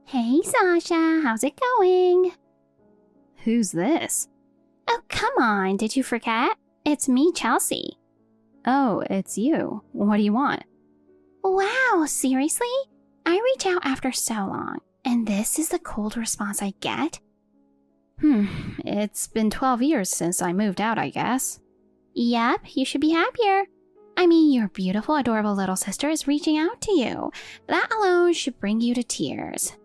Hey, Sasha, how's it going? Who's this? Oh, come on, did you forget? It's me, Chelsea. Oh, it's you. What do you want? Wow, seriously? I reach out after so long, and this is the cold response I get? It's been 12 years since I moved out, I guess. Yep, you should be happier. I mean, your beautiful, adorable little sister is reaching out to you. That alone should bring you to tears.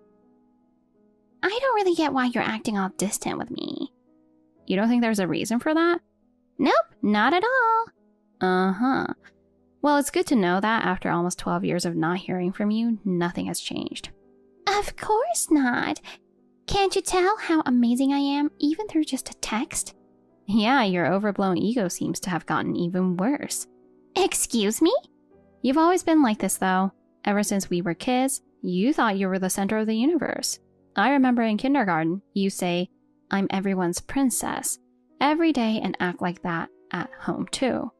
I don't really get why you're acting all distant with me. You don't think there's a reason for that? Nope, not at all. Uh-huh. Well, it's good to know that after almost 12 years of not hearing from you, nothing has changed. Of course not. Can't you tell how amazing I am, even through just a text? Yeah, your overblown ego seems to have gotten even worse. Excuse me? You've always been like this, though. Ever since we were kids, you thought you were the center of the universe. I remember in kindergarten, you say, "I'm everyone's princess," every day and act like that at home, too.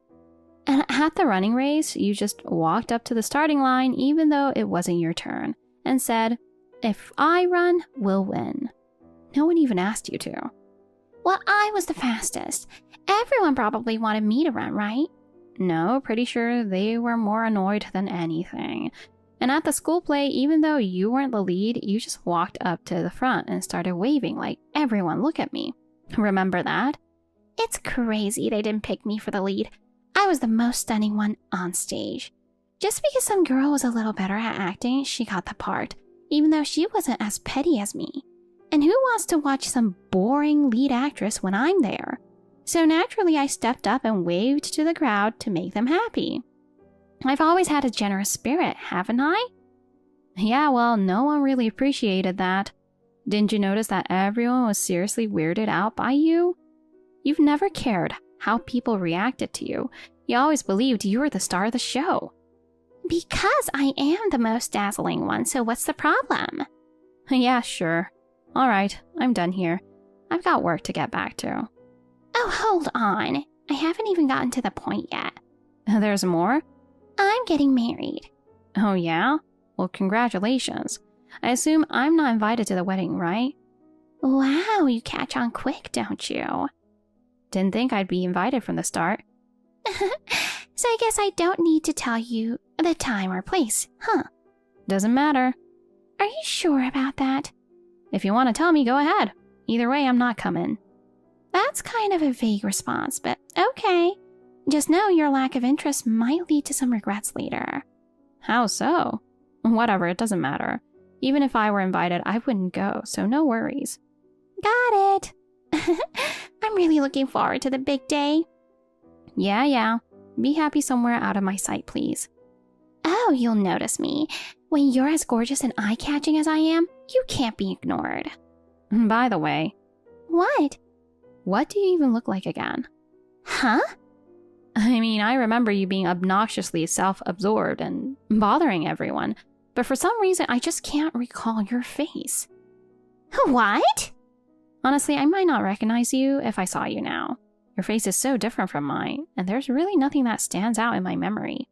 And at the running race, you just walked up to the starting line even though it wasn't your turn and said, "If I run, we'll win." No one even asked you to. Well, I was the fastest. Everyone probably wanted me to run, right? No, pretty sure they were more annoyed than anything. And at the school play, even though you weren't the lead, you just walked up to the front and started waving like, "Everyone, look at me." Remember that? It's crazy they didn't pick me for the lead. I was the most stunning one on stage. Just because some girl was a little better at acting, she got the part, even though she wasn't as petty as me. And who wants to watch some boring lead actress when I'm there? So naturally, I stepped up and waved to the crowd to make them happy. I've always had a generous spirit, haven't I? Yeah, well, no one really appreciated that. Didn't you notice that everyone was seriously weirded out by you? You've never cared how people reacted to you. You always believed you were the star of the show. Because I am the most dazzling one, so what's the problem? Yeah, sure. All right, I'm done here. I've got work to get back to. Oh, hold on. I haven't even gotten to the point yet. There's more? I'm getting married. Oh, yeah? Well, congratulations. I assume I'm not invited to the wedding, right? Wow, you catch on quick, don't you? Didn't think I'd be invited from the start. So I guess I don't need to tell you the time or place, huh? Doesn't matter. Are you sure about that? If you want to tell me, go ahead. Either way, I'm not coming. That's kind of a vague response, but okay. Just know your lack of interest might lead to some regrets later. How so? Whatever, it doesn't matter. Even if I were invited, I wouldn't go, so no worries. Got it. I'm really looking forward to the big day. Yeah. Be happy somewhere out of my sight, please. Oh, you'll notice me. When you're as gorgeous and eye-catching as I am, you can't be ignored. By the way. What do you even look like again? Huh? I mean, I remember you being obnoxiously self-absorbed and bothering everyone, but for some reason, I just can't recall your face. What? Honestly, I might not recognize you if I saw you now. Your face is so different from mine, and there's really nothing that stands out in my memory.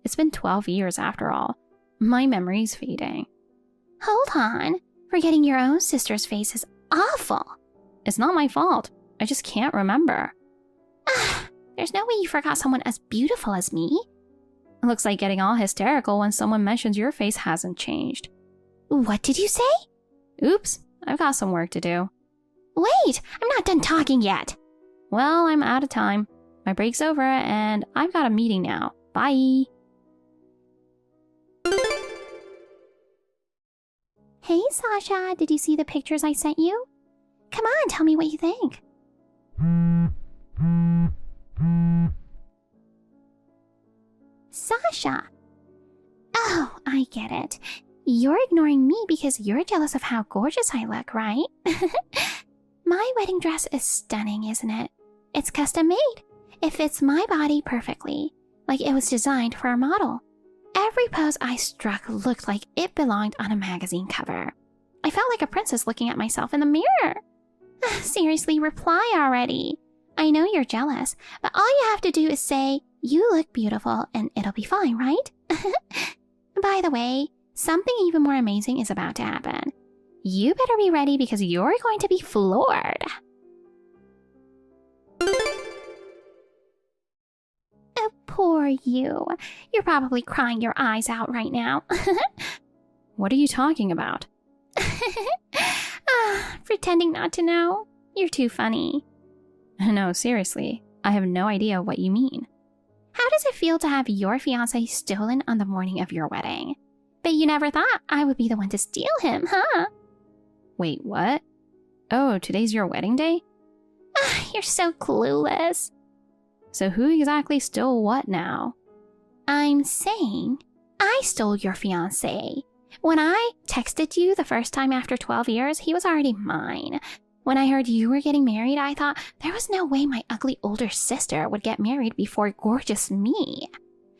It's been 12 years after all. My memory's fading. Hold on. Forgetting your own sister's face is awful. It's not my fault. I just can't remember. There's no way you forgot someone as beautiful as me. It looks like getting all hysterical when someone mentions your face hasn't changed. What did you say? Oops, I've got some work to do. Wait, I'm not done talking yet. Well, I'm out of time. My break's over and I've got a meeting now. Bye. Hey, Sasha, did you see the pictures I sent you? Come on, tell me what you think. Sasha. Oh, I get it. You're ignoring me because you're jealous of how gorgeous I look, right? My wedding dress is stunning, isn't it? It's custom made. It fits my body perfectly, like it was designed for a model. Every pose I struck looked like it belonged on a magazine cover. I felt like a princess looking at myself in the mirror. Seriously, reply already. I know you're jealous, but all you have to do is say, "You look beautiful," and it'll be fine, right? By the way, something even more amazing is about to happen. You better be ready because you're going to be floored. Oh, poor you. You're probably crying your eyes out right now. What are you talking about? Pretending not to know? You're too funny. No, seriously, I have no idea what you mean. How does it feel to have your fiancé stolen on the morning of your wedding? Bet you never thought I would be the one to steal him, huh? Wait, what? Oh, today's your wedding day? You're so clueless. So who exactly stole what now? I'm saying I stole your fiancé. When I texted you the first time after 12 years, he was already mine. When I heard you were getting married, I thought there was no way my ugly older sister would get married before gorgeous me.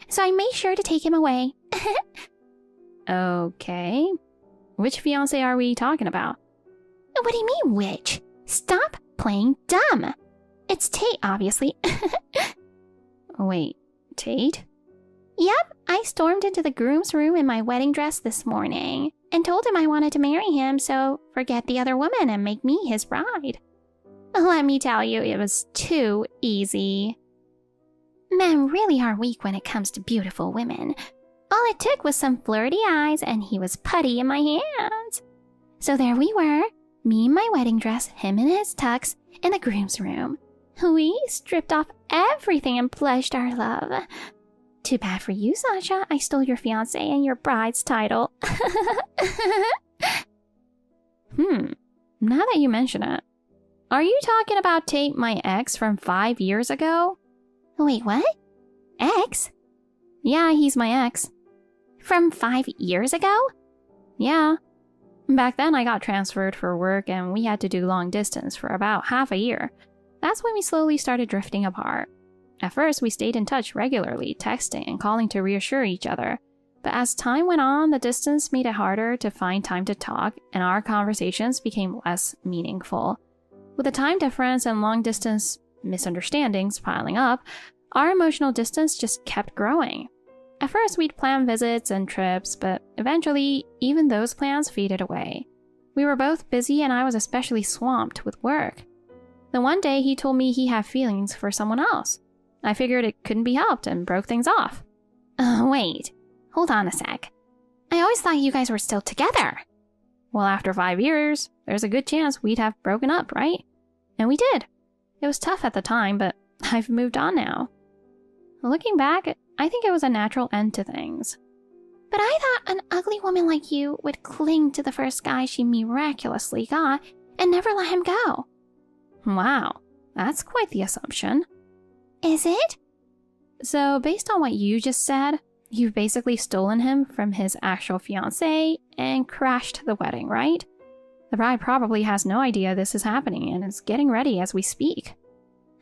So I made sure to take him away. Okay. Which fiancé are we talking about? What do you mean, which? Stop playing dumb. It's Tate, obviously. Wait, Tate? Yep, I stormed into the groom's room in my wedding dress this morning and told him I wanted to marry him, so forget the other woman and make me his bride. Let me tell you, it was too easy. Men really are weak when it comes to beautiful women. All it took was some flirty eyes and he was putty in my hands. So there we were, me in my wedding dress, him in his tux, in the groom's room. We stripped off everything and pledged our love. Too bad for you, Sasha. I stole your fiancé and your bride's title. Now that you mention it. Are you talking about Tate, my ex from 5 years ago? Wait, what? Ex? Yeah, he's my ex. From 5 years ago? Yeah. Back then I got transferred for work and we had to do long distance for about half a year. That's when we slowly started drifting apart. At first, we stayed in touch regularly, texting and calling to reassure each other. But as time went on, the distance made it harder to find time to talk, and our conversations became less meaningful. With the time difference and long-distance misunderstandings piling up, our emotional distance just kept growing. At first, we'd plan visits and trips, but eventually, even those plans faded away. We were both busy, and I was especially swamped with work. Then one day, he told me he had feelings for someone else. I figured it couldn't be helped and broke things off. Wait, hold on a sec. I always thought you guys were still together. Well, after 5 years, there's a good chance we'd have broken up, right? And we did. It was tough at the time, but I've moved on now. Looking back, I think it was a natural end to things. But I thought an ugly woman like you would cling to the first guy she miraculously got and never let him go. Wow, that's quite the assumption. Is it? So, based on what you just said, you've basically stolen him from his actual fiancé and crashed the wedding, right? The bride probably has no idea this is happening and is getting ready as we speak.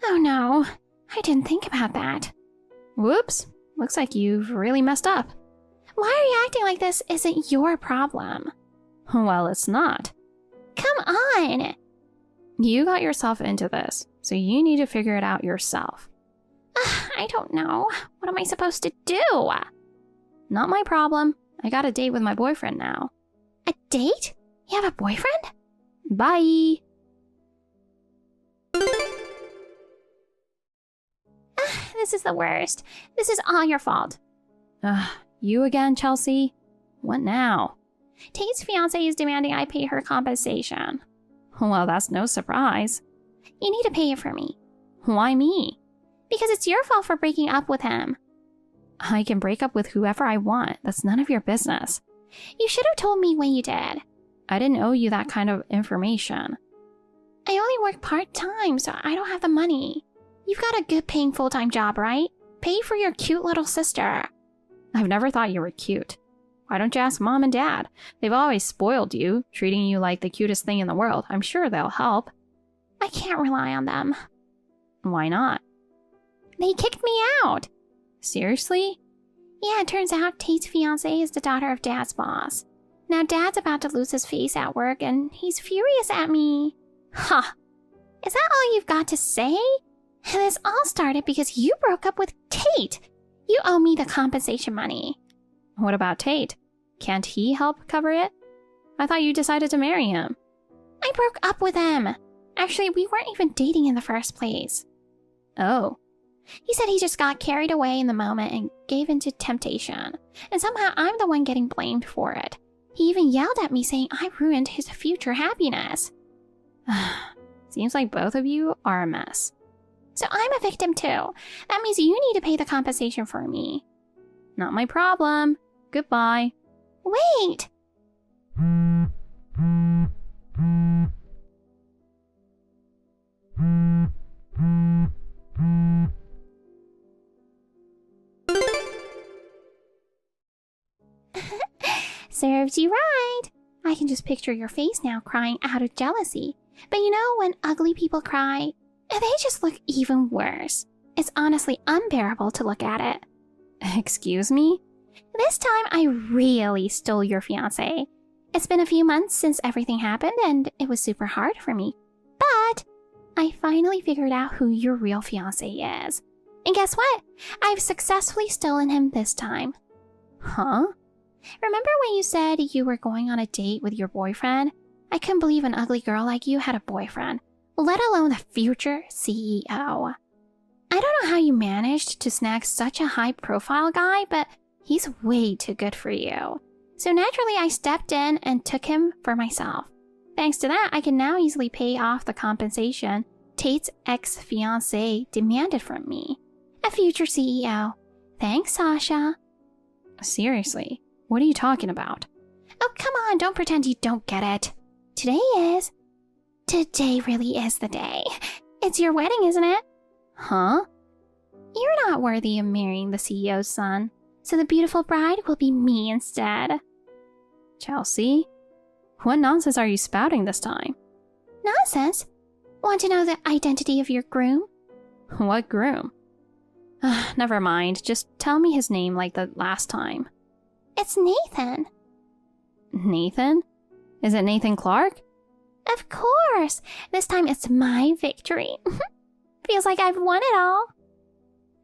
Oh no, I didn't think about that. Whoops, looks like you've really messed up. Why are you acting like this isn't your problem? Well, it's not. Come on! You got yourself into this, so you need to figure it out yourself. I don't know. What am I supposed to do? Not my problem. I got a date with my boyfriend now. A date? You have a boyfriend? Bye! This is the worst. This is all your fault. You again, Chelsea? What now? Tate's fiancé is demanding I pay her compensation. Well, that's no surprise. You need to pay it for me. Why me? Because it's your fault for breaking up with him. I can break up with whoever I want. That's none of your business. You should have told me when you did. I didn't owe you that kind of information. I only work part-time, so I don't have the money. You've got a good paying full-time job, right? Pay for your cute little sister. I've never thought you were cute. Why don't you ask Mom and Dad? They've always spoiled you, treating you like the cutest thing in the world. I'm sure they'll help. I can't rely on them. Why not? They kicked me out. Seriously? Yeah, it turns out Tate's fiancée is the daughter of Dad's boss. Now Dad's about to lose his face at work and he's furious at me. Huh. Is that all you've got to say? And this all started because you broke up with Tate. You owe me the compensation money. What about Tate? Can't he help cover it? I thought you decided to marry him. I broke up with him. Actually, we weren't even dating in the first place. Oh. He said he just got carried away in the moment and gave in to temptation. And somehow I'm the one getting blamed for it. He even yelled at me saying I ruined his future happiness. Seems like both of you are a mess. So I'm a victim too. That means you need to pay the compensation for me. Not my problem. Goodbye. Wait! Serves you right. I can just picture your face now crying out of jealousy. But you know when ugly people cry, they just look even worse. It's honestly unbearable to look at it. Excuse me? This time I really stole your fiancé. It's been a few months since everything happened and it was super hard for me. But I finally figured out who your real fiancé is. And guess what? I've successfully stolen him this time. Huh? Remember when you said you were going on a date with your boyfriend? I couldn't believe an ugly girl like you had a boyfriend, let alone the future CEO. I don't know how you managed to snag such a high-profile guy, but he's way too good for you. So naturally, I stepped in and took him for myself. Thanks to that, I can now easily pay off the compensation Tate's ex-fiancé demanded from me. A future CEO. Thanks, Sasha. Seriously, what are you talking about? Oh, come on, don't pretend you don't get it. Today really is the day. It's your wedding, isn't it? Huh? You're not worthy of marrying the CEO's son, so the beautiful bride will be me instead. Chelsea? What nonsense are you spouting this time? Nonsense? Want to know the identity of your groom? What groom? Never mind, just tell me his name like the last time. It's Nathan. Nathan? Is it Nathan Clark? Of course! This time it's my victory. Feels like I've won it all.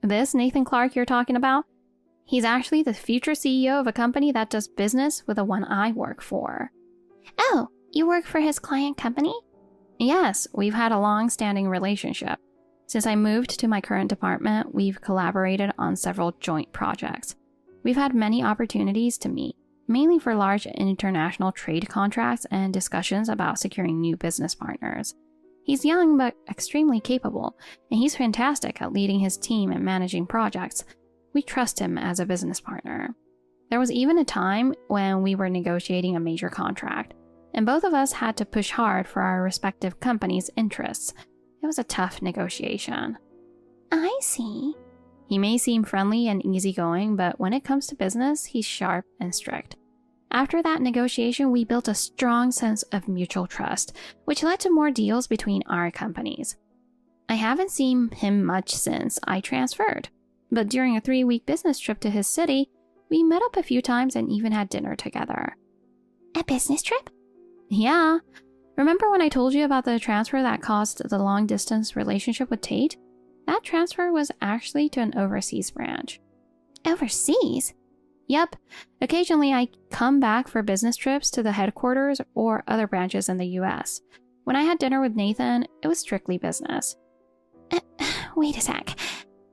This Nathan Clark you're talking about? He's actually the future CEO of a company that does business with the one I work for. Oh, you work for his client company? Yes, we've had a long-standing relationship. Since I moved to my current department, we've collaborated on several joint projects. We've had many opportunities to meet, mainly for large international trade contracts and discussions about securing new business partners. He's young but extremely capable, and he's fantastic at leading his team and managing projects. We trust him as a business partner. There was even a time when we were negotiating a major contract, and both of us had to push hard for our respective companies' interests. It was a tough negotiation. I see. He may seem friendly and easygoing, but when it comes to business, he's sharp and strict. After that negotiation, we built a strong sense of mutual trust, which led to more deals between our companies. I haven't seen him much since I transferred, but during a 3-week business trip to his city, we met up a few times and even had dinner together. A business trip? Yeah. Remember when I told you about the transfer that caused the long-distance relationship with Tate? That transfer was actually to an overseas branch. Overseas? Yep. Occasionally I come back for business trips to the headquarters or other branches in the US. When I had dinner with Nathan, it was strictly business. Wait a sec.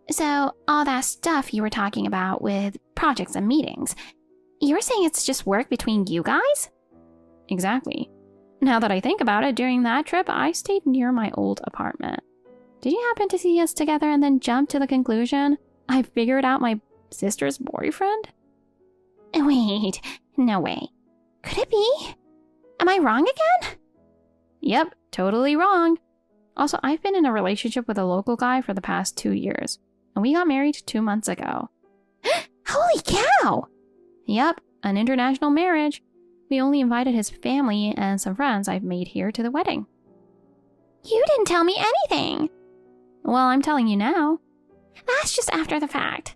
So, all that stuff you were talking about with projects and meetings, you were saying it's just work between you guys? Exactly. Now that I think about it, during that trip, I stayed near my old apartment. Did you happen to see us together and then jump to the conclusion I figured out my sister's boyfriend? Wait, no way. Could it be? Am I wrong again? Yep, totally wrong. Also, I've been in a relationship with a local guy for the past 2 years, and we got married 2 months ago. Holy cow! Yep, an international marriage. We only invited his family and some friends I've made here to the wedding. You didn't tell me anything. Well, I'm telling you now. That's just after the fact.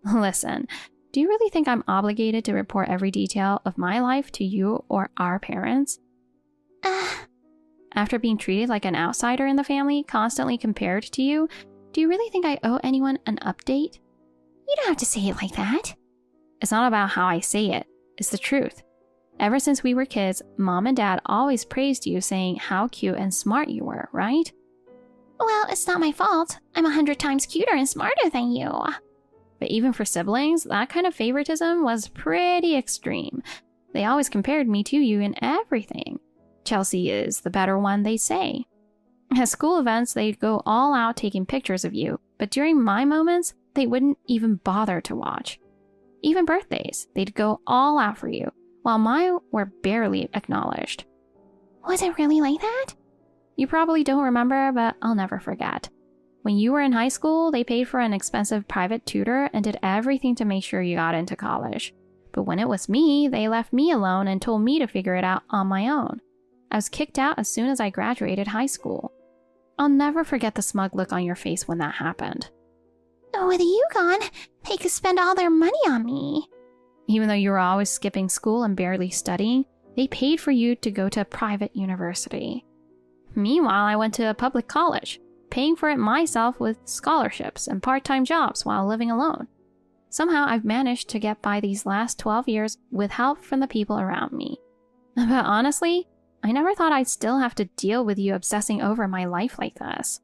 Listen, do you really think I'm obligated to report every detail of my life to you or our parents? After being treated like an outsider in the family, constantly compared to you, do you really think I owe anyone an update? You don't have to say it like that. It's not about how I say it. It's the truth. Ever since we were kids, Mom and Dad always praised you, saying how cute and smart you were, right? Well, it's not my fault. I'm 100 times cuter and smarter than you. But even for siblings, that kind of favoritism was pretty extreme. They always compared me to you in everything. Chelsea is the better one, they say. At school events, they'd go all out taking pictures of you, but during my moments, they wouldn't even bother to watch. Even birthdays, they'd go all out for you, while mine were barely acknowledged. Was it really like that? You probably don't remember, but I'll never forget. When you were in high school, they paid for an expensive private tutor and did everything to make sure you got into college. But when it was me, they left me alone and told me to figure it out on my own. I was kicked out as soon as I graduated high school. I'll never forget the smug look on your face when that happened. With you gone, they could spend all their money on me. Even though you were always skipping school and barely studying, they paid for you to go to a private university. Meanwhile, I went to a public college, paying for it myself with scholarships and part-time jobs while living alone. Somehow I've managed to get by these last 12 years with help from the people around me. But honestly, I never thought I'd still have to deal with you obsessing over my life like this.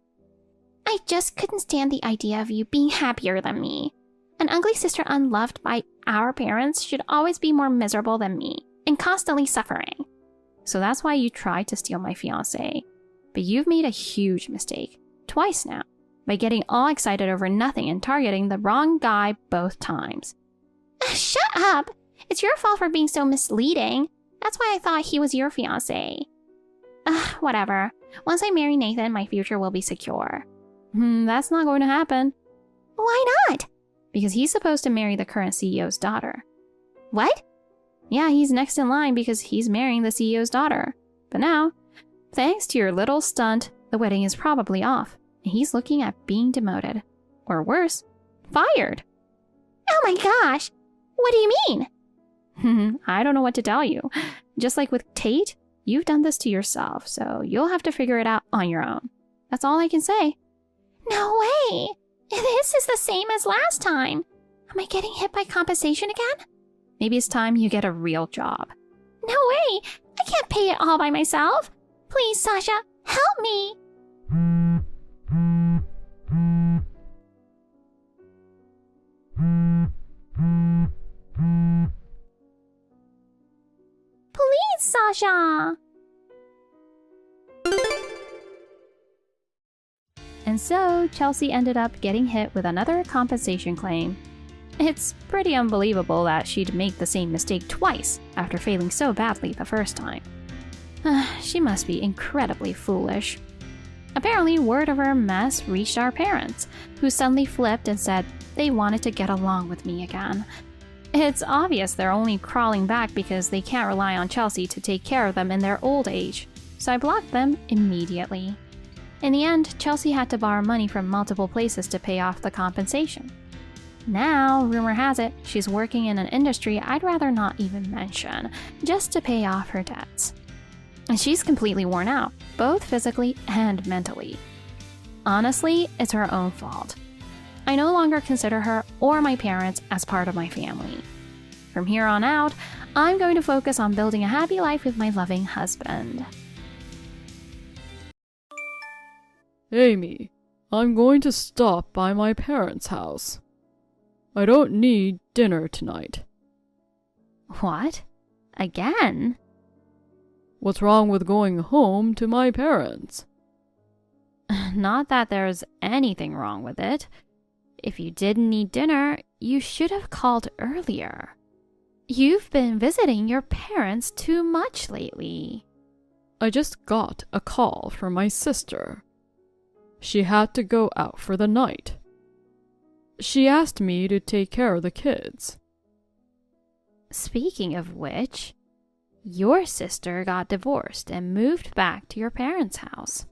I just couldn't stand the idea of you being happier than me. An ugly sister unloved by our parents should always be more miserable than me and constantly suffering. So that's why you tried to steal my fiancé. But you've made a huge mistake, twice now, by getting all excited over nothing and targeting the wrong guy both times. Shut up! It's your fault for being so misleading. That's why I thought he was your fiancé. Whatever. Once I marry Nathan, my future will be secure. That's not going to happen. Why not? Because he's supposed to marry the current CEO's daughter. What? Yeah, he's next in line because he's marrying the CEO's daughter. But now, thanks to your little stunt, the wedding is probably off, and he's looking at being demoted. Or worse, fired. Oh my gosh! What do you mean? I don't know what to tell you. Just like with Tate, you've done this to yourself, so you'll have to figure it out on your own. That's all I can say. No way! This is the same as last time. Am I getting hit by compensation again? Maybe it's time you get a real job. No way! I can't pay it all by myself. Please, Sasha, help me! Please, Sasha! And so, Chelsea ended up getting hit with another compensation claim. It's pretty unbelievable that she'd make the same mistake twice after failing so badly the first time. She must be incredibly foolish. Apparently, word of her mess reached our parents, who suddenly flipped and said they wanted to get along with me again. It's obvious they're only crawling back because they can't rely on Chelsea to take care of them in their old age, so I blocked them immediately. In the end, Chelsea had to borrow money from multiple places to pay off the compensation. Now, rumor has it, she's working in an industry I'd rather not even mention, just to pay off her debts. And she's completely worn out, both physically and mentally. Honestly, it's her own fault. I no longer consider her or my parents as part of my family. From here on out, I'm going to focus on building a happy life with my loving husband. Amy, I'm going to stop by my parents' house. I don't need dinner tonight. What? Again? What's wrong with going home to my parents? Not that there's anything wrong with it. If you didn't need dinner, you should have called earlier. You've been visiting your parents too much lately. I just got a call from my sister. She had to go out for the night. She asked me to take care of the kids. Speaking of which, your sister got divorced and moved back to your parents' house.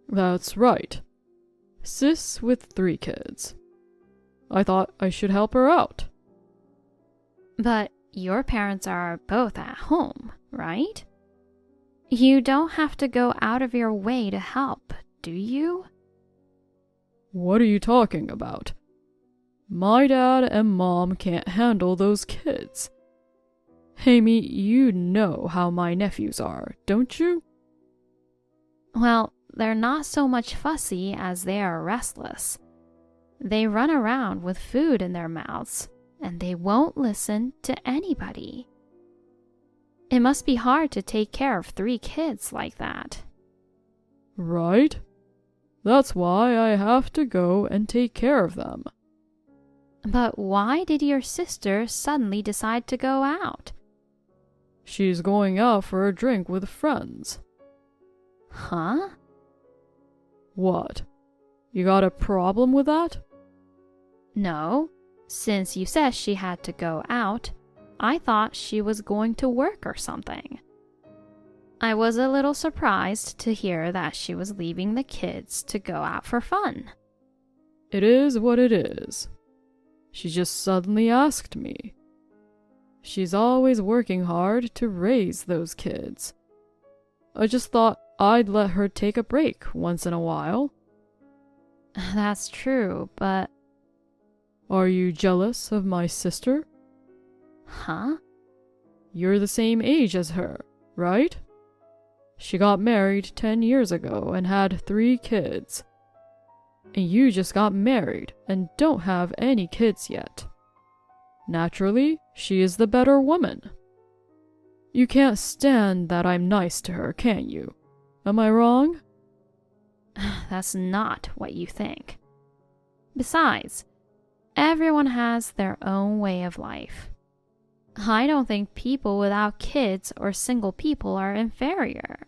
That's right. Sis with 3 kids. I thought I should help her out. But your parents are both at home, right? You don't have to go out of your way to help, do you? What are you talking about? My dad and mom can't handle those kids. Amy, you know how my nephews are, don't you? Well, they're not so much fussy as they are restless. They run around with food in their mouths, and they won't listen to anybody. It must be hard to take care of 3 kids like that. Right? That's why I have to go and take care of them. But why did your sister suddenly decide to go out? She's going out for a drink with friends. Huh? What? You got a problem with that? No, since you said she had to go out, I thought she was going to work or something. I was a little surprised to hear that she was leaving the kids to go out for fun. It is what it is. She just suddenly asked me. She's always working hard to raise those kids. I just thought I'd let her take a break once in a while. That's true, but... Are you jealous of my sister? Huh? You're the same age as her, right? She got married 10 years ago and had 3 kids. And you just got married and don't have any kids yet. Naturally, she is the better woman. You can't stand that I'm nice to her, can you? Am I wrong? That's not what you think. Besides, everyone has their own way of life. I don't think people without kids or single people are inferior.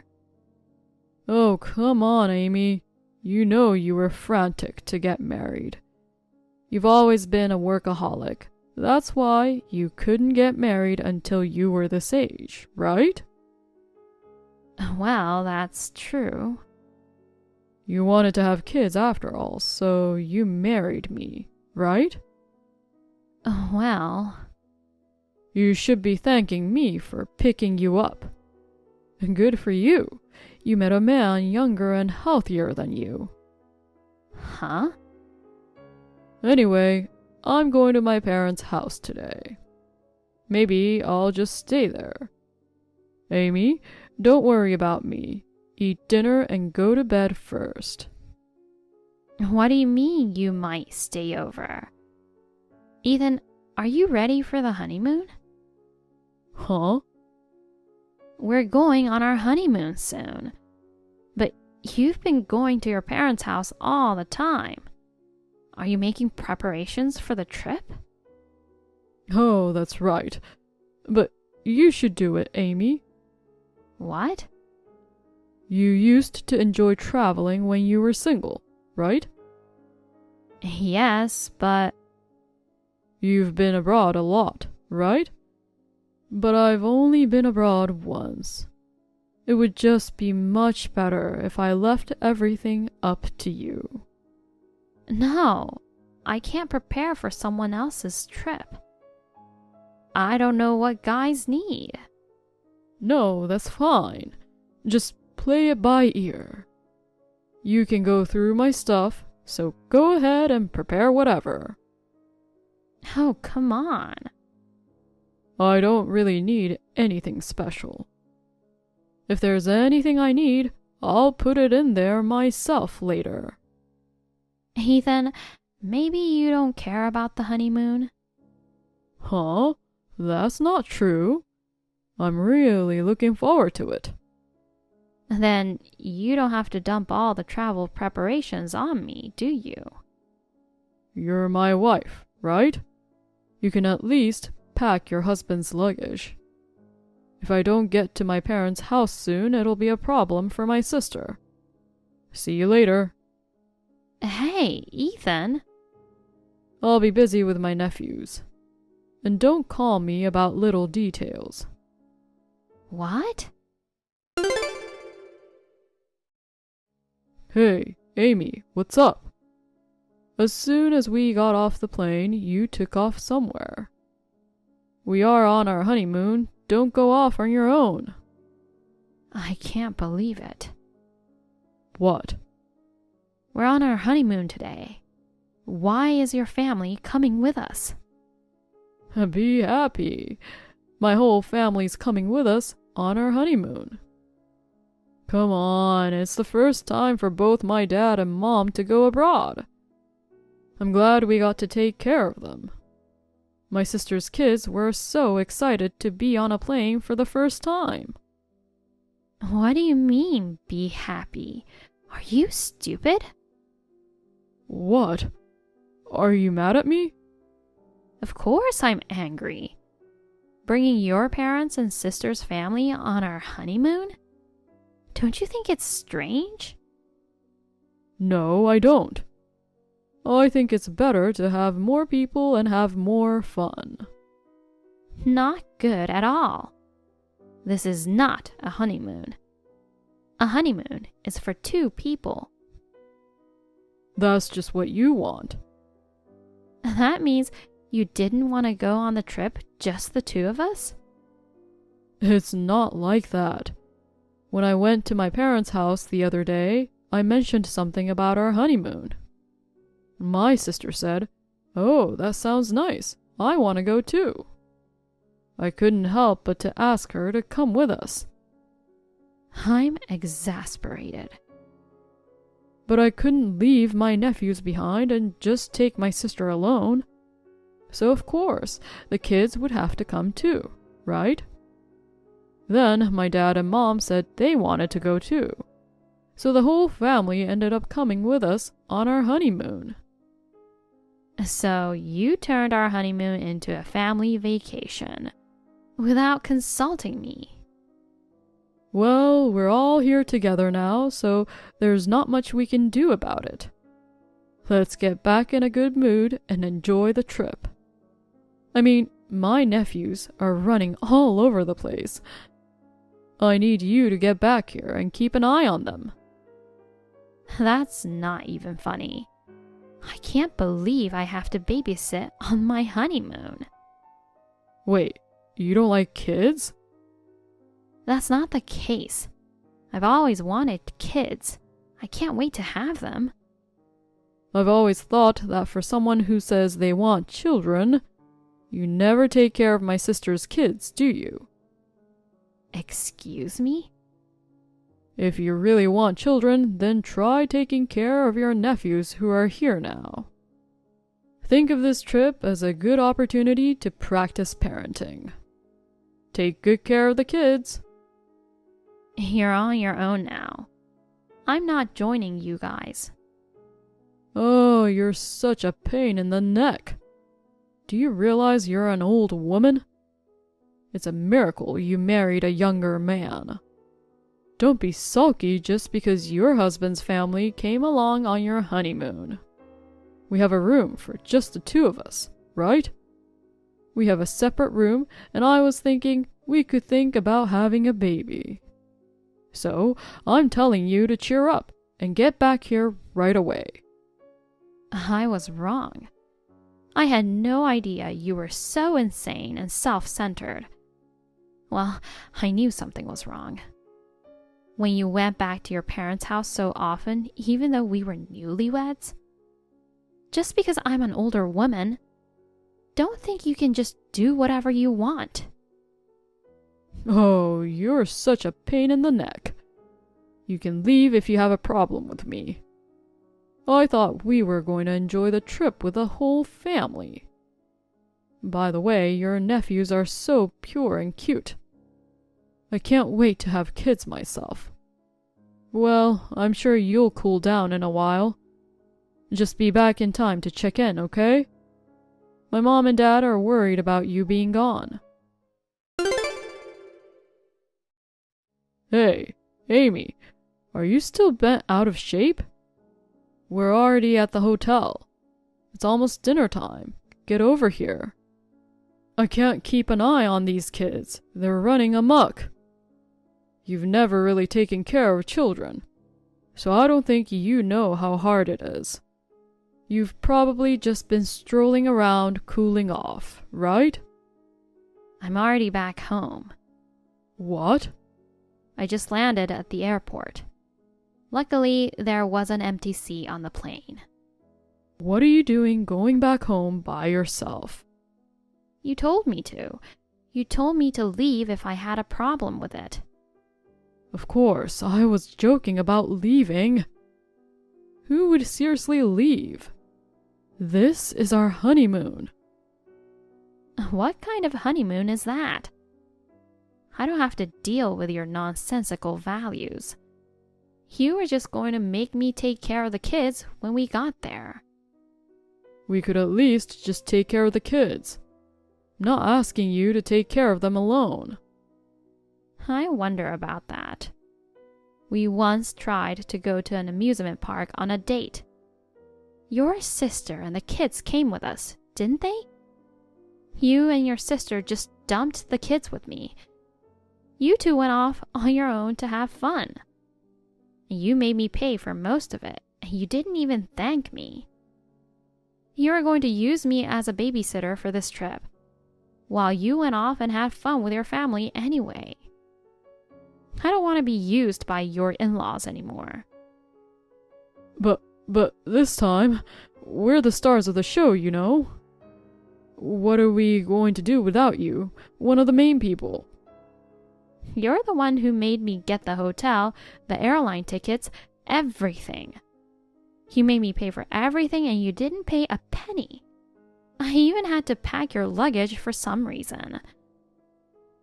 Oh, come on, Amy. You know you were frantic to get married. You've always been a workaholic. That's why you couldn't get married until you were this age, right? Well, that's true. You wanted to have kids after all, so you married me, right? Well... You should be thanking me for picking you up. And good for you. You met a man younger and healthier than you. Huh? Anyway, I'm going to my parents' house today. Maybe I'll just stay there. Amy, don't worry about me. Eat dinner and go to bed first. What do you mean you might stay over? Ethan, are you ready for the honeymoon? Huh? We're going on our honeymoon soon. But you've been going to your parents' house all the time. Are you making preparations for the trip? Oh, that's right. But you should do it, Amy. What? You used to enjoy traveling when you were single, right? Yes, but... You've been abroad a lot, right? But I've only been abroad once. It would just be much better if I left everything up to you. No, I can't prepare for someone else's trip. I don't know what guys need. No, that's fine. Just play it by ear. You can go through my stuff, so go ahead and prepare whatever. Oh, come on. I don't really need anything special. If there's anything I need, I'll put it in there myself later. Ethan, maybe you don't care about the honeymoon? Huh? That's not true. I'm really looking forward to it. Then you don't have to dump all the travel preparations on me, do you? You're my wife, right? You can at least pack your husband's luggage. If I don't get to my parents' house soon, it'll be a problem for my sister. See you later. Hey, Ethan. I'll be busy with my nephews. And don't call me about little details. What? Hey, Amy, what's up? As soon as we got off the plane, you took off somewhere. We are on our honeymoon. Don't go off on your own. I can't believe it. What? We're on our honeymoon today. Why is your family coming with us? Be happy. My whole family's coming with us on our honeymoon. Come on, it's the first time for both my dad and mom to go abroad. I'm glad we got to take care of them. My sister's kids were so excited to be on a plane for the first time. What do you mean, be happy? Are you stupid? What? Are you mad at me? Of course I'm angry. Bringing your parents and sister's family on our honeymoon? Don't you think it's strange? No, I don't. I think it's better to have more people and have more fun. Not good at all. This is not a honeymoon. A honeymoon is for 2 people. That's just what you want. That means you didn't want to go on the trip, just the 2 of us? It's not like that. When I went to my parents' house the other day, I mentioned something about our honeymoon. My sister said, "Oh, that sounds nice. I want to go too." I couldn't help but to ask her to come with us. I'm exasperated. But I couldn't leave my nephews behind and just take my sister alone. So of course, the kids would have to come too, right? Then my dad and mom said they wanted to go too. So the whole family ended up coming with us on our honeymoon. So you turned our honeymoon into a family vacation without consulting me. Well, we're all here together now, so there's not much we can do about it. Let's get back in a good mood and enjoy the trip. I mean, my nephews are running all over the place. I need you to get back here and keep an eye on them. That's not even funny. I can't believe I have to babysit on my honeymoon. Wait, you don't like kids? That's not the case. I've always wanted kids. I can't wait to have them. I've always thought that for someone who says they want children, you never take care of my sister's kids, do you? Excuse me? If you really want children, then try taking care of your nephews who are here now. Think of this trip as a good opportunity to practice parenting. Take good care of the kids. You're on your own now. I'm not joining you guys. Oh, you're such a pain in the neck. Do you realize you're an old woman? It's a miracle you married a younger man. Don't be sulky just because your husband's family came along on your honeymoon. We have a room for just the 2 of us, right? We have a separate room, and I was thinking we could think about having a baby. So, I'm telling you to cheer up and get back here right away. I was wrong. I had no idea you were so insane and self-centered. Well, I knew something was wrong. When you went back to your parents' house so often, even though we were newlyweds? Just because I'm an older woman, don't think you can just do whatever you want. Oh, you're such a pain in the neck. You can leave if you have a problem with me. I thought we were going to enjoy the trip with the whole family. By the way, your nephews are so pure and cute. I can't wait to have kids myself. Well, I'm sure you'll cool down in a while. Just be back in time to check in, okay? My mom and dad are worried about you being gone. Hey, Amy, are you still bent out of shape? We're already at the hotel. It's almost dinner time. Get over here. I can't keep an eye on these kids. They're running amok. You've never really taken care of children, so I don't think you know how hard it is. You've probably just been strolling around cooling off, right? I'm already back home. What? I just landed at the airport. Luckily, there was an empty seat on the plane. What are you doing going back home by yourself? You told me to. You told me to leave if I had a problem with it. Of course, I was joking about leaving. Who would seriously leave? This is our honeymoon. What kind of honeymoon is that? I don't have to deal with your nonsensical values. You were just going to make me take care of the kids when we got there. We could at least just take care of the kids. I'm not asking you to take care of them alone. I wonder about that. We once tried to go to an amusement park on a date. Your sister and the kids came with us, didn't they? You and your sister just dumped the kids with me. You two went off on your own to have fun. You made me pay for most of it, and you didn't even thank me. You were going to use me as a babysitter for this trip, while you went off and had fun with your family anyway. I don't want to be used by your in-laws anymore. But this time, we're the stars of the show, you know. What are we going to do without you, one of the main people? You're the one who made me get the hotel, the airline tickets, everything. You made me pay for everything and you didn't pay a penny. I even had to pack your luggage for some reason.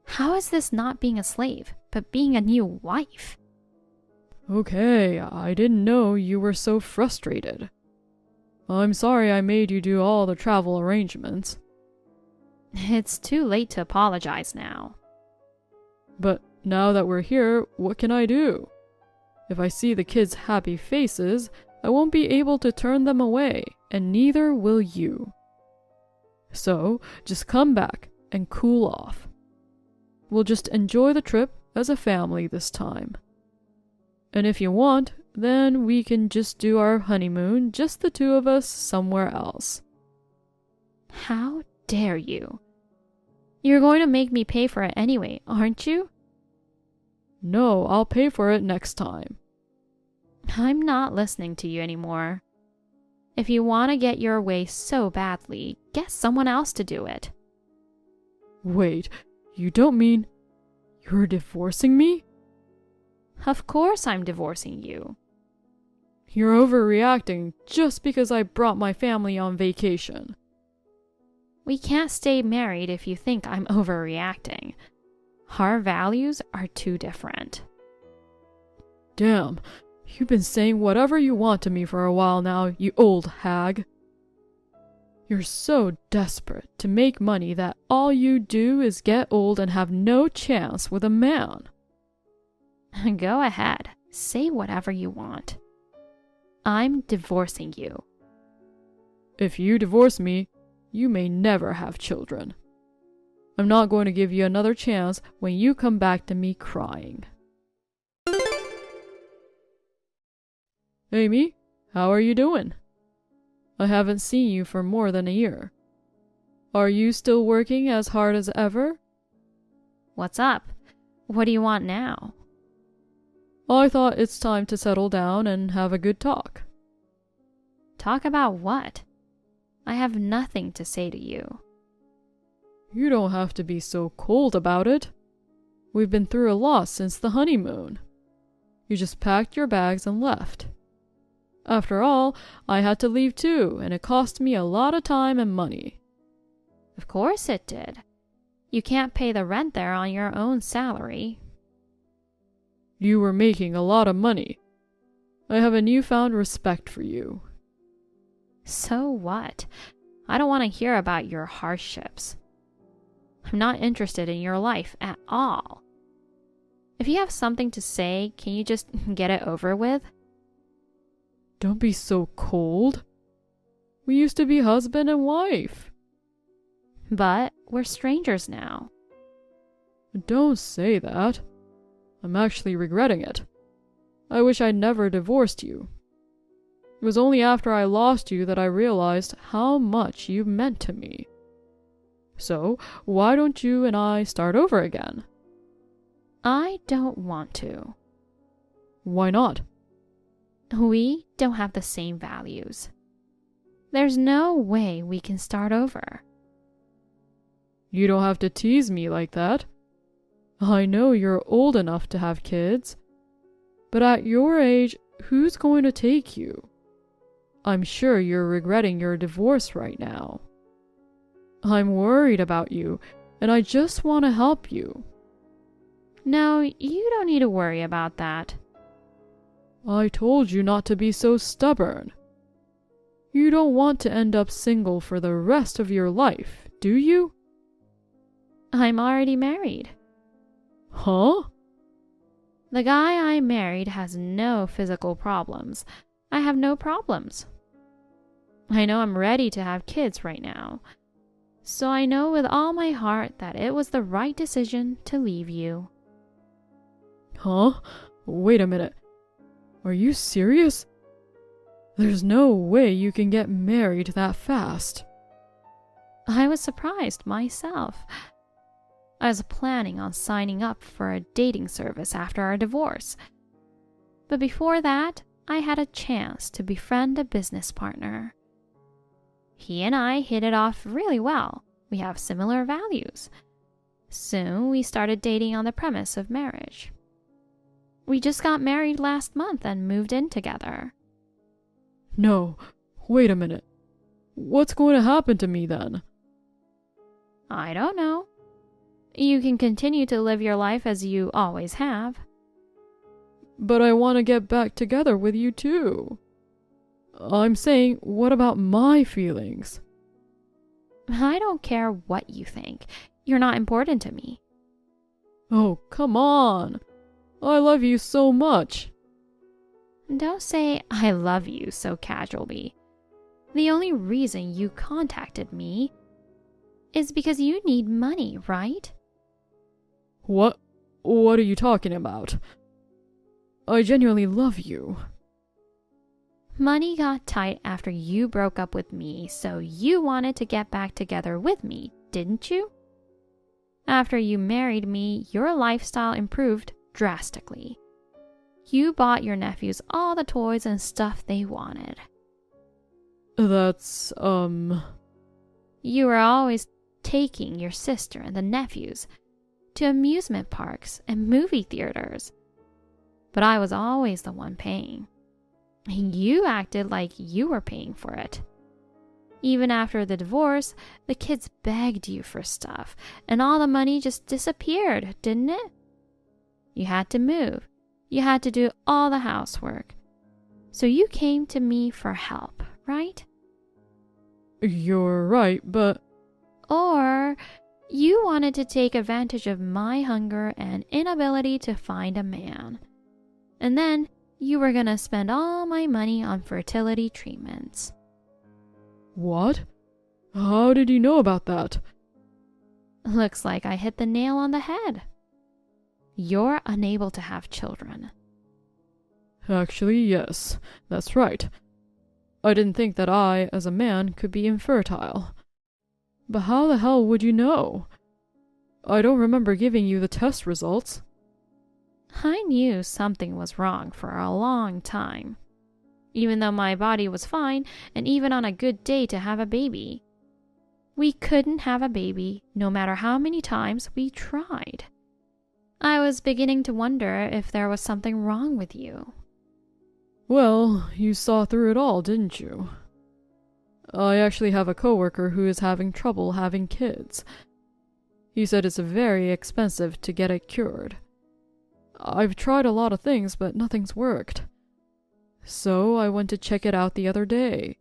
How is this not being a slave, but being a new wife? Okay, I didn't know you were so frustrated. I'm sorry I made you do all the travel arrangements. It's too late to apologize now. But now that we're here, what can I do? If I see the kids' happy faces, I won't be able to turn them away, and neither will you. So, just come back and cool off. We'll just enjoy the trip as a family this time. And if you want, then we can just do our honeymoon, just the two of us, somewhere else. How dare you? You're going to make me pay for it anyway, aren't you? No, I'll pay for it next time. I'm not listening to you anymore. If you want to get your way so badly, get someone else to do it. Wait, you don't mean you're divorcing me? Of course I'm divorcing you. You're overreacting just because I brought my family on vacation. We can't stay married if you think I'm overreacting. Our values are too different. Damn, you've been saying whatever you want to me for a while now, you old hag. You're so desperate to make money that all you do is get old and have no chance with a man. Go ahead, say whatever you want. I'm divorcing you. If you divorce me, you may never have children. I'm not going to give you another chance when you come back to me crying. Amy, how are you doing? I haven't seen you for more than a year. Are you still working as hard as ever? What's up? What do you want now? I thought it's time to settle down and have a good talk. Talk about what? I have nothing to say to you. You don't have to be so cold about it. We've been through a lot since the honeymoon. You just packed your bags and left. After all, I had to leave too, and it cost me a lot of time and money. Of course it did. You can't pay the rent there on your own salary. You were making a lot of money. I have a newfound respect for you. So what? I don't want to hear about your hardships. I'm not interested in your life at all. If you have something to say, can you just get it over with? Don't be so cold. We used to be husband and wife. But we're strangers now. Don't say that. I'm actually regretting it. I wish I'd never divorced you. It was only after I lost you that I realized how much you meant to me. So, why don't you and I start over again? I don't want to. Why not? We don't have the same values. There's no way we can start over. You don't have to tease me like that. I know you're old enough to have kids, but at your age, who's going to take you? I'm sure you're regretting your divorce right now. I'm worried about you, and I just want to help you. No, you don't need to worry about that. I told you not to be so stubborn. You don't want to end up single for the rest of your life, do you? I'm already married. Huh? The guy I married has no physical problems. I have no problems. I know I'm ready to have kids right now. So I know with all my heart that it was the right decision to leave you. Huh? Wait a minute. Are you serious? There's no way you can get married that fast. I was surprised myself. I was planning on signing up for a dating service after our divorce. But before that, I had a chance to befriend a business partner. He and I hit it off really well. We have similar values. Soon we started dating on the premise of marriage. We just got married last month and moved in together. No, wait a minute. What's going to happen to me then? I don't know. You can continue to live your life as you always have. But I want to get back together with you too. I'm saying, what about my feelings? I don't care what you think. You're not important to me. Oh, come on. I love you so much. Don't say I love you so casually. The only reason you contacted me is because you need money, right? What are you talking about? I genuinely love you. Money got tight after you broke up with me, so you wanted to get back together with me, didn't you? After you married me, your lifestyle improved drastically. You bought your nephews all the toys and stuff they wanted. That's, You were always taking your sister and the nephews to amusement parks and movie theaters. But I was always the one paying. You acted like you were paying for it. Even after the divorce, the kids begged you for stuff, and all the money just disappeared, didn't it? You had to move. You had to do all the housework. So you came to me for help, right? You're right, but... Or you wanted to take advantage of my hunger and inability to find a man. And then you were gonna spend all my money on fertility treatments. What? How did you know about that? Looks like I hit the nail on the head. You're unable to have children. Actually, yes, that's right. I didn't think that I, as a man, could be infertile. But how the hell would you know? I don't remember giving you the test results. I knew something was wrong for a long time. Even though my body was fine, and even on a good day to have a baby. We couldn't have a baby no matter how many times we tried. I was beginning to wonder if there was something wrong with you. Well, you saw through it all, didn't you? I actually have a coworker who is having trouble having kids. He said it's very expensive to get it cured. I've tried a lot of things, but nothing's worked. So I went to check it out the other day.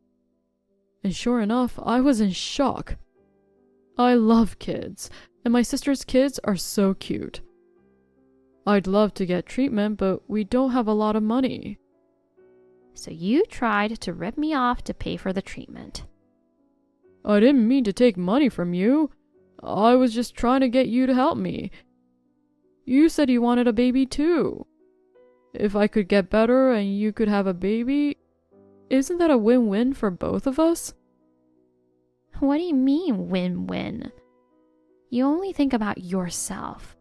And sure enough, I was in shock. I love kids, and my sister's kids are so cute. I'd love to get treatment, but we don't have a lot of money. So you tried to rip me off to pay for the treatment. I didn't mean to take money from you. I was just trying to get you to help me. You said you wanted a baby too. If I could get better and you could have a baby, isn't that a win-win for both of us? What do you mean, win-win? You only think about yourself.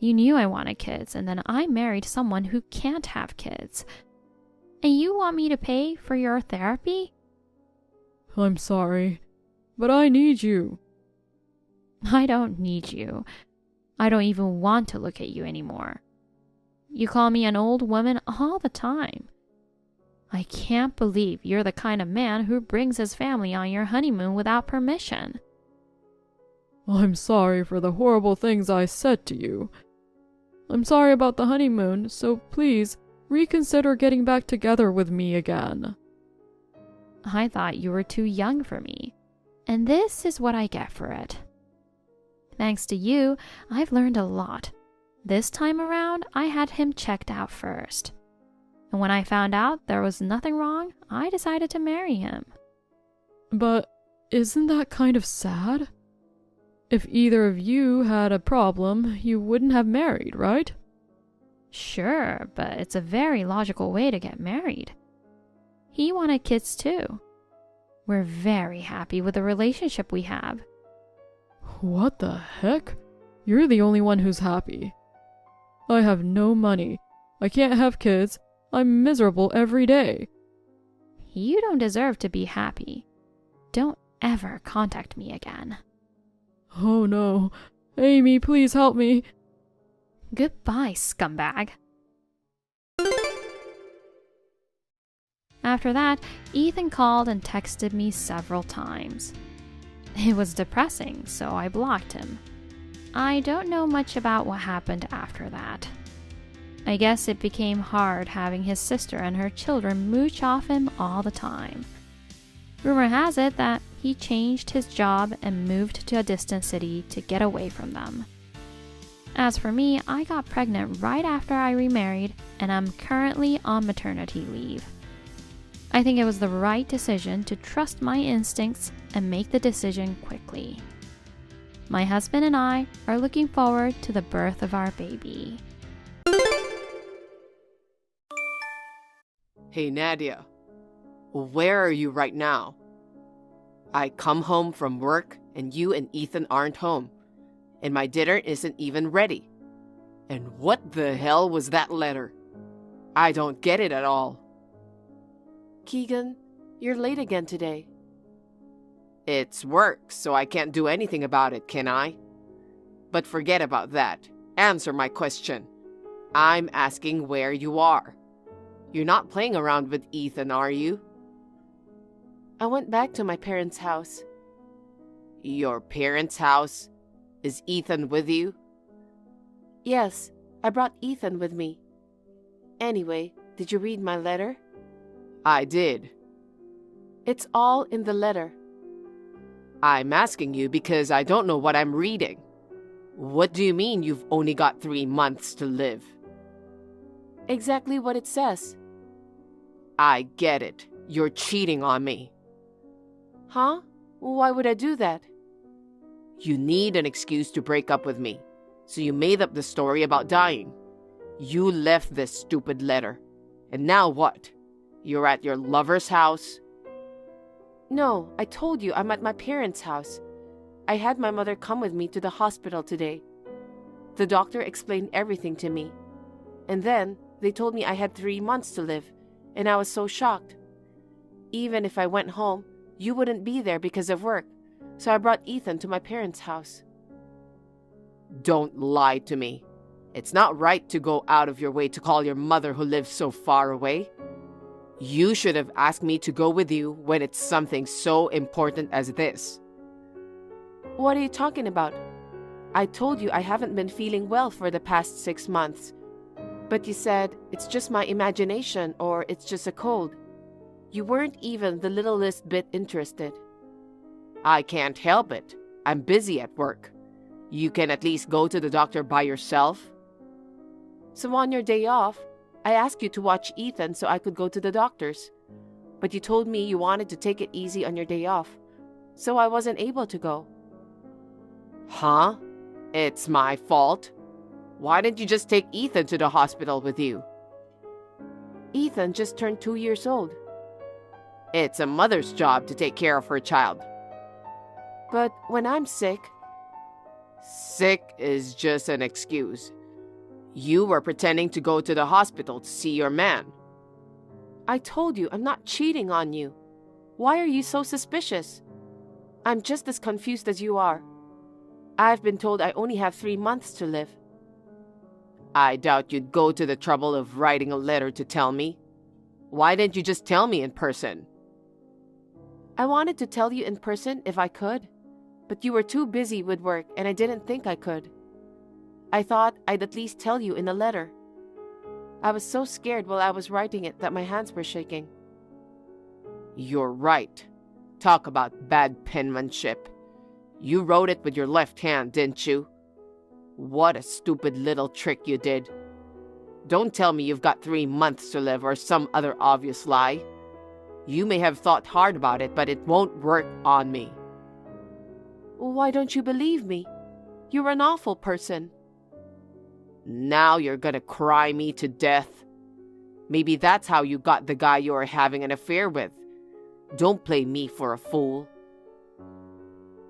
You knew I wanted kids, and then I married someone who can't have kids. And you want me to pay for your therapy? I'm sorry, but I need you. I don't need you. I don't even want to look at you anymore. You call me an old woman all the time. I can't believe you're the kind of man who brings his family on your honeymoon without permission. I'm sorry for the horrible things I said to you. I'm sorry about the honeymoon, so please reconsider getting back together with me again. I thought you were too young for me, and this is what I get for it. Thanks to you, I've learned a lot. This time around, I had him checked out first. And when I found out there was nothing wrong, I decided to marry him. But isn't that kind of sad? If either of you had a problem, you wouldn't have married, right? Sure, but it's a very logical way to get married. He wanted kids too. We're very happy with the relationship we have. What the heck? You're the only one who's happy. I have no money. I can't have kids. I'm miserable every day. You don't deserve to be happy. Don't ever contact me again. Oh no. Amy, please help me. Goodbye, scumbag. After that, Ethan called and texted me several times. It was depressing, so I blocked him. I don't know much about what happened after that. I guess it became hard having his sister and her children mooch off him all the time. Rumor has it that he changed his job and moved to a distant city to get away from them. As for me, I got pregnant right after I remarried, and I'm currently on maternity leave. I think it was the right decision to trust my instincts and make the decision quickly. My husband and I are looking forward to the birth of our baby. Hey Nadia, where are you right now? I come home from work and you and Ethan aren't home, and my dinner isn't even ready. And what the hell was that letter? I don't get it at all. Keegan, you're late again today. It's work, so I can't do anything about it, can I? But forget about that. Answer my question. I'm asking where you are. You're not playing around with Ethan, are you? I went back to my parents' house. Your parents' house? Is Ethan with you? Yes, I brought Ethan with me. Anyway, did you read my letter? I did. It's all in the letter. I'm asking you because I don't know what I'm reading. What do you mean you've only got 3 months to live? Exactly what it says. I get it. You're cheating on me. Huh? Why would I do that? You need an excuse to break up with me, so you made up the story about dying. You left this stupid letter. And now what? You're at your lover's house? No, I told you I'm at my parents' house. I had my mother come with me to the hospital today. The doctor explained everything to me. And then they told me I had 3 months to live, and I was so shocked. Even if I went home, you wouldn't be there because of work, so I brought Ethan to my parents' house. Don't lie to me. It's not right to go out of your way to call your mother who lives so far away. You should have asked me to go with you when it's something so important as this. What are you talking about? I told you I haven't been feeling well for the past 6 months. But you said it's just my imagination or it's just a cold. You weren't even the littlest bit interested. I can't help it. I'm busy at work. You can at least go to the doctor by yourself. So on your day off, I asked you to watch Ethan so I could go to the doctor's. But you told me you wanted to take it easy on your day off, so I wasn't able to go. Huh? It's my fault? Why didn't you just take Ethan to the hospital with you? Ethan just turned 2 years old. It's a mother's job to take care of her child. But when I'm sick... Sick is just an excuse. You were pretending to go to the hospital to see your man. I told you I'm not cheating on you. Why are you so suspicious? I'm just as confused as you are. I've been told I only have 3 months to live. I doubt you'd go to the trouble of writing a letter to tell me. Why didn't you just tell me in person? I wanted to tell you in person if I could, but you were too busy with work and I didn't think I could. I thought I'd at least tell you in a letter. I was so scared while I was writing it that my hands were shaking. You're right. Talk about bad penmanship. You wrote it with your left hand, didn't you? What a stupid little trick you did. Don't tell me you've got 3 months to live or some other obvious lie. You may have thought hard about it, but it won't work on me. Why don't you believe me? You're an awful person. Now you're gonna cry me to death. Maybe that's how you got the guy you're having an affair with. Don't play me for a fool.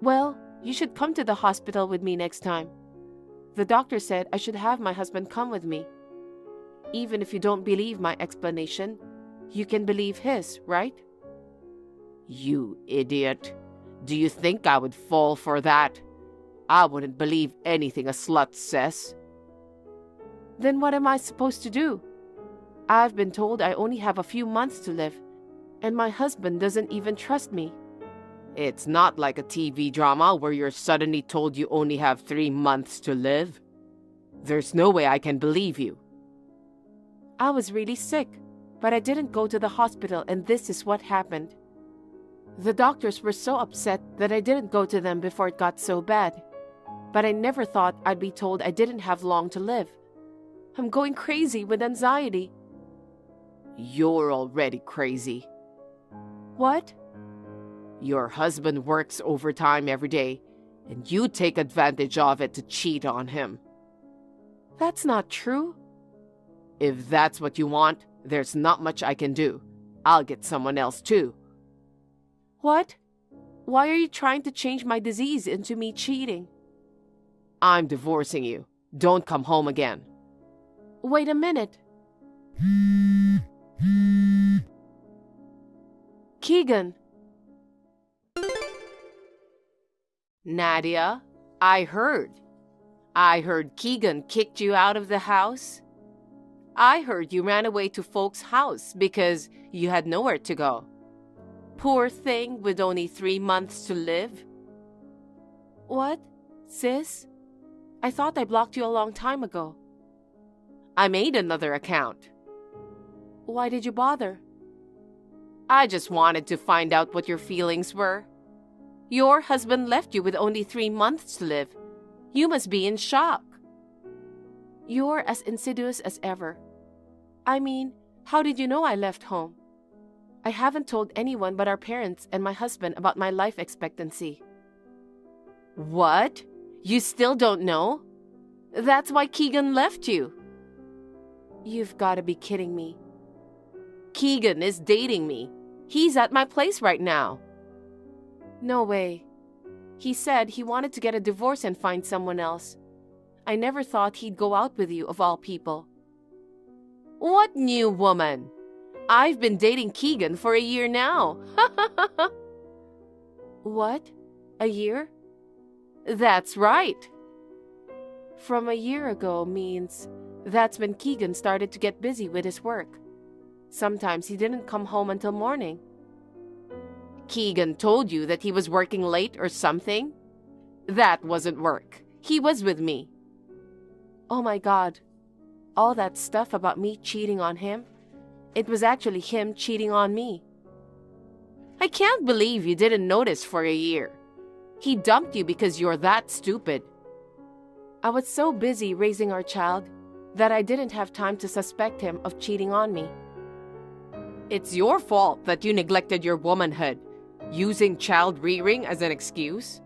Well, you should come to the hospital with me next time. The doctor said I should have my husband come with me. Even if you don't believe my explanation, you can believe his, right? You idiot. Do you think I would fall for that? I wouldn't believe anything a slut says. Then what am I supposed to do? I've been told I only have a few months to live, and my husband doesn't even trust me. It's not like a TV drama where you're suddenly told you only have 3 months to live. There's no way I can believe you. I was really sick, but I didn't go to the hospital, and this is what happened. The doctors were so upset that I didn't go to them before it got so bad. But I never thought I'd be told I didn't have long to live. I'm going crazy with anxiety. You're already crazy. What? Your husband works overtime every day, and you take advantage of it to cheat on him. That's not true. If that's what you want, there's not much I can do. I'll get someone else too. What? Why are you trying to change my disease into me cheating? I'm divorcing you. Don't come home again. Wait a minute. Keegan. Nadia, I heard Keegan kicked you out of the house. I heard you ran away to folks' house because you had nowhere to go. Poor thing with only 3 months to live. What, sis? I thought I blocked you a long time ago. I made another account. Why did you bother? I just wanted to find out what your feelings were. Your husband left you with only 3 months to live. You must be in shock. You're as insidious as ever. I mean, how did you know I left home? I haven't told anyone but our parents and my husband about my life expectancy. What? You still don't know? That's why Keegan left you. You've got to be kidding me. Keegan is dating me. He's at my place right now. No way. He said he wanted to get a divorce and find someone else. I never thought he'd go out with you, of all people. What new woman? I've been dating Keegan for a year now. What? A year? That's right. From a year ago means that's when Keegan started to get busy with his work. Sometimes he didn't come home until morning. Keegan told you that he was working late or something? That wasn't work. He was with me. Oh my God. All that stuff about me cheating on him? It was actually him cheating on me. I can't believe you didn't notice for a year. He dumped you because you're that stupid. I was so busy raising our child that I didn't have time to suspect him of cheating on me. It's your fault that you neglected your womanhood, using child rearing as an excuse.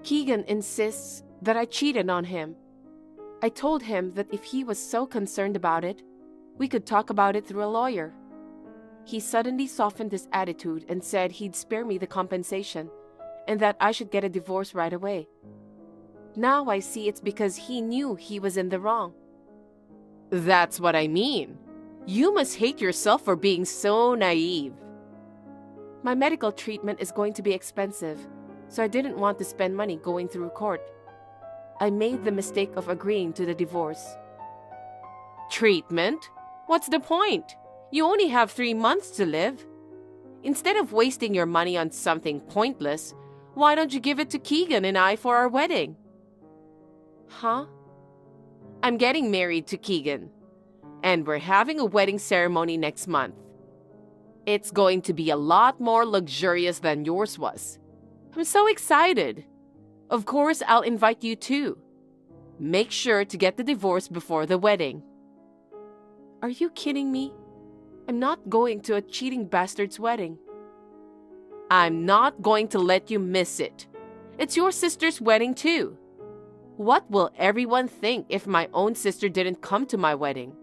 Keegan insists that I cheated on him. I told him that if he was so concerned about it, we could talk about it through a lawyer. He suddenly softened his attitude and said he'd spare me the compensation and that I should get a divorce right away. Now I see it's because he knew he was in the wrong. That's what I mean. You must hate yourself for being so naive. My medical treatment is going to be expensive, so I didn't want to spend money going through court. I made the mistake of agreeing to the divorce. Treatment? What's the point? You only have 3 months to live. Instead of wasting your money on something pointless, why don't you give it to Keegan and I for our wedding? Huh? I'm getting married to Keegan, and we're having a wedding ceremony next month. It's going to be a lot more luxurious than yours was. I'm so excited. Of course, I'll invite you too. Make sure to get the divorce before the wedding. Are you kidding me? I'm not going to a cheating bastard's wedding. I'm not going to let you miss it. It's your sister's wedding too. What will everyone think if my own sister didn't come to my wedding?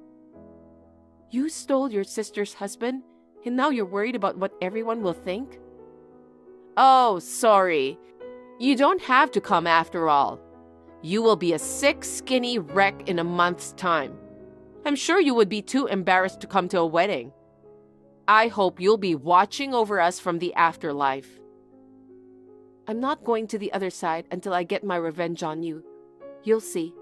You stole your sister's husband, and now you're worried about what everyone will think? Oh, sorry. You don't have to come after all. You will be a sick, skinny wreck in a month's time. I'm sure you would be too embarrassed to come to a wedding. I hope you'll be watching over us from the afterlife. I'm not going to the other side until I get my revenge on you. You'll see.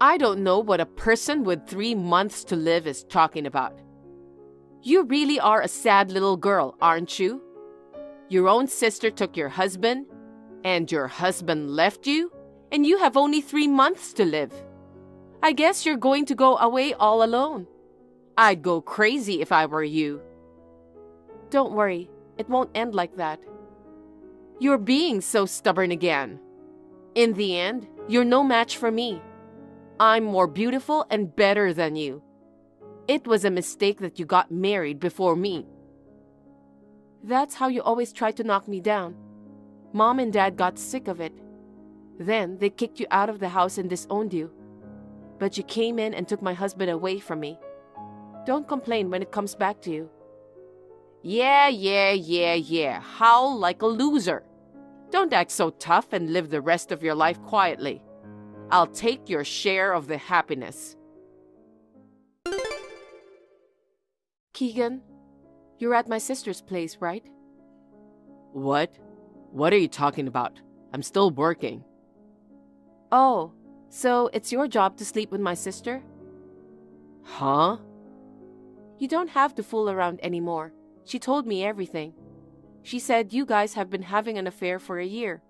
I don't know what a person with 3 months to live is talking about. You really are a sad little girl, aren't you? Your own sister took your husband, and your husband left you, and you have only 3 months to live. I guess you're going to go away all alone. I'd go crazy if I were you. Don't worry, it won't end like that. You're being so stubborn again. In the end, you're no match for me. I'm more beautiful and better than you. It was a mistake that you got married before me. That's how you always try to knock me down. Mom and Dad got sick of it. Then they kicked you out of the house and disowned you. But you came in and took my husband away from me. Don't complain when it comes back to you. Yeah. Howl like a loser. Don't act so tough and live the rest of your life quietly. I'll take your share of the happiness. Keegan, you're at my sister's place, right? What? What are you talking about? I'm still working. Oh, so it's your job to sleep with my sister? Huh? You don't have to fool around anymore. She told me everything. She said you guys have been having an affair for a year.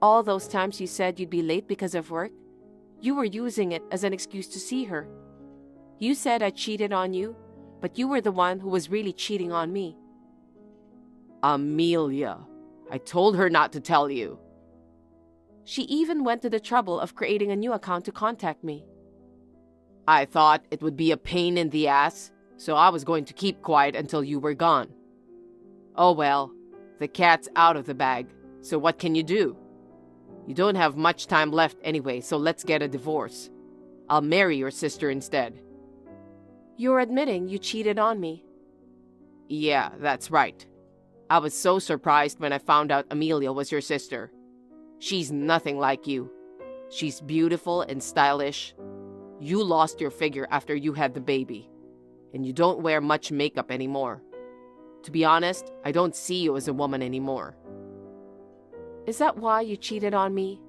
All those times you said you'd be late because of work, you were using it as an excuse to see her. You said I cheated on you, but you were the one who was really cheating on me. Amelia, I told her not to tell you. She even went to the trouble of creating a new account to contact me. I thought it would be a pain in the ass, so I was going to keep quiet until you were gone. Oh well, the cat's out of the bag, so what can you do? You don't have much time left anyway, so let's get a divorce. I'll marry your sister instead. You're admitting you cheated on me. Yeah, that's right. I was so surprised when I found out Amelia was your sister. She's nothing like you. She's beautiful and stylish. You lost your figure after you had the baby, and you don't wear much makeup anymore. To be honest, I don't see you as a woman anymore. Is that why you cheated on me?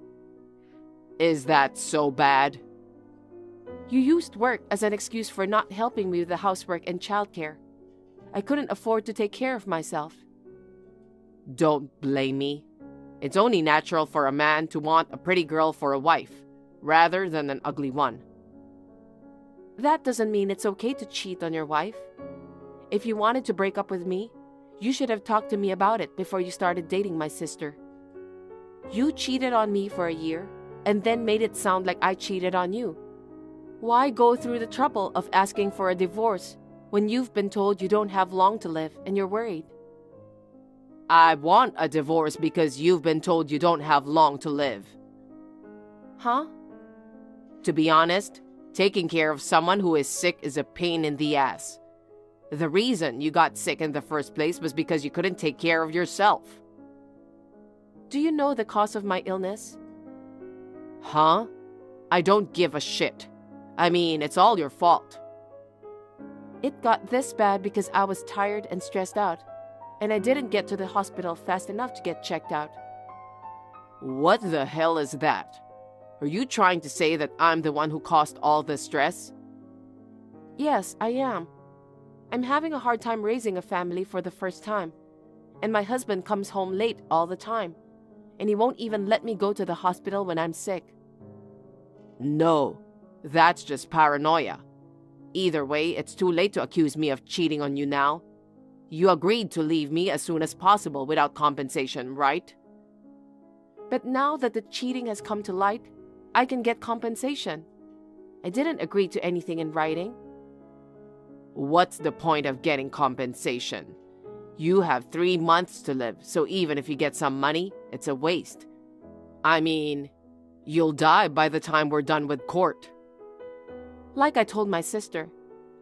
Is that so bad? You used work as an excuse for not helping me with the housework and childcare. I couldn't afford to take care of myself. Don't blame me. It's only natural for a man to want a pretty girl for a wife, rather than an ugly one. That doesn't mean it's okay to cheat on your wife. If you wanted to break up with me, you should have talked to me about it before you started dating my sister. You cheated on me for a year, and then made it sound like I cheated on you. Why go through the trouble of asking for a divorce when you've been told you don't have long to live and you're worried? I want a divorce because you've been told you don't have long to live. Huh? To be honest, taking care of someone who is sick is a pain in the ass. The reason you got sick in the first place was because you couldn't take care of yourself. Do you know the cause of my illness? Huh? I don't give a shit. I mean, it's all your fault. It got this bad because I was tired and stressed out, and I didn't get to the hospital fast enough to get checked out. What the hell is that? Are you trying to say that I'm the one who caused all this stress? Yes, I am. I'm having a hard time raising a family for the first time, and my husband comes home late all the time, and he won't even let me go to the hospital when I'm sick. No, that's just paranoia. Either way, it's too late to accuse me of cheating on you now. You agreed to leave me as soon as possible without compensation, right? But now that the cheating has come to light, I can get compensation. I didn't agree to anything in writing. What's the point of getting compensation? You have 3 months to live, so even if you get some money, it's a waste. I mean, you'll die by the time we're done with court. Like I told my sister,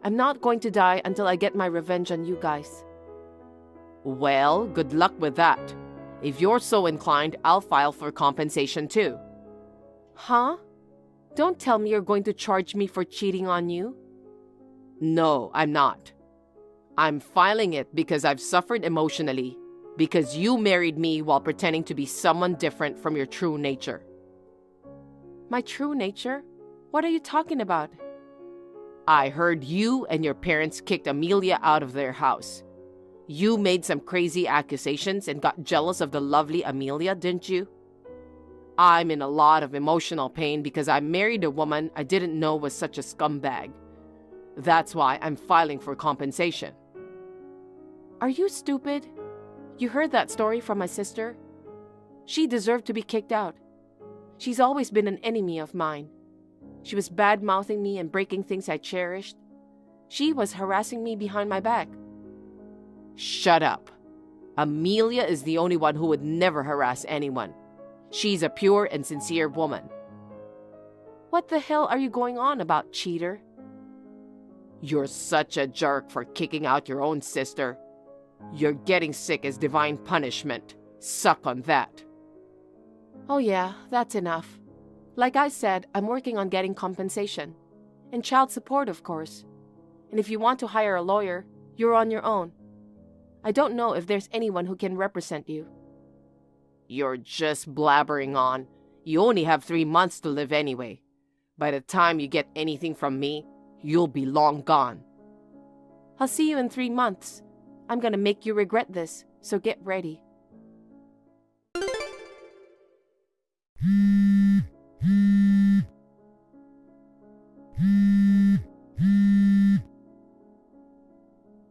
I'm not going to die until I get my revenge on you guys. Well, good luck with that. If you're so inclined, I'll file for compensation too. Huh? Don't tell me you're going to charge me for cheating on you. No, I'm not. I'm filing it because I've suffered emotionally, because you married me while pretending to be someone different from your true nature. My true nature? What are you talking about? I heard you and your parents kicked Amelia out of their house. You made some crazy accusations and got jealous of the lovely Amelia, didn't you? I'm in a lot of emotional pain because I married a woman I didn't know was such a scumbag. That's why I'm filing for compensation. Are you stupid? You heard that story from my sister? She deserved to be kicked out. She's always been an enemy of mine. She was bad-mouthing me and breaking things I cherished. She was harassing me behind my back. Shut up. Amelia is the only one who would never harass anyone. She's a pure and sincere woman. What the hell are you going on about, cheater? You're such a jerk for kicking out your own sister. You're getting sick as divine punishment. Suck on that. Oh yeah, that's enough. Like I said, I'm working on getting compensation. And child support, of course. And if you want to hire a lawyer, you're on your own. I don't know if there's anyone who can represent you. You're just blabbering on. You only have 3 months to live anyway. By the time you get anything from me, you'll be long gone. I'll see you in 3 months. I'm gonna make you regret this, so get ready.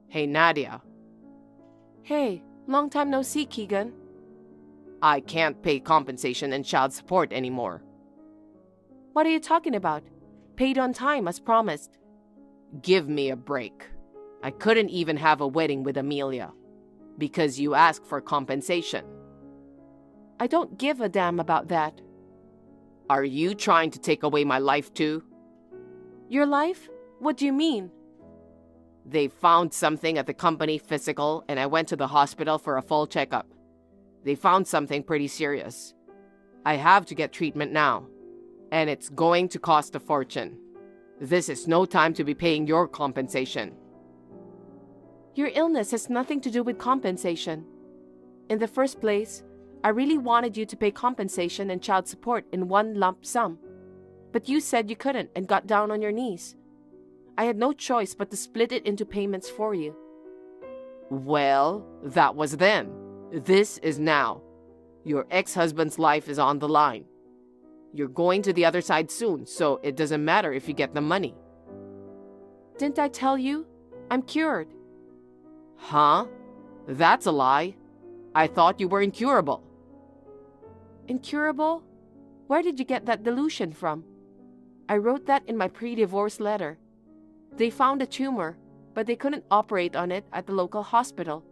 Hey, Nadia. Hey, long time no see, Keegan. I can't pay compensation and child support anymore. What are you talking about? Paid on time as promised. Give me a break. I couldn't even have a wedding with Amelia because you asked for compensation. I don't give a damn about that. Are you trying to take away my life too? Your life? What do you mean? They found something at the company physical and I went to the hospital for a full checkup. They found something pretty serious. I have to get treatment now, and it's going to cost a fortune. This is no time to be paying your compensation. Your illness has nothing to do with compensation. In the first place, I really wanted you to pay compensation and child support in one lump sum. But you said you couldn't and got down on your knees. I had no choice but to split it into payments for you. Well, that was then. This is now. Your ex-husband's life is on the line. You're going to the other side soon, so it doesn't matter if you get the money. Didn't I tell you? I'm cured. Huh? That's a lie. I thought you were incurable. Incurable? Where did you get that delusion from? I wrote that in my pre-divorce letter. They found a tumor, but they couldn't operate on it at the local hospital.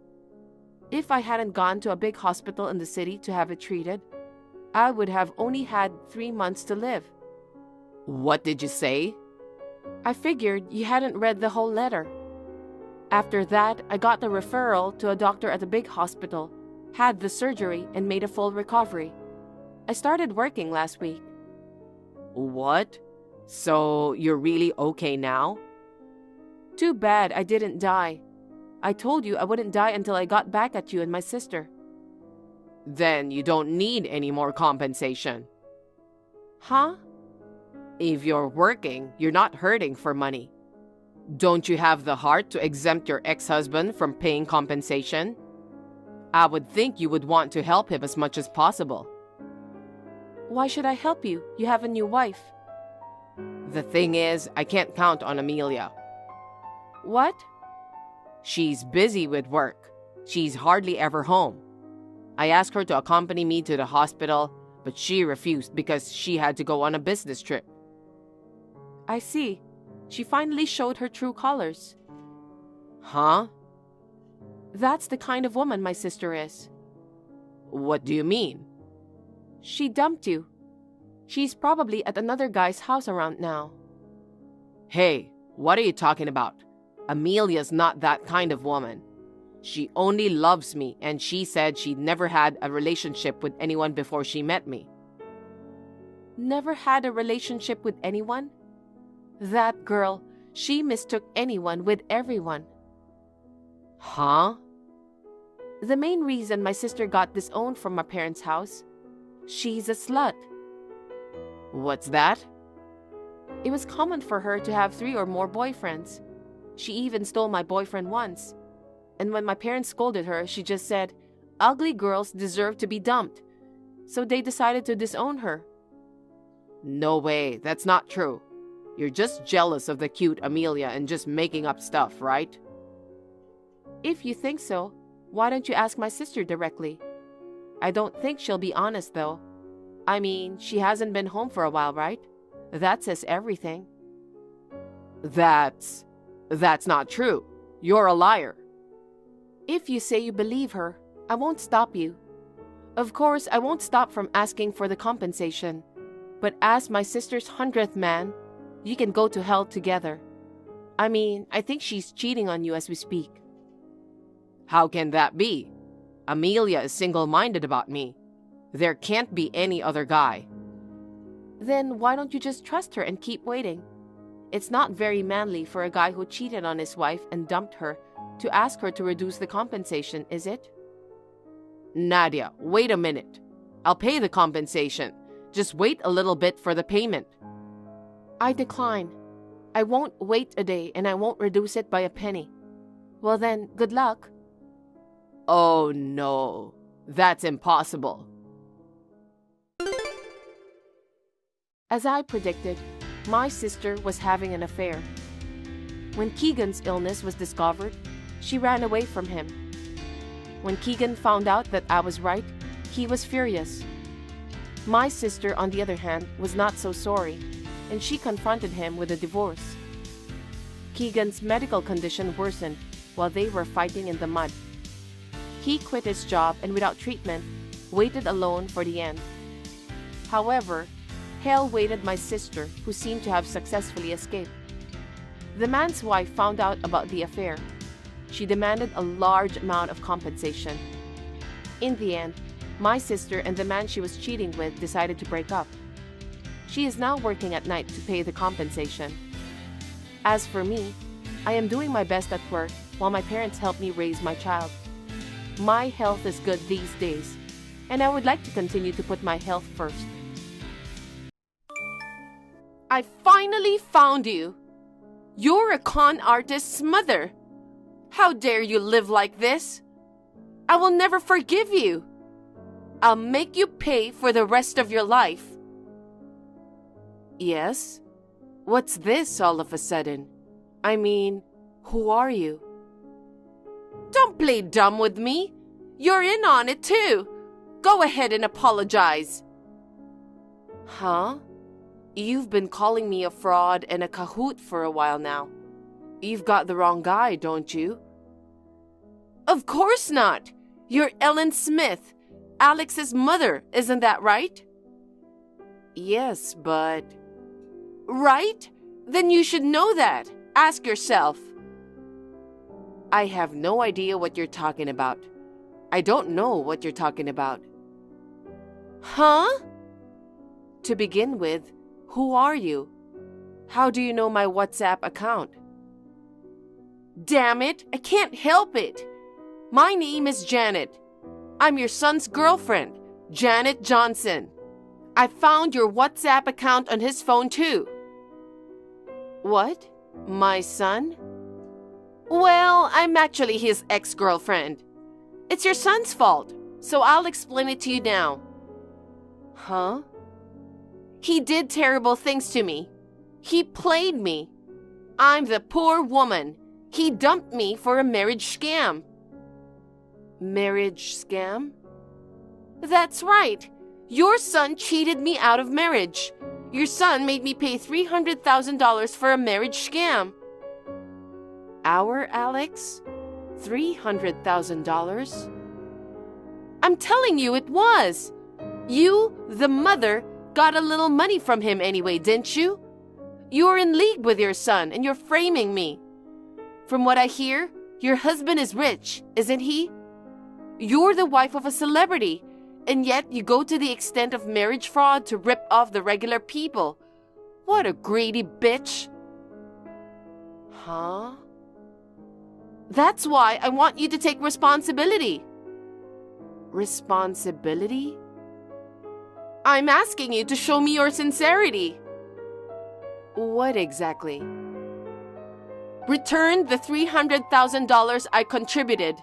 If I hadn't gone to a big hospital in the city to have it treated, I would have only had 3 months to live. What did you say? I figured you hadn't read the whole letter. After that, I got the referral to a doctor at the big hospital, had the surgery, and made a full recovery. I started working last week. What? So you're really okay now? Too bad I didn't die. I told you I wouldn't die until I got back at you and my sister. Then you don't need any more compensation. Huh? If you're working, you're not hurting for money. Don't you have the heart to exempt your ex-husband from paying compensation? I would think you would want to help him as much as possible. Why should I help you? You have a new wife. The thing is, I can't count on Amelia. What? She's busy with work. She's hardly ever home. I asked her to accompany me to the hospital, but she refused because she had to go on a business trip. I see. She finally showed her true colors. Huh? That's the kind of woman my sister is. What do you mean? She dumped you. She's probably at another guy's house around now. Hey, what are you talking about? Amelia's not that kind of woman. She only loves me, and she said she'd never had a relationship with anyone before she met me. Never had a relationship with anyone? That girl, she mistook anyone with everyone. Huh? The main reason my sister got disowned from my parents' house, she's a slut. What's that? It was common for her to have 3 or more boyfriends. She even stole my boyfriend once. And when my parents scolded her, she just said, ugly girls deserve to be dumped. So they decided to disown her. No way, that's not true. You're just jealous of the cute Amelia and just making up stuff, right? If you think so, why don't you ask my sister directly? I don't think she'll be honest, though. I mean, she hasn't been home for a while, right? That says everything. That's not true. You're a liar. If you say you believe her, I won't stop you. Of course, I won't stop from asking for the compensation. But as my sister's 100th man, you can go to hell together. I mean, I think she's cheating on you as we speak. How can that be? Amelia is single-minded about me. There can't be any other guy. Then why don't you just trust her and keep waiting? It's not very manly for a guy who cheated on his wife and dumped her to ask her to reduce the compensation, is it? Nadia, wait a minute. I'll pay the compensation. Just wait a little bit for the payment. I decline. I won't wait a day and I won't reduce it by a penny. Well then, good luck. Oh no, that's impossible. As I predicted, my sister was having an affair. When Keegan's illness was discovered, she ran away from him. When Keegan found out that I was right, he was furious. My sister, on the other hand, was not so sorry, and she confronted him with a divorce. Keegan's medical condition worsened while they were fighting in the mud. He quit his job and without treatment, waited alone for the end. However, hell waited my sister, who seemed to have successfully escaped. The man's wife found out about the affair. She demanded a large amount of compensation. In the end, my sister and the man she was cheating with decided to break up. She is now working at night to pay the compensation. As for me, I am doing my best at work while my parents help me raise my child. My health is good these days, and I would like to continue to put my health first. I finally found you. You're a con artist's mother. How dare you live like this? I will never forgive you. I'll make you pay for the rest of your life. Yes? What's this all of a sudden? I mean, who are you? Don't play dumb with me. You're in on it too. Go ahead and apologize. Huh? You've been calling me a fraud and a cahoot for a while now. You've got the wrong guy, don't you? Of course not. You're Ellen Smith, Alex's mother, isn't that right? Yes, but... Right? Then you should know that. Ask yourself. I have no idea what you're talking about. I don't know what you're talking about. Huh? To begin with, who are you? How do you know my WhatsApp account? Damn it, I can't help it. My name is Janet. I'm your son's girlfriend, Janet Johnson. I found your WhatsApp account on his phone too. What? My son? Well, I'm actually his ex-girlfriend. It's your son's fault, so I'll explain it to you now. Huh? He did terrible things to me. He played me. I'm the poor woman. He dumped me for a marriage scam. Marriage scam? That's right. Your son cheated me out of marriage. Your son made me pay $300,000 for a marriage scam. Our Alex? $300,000? I'm telling you it was. You, the mother, got a little money from him anyway, didn't you? You're in league with your son and you're framing me. From what I hear, your husband is rich, isn't he? You're the wife of a celebrity, and yet you go to the extent of marriage fraud to rip off the regular people. What a greedy bitch. Huh? That's why I want you to take responsibility. Responsibility? I'm asking you to show me your sincerity. What exactly? Return the $300,000 I contributed.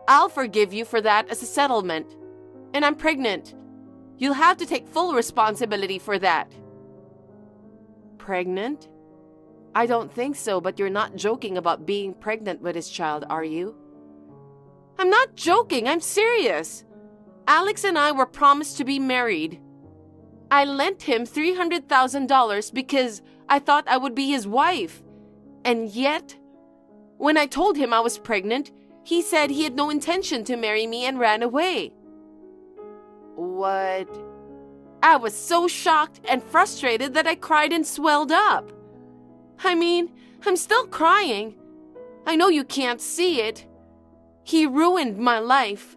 I'll forgive you for that as a settlement. And I'm pregnant. You'll have to take full responsibility for that. Pregnant? I don't think so, but you're not joking about being pregnant with his child, are you? I'm not joking, I'm serious. Alex and I were promised to be married. I lent him $300,000 because I thought I would be his wife. And yet, when I told him I was pregnant, he said he had no intention to marry me and ran away. What? I was so shocked and frustrated that I cried and swelled up. I mean, I'm still crying. I know you can't see it. He ruined my life.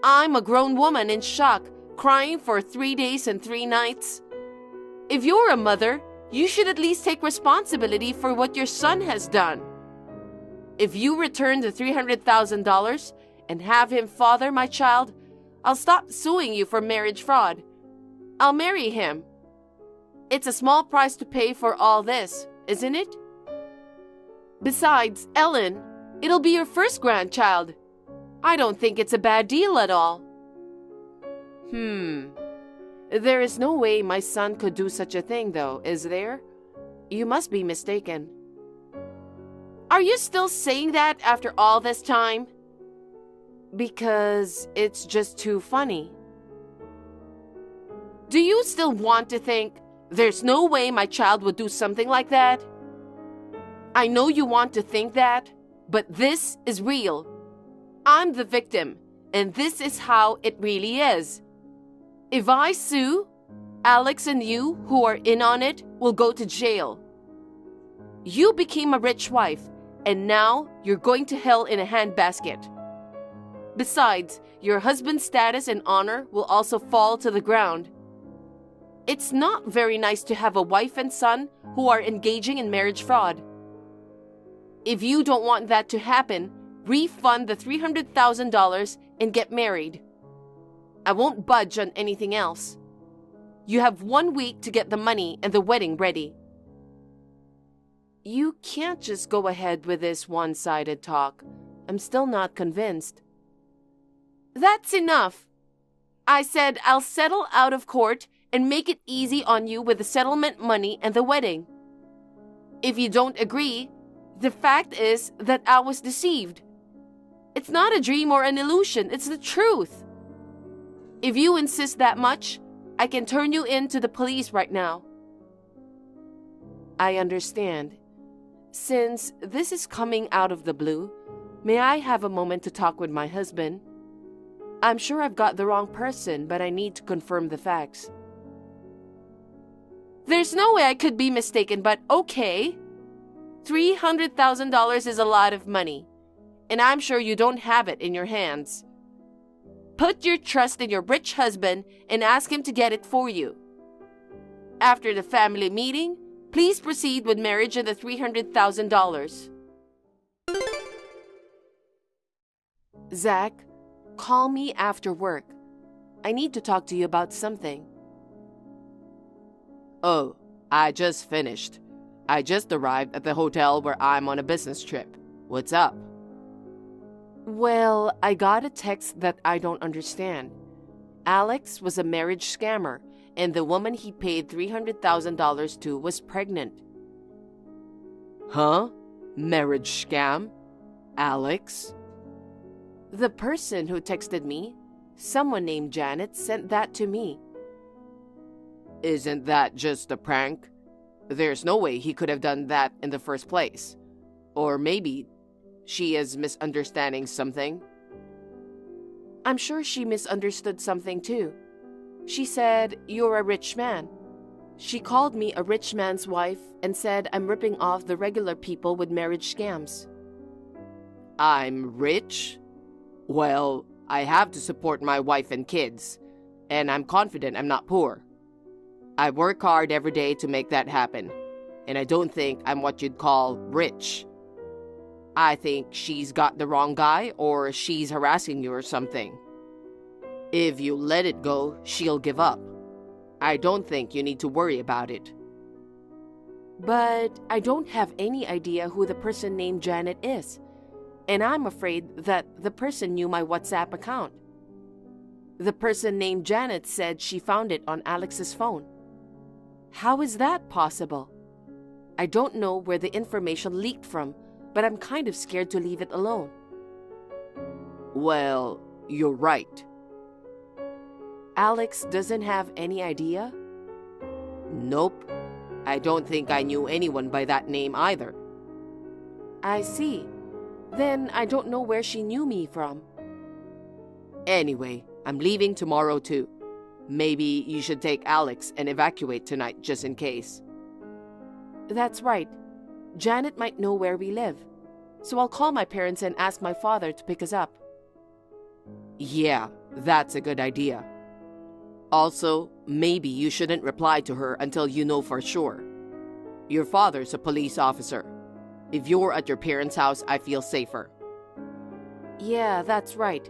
I'm a grown woman in shock, crying for 3 days and 3 nights. If you're a mother, you should at least take responsibility for what your son has done. If you return the $300,000 and have him father my child, I'll stop suing you for marriage fraud. I'll marry him. It's a small price to pay for all this, isn't it? Besides, Ellen, it'll be your first grandchild. I don't think it's a bad deal at all. There is no way my son could do such a thing, though, is there? You must be mistaken. Are you still saying that after all this time? Because it's just too funny. Do you still want to think, there's no way my child would do something like that? I know you want to think that, but this is real. I'm the victim, and this is how it really is. If I sue, Alex and you, who are in on it, will go to jail. You became a rich wife, and now you're going to hell in a handbasket. Besides, your husband's status and honor will also fall to the ground. It's not very nice to have a wife and son who are engaging in marriage fraud. If you don't want that to happen, refund the $300,000 and get married. I won't budge on anything else. You have 1 week to get the money and the wedding ready. You can't just go ahead with this one-sided talk. I'm still not convinced. That's enough. I said I'll settle out of court and make it easy on you with the settlement money and the wedding. If you don't agree, the fact is that I was deceived. It's not a dream or an illusion, it's the truth. If you insist that much, I can turn you in to the police right now. I understand. Since this is coming out of the blue, may I have a moment to talk with my husband? I'm sure I've got the wrong person, but I need to confirm the facts. There's no way I could be mistaken, but okay. $300,000 is a lot of money, and I'm sure you don't have it in your hands. Put your trust in your rich husband and ask him to get it for you. After the family meeting, please proceed with marriage and the $300,000. Zach, call me after work. I need to talk to you about something. Oh, I just finished. I just arrived at the hotel where I'm on a business trip. What's up? Well, I got a text that I don't understand. Alex was a marriage scammer, and the woman he paid $300,000 to was pregnant. Huh? Marriage scam? Alex? The person who texted me, someone named Janet, sent that to me. Isn't that just a prank? There's no way he could have done that in the first place. Or maybe she is misunderstanding something. I'm sure she misunderstood something too. She said, "You're a rich man." She called me a rich man's wife and said I'm ripping off the regular people with marriage scams. I'm rich? Well, I have to support my wife and kids, and I'm confident I'm not poor. I work hard every day to make that happen, and I don't think I'm what you'd call rich. I think she's got the wrong guy, or she's harassing you or something. If you let it go, she'll give up. I don't think you need to worry about it. But I don't have any idea who the person named Janet is, and I'm afraid that the person knew my WhatsApp account. The person named Janet said she found it on Alex's phone. How is that possible? I don't know where the information leaked from, but I'm kind of scared to leave it alone. Well, you're right. Alex doesn't have any idea? Nope. I don't think I knew anyone by that name either. I see. Then I don't know where she knew me from. Anyway, I'm leaving tomorrow too. Maybe you should take Alex and evacuate tonight just in case. That's right. Janet might know where we live. So I'll call my parents and ask my father to pick us up. Yeah, that's a good idea. Also, maybe you shouldn't reply to her until you know for sure. Your father's a police officer. If you're at your parents' house, I feel safer. Yeah, that's right.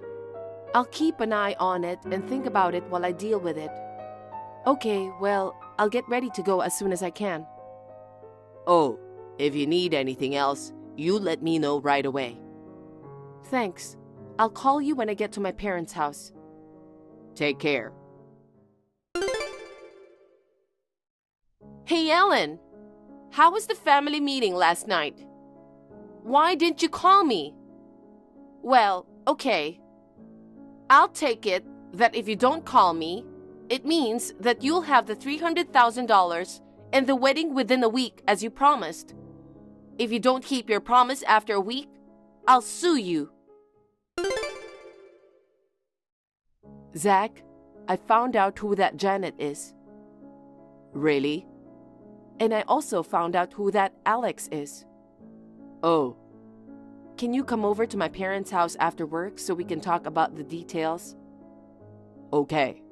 I'll keep an eye on it and think about it while I deal with it. Okay, well, I'll get ready to go as soon as I can. Oh, if you need anything else, you let me know right away. Thanks. I'll call you when I get to my parents' house. Take care. Hey, Ellen. How was the family meeting last night? Why didn't you call me? Well, okay. I'll take it that if you don't call me, it means that you'll have the $300,000 and the wedding within a week as you promised. If you don't keep your promise after a week, I'll sue you. Zach, I found out who that Janet is. Really? And I also found out who that Alex is. Oh. Can you come over to my parents' house after work so we can talk about the details? Okay.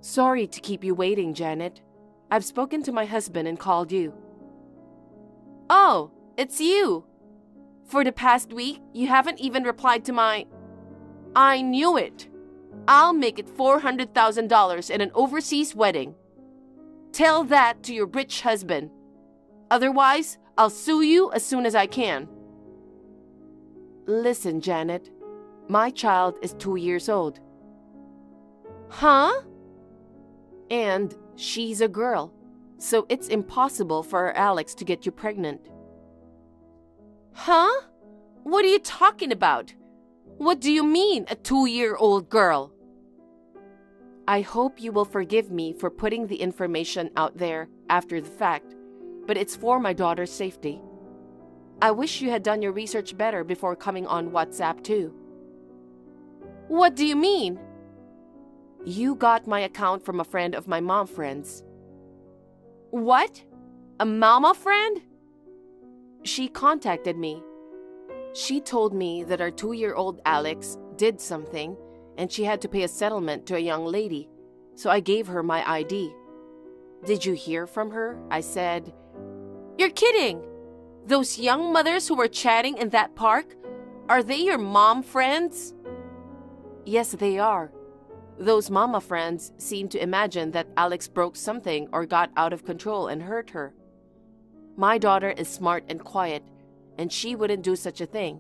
Sorry to keep you waiting, Janet. I've spoken to my husband and called you. Oh, it's you. For the past week, you haven't even replied to my... I knew it. I'll make it $400,000 in an overseas wedding. Tell that to your rich husband. Otherwise, I'll sue you as soon as I can. Listen, Janet. My child is 2 years old. Huh? And she's a girl, so it's impossible for Alex to get you pregnant. Huh? What are you talking about? What do you mean, a 2-year-old girl? I hope you will forgive me for putting the information out there after the fact, but it's for my daughter's safety. I wish you had done your research better before coming on WhatsApp too. What do you mean? You got my account from a friend of my mom friend's. What? A mama friend? She contacted me. She told me that our 2-year-old Alex did something and she had to pay a settlement to a young lady, so I gave her my ID. Did you hear from her? I said, You're kidding! Those young mothers who were chatting in that park, are they your mom friends? Yes, they are. Those mama friends seem to imagine that Alex broke something or got out of control and hurt her. My daughter is smart and quiet, and she wouldn't do such a thing.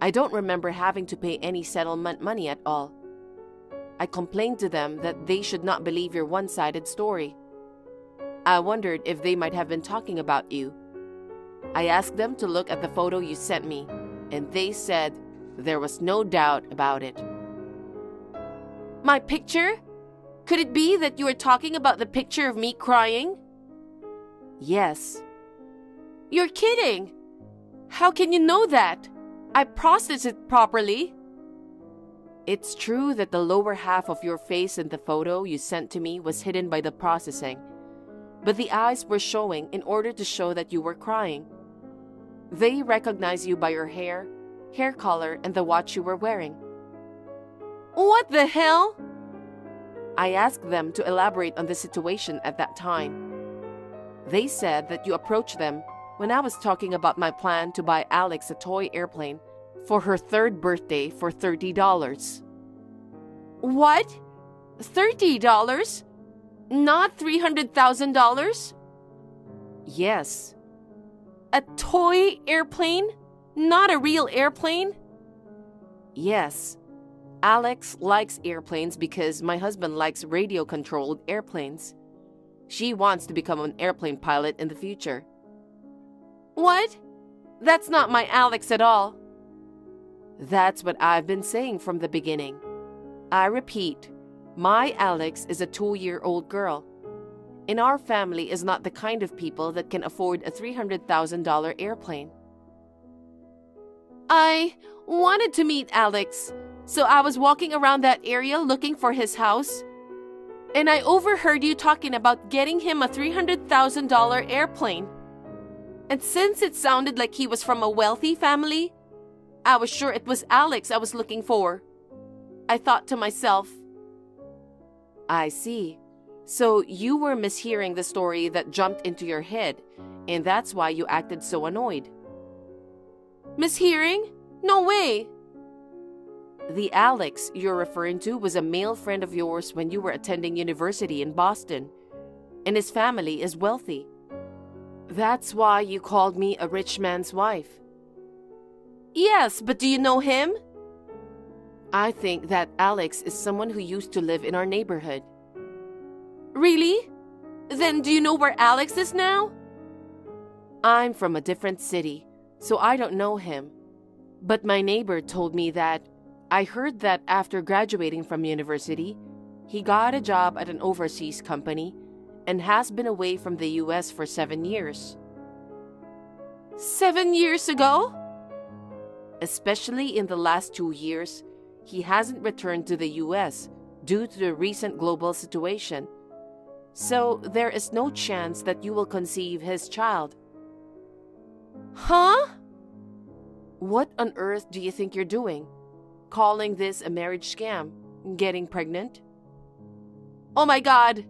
I don't remember having to pay any settlement money at all. I complained to them that they should not believe your one-sided story. I wondered if they might have been talking about you. I asked them to look at the photo you sent me, and they said there was no doubt about it. My picture? Could it be that you were talking about the picture of me crying? Yes. You're kidding! How can you know that? I processed it properly. It's true that the lower half of your face in the photo you sent to me was hidden by the processing, but the eyes were showing in order to show that you were crying. They recognize you by your hair color, and the watch you were wearing. What the hell? I asked them to elaborate on the situation at that time. They said that you approached them when I was talking about my plan to buy Alex a toy airplane for her 3rd birthday for $30. What? $30? Not $300,000? Yes. A toy airplane? Not a real airplane? Yes. Alex likes airplanes because my husband likes radio-controlled airplanes. She wants to become an airplane pilot in the future. What? That's not my Alex at all. That's what I've been saying from the beginning. I repeat, my Alex is a 2-year-old girl. And our family is not the kind of people that can afford a $300,000 airplane. I wanted to meet Alex, so I was walking around that area looking for his house. And I overheard you talking about getting him a $300,000 airplane. And since it sounded like he was from a wealthy family, I was sure it was Alex I was looking for. I thought to myself, I see. So you were mishearing the story that jumped into your head, and that's why you acted so annoyed. Mishearing? No way! The Alex you're referring to was a male friend of yours when you were attending university in Boston, and his family is wealthy. That's why you called me a rich man's wife. Yes, but do you know him? I think that Alex is someone who used to live in our neighborhood. Really? Then do you know where Alex is now? I'm from a different city, so I don't know him. But my neighbor told me that I heard that after graduating from university, he got a job at an overseas company and has been away from the US for 7 years. 7 years ago? Especially in the last 2 years, he hasn't returned to the US due to the recent global situation. So there is no chance that you will conceive his child. Huh? What on earth do you think you're doing? Calling this a marriage scam? Getting pregnant? Oh my God!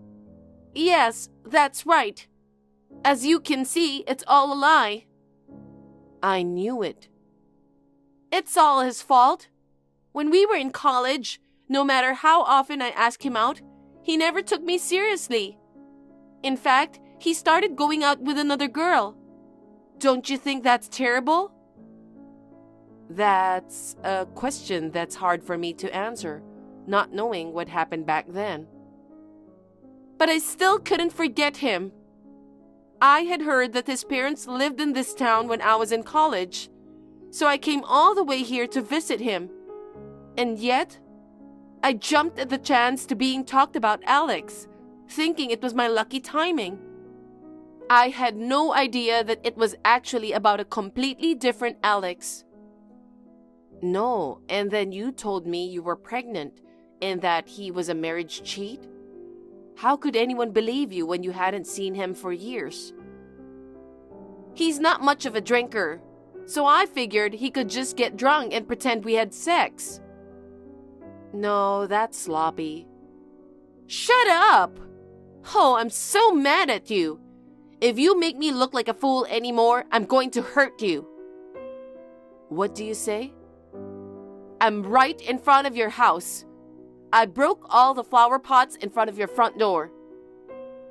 Yes, that's right. As you can see, it's all a lie. I knew it. It's all his fault. When we were in college, no matter how often I asked him out, he never took me seriously. In fact, he started going out with another girl. Don't you think that's terrible? That's a question that's hard for me to answer, not knowing what happened back then. But I still couldn't forget him. I had heard that his parents lived in this town when I was in college, so I came all the way here to visit him. And yet, I jumped at the chance to being talked about Alex, thinking it was my lucky timing. I had no idea that it was actually about a completely different Alex. No, and then you told me you were pregnant and that he was a marriage cheat? How could anyone believe you when you hadn't seen him for years? He's not much of a drinker, so I figured he could just get drunk and pretend we had sex. No, that's sloppy. Shut up! Oh, I'm so mad at you. If you make me look like a fool anymore, I'm going to hurt you. What do you say? I'm right in front of your house. I broke all the flower pots in front of your front door.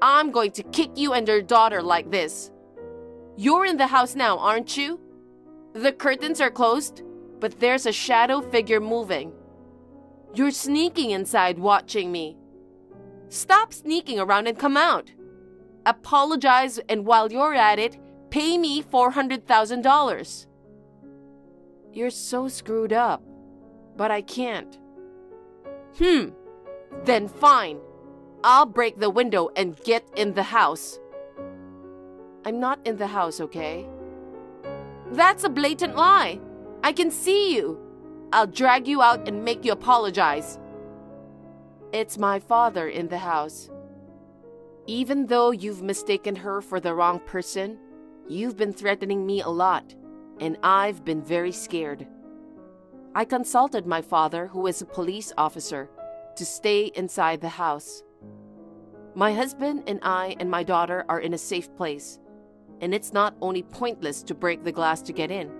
I'm going to kick you and your daughter like this. You're in the house now, aren't you? The curtains are closed, but there's a shadow figure moving. You're sneaking inside watching me. Stop sneaking around and come out. Apologize, and while you're at it, pay me $400,000. You're so screwed up, but I can't. Then fine. I'll break the window and get in the house. I'm not in the house, okay? That's a blatant lie. I can see you. I'll drag you out and make you apologize. It's my father in the house. Even though you've mistaken her for the wrong person, you've been threatening me a lot, and I've been very scared. I consulted my father, who is a police officer, to stay inside the house. My husband and I and my daughter are in a safe place, and it's not only pointless to break the glass to get in.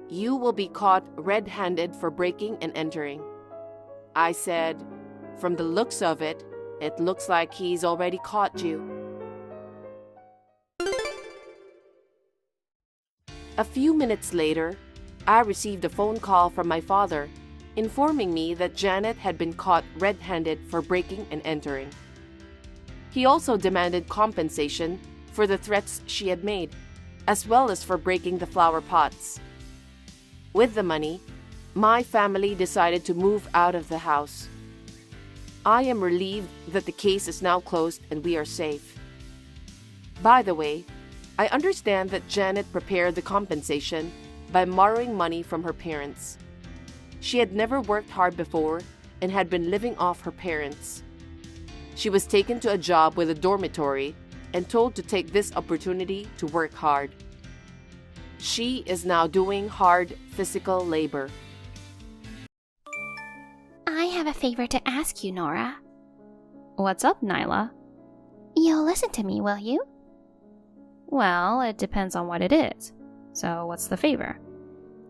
You will be caught red-handed for breaking and entering. I said, from the looks of it, it looks like he's already caught you. A few minutes later, I received a phone call from my father informing me that Janet had been caught red-handed for breaking and entering. He also demanded compensation for the threats she had made, as well as for breaking the flower pots. With the money, my family decided to move out of the house. I am relieved that the case is now closed and we are safe. By the way, I understand that Janet prepared the compensation by borrowing money from her parents. She had never worked hard before and had been living off her parents. She was taken to a job with a dormitory and told to take this opportunity to work hard. She is now doing hard physical labor. I have a favor to ask you, Nora. What's up, Nyla? You'll listen to me, will you? Well, it depends on what it is. So, what's the favor?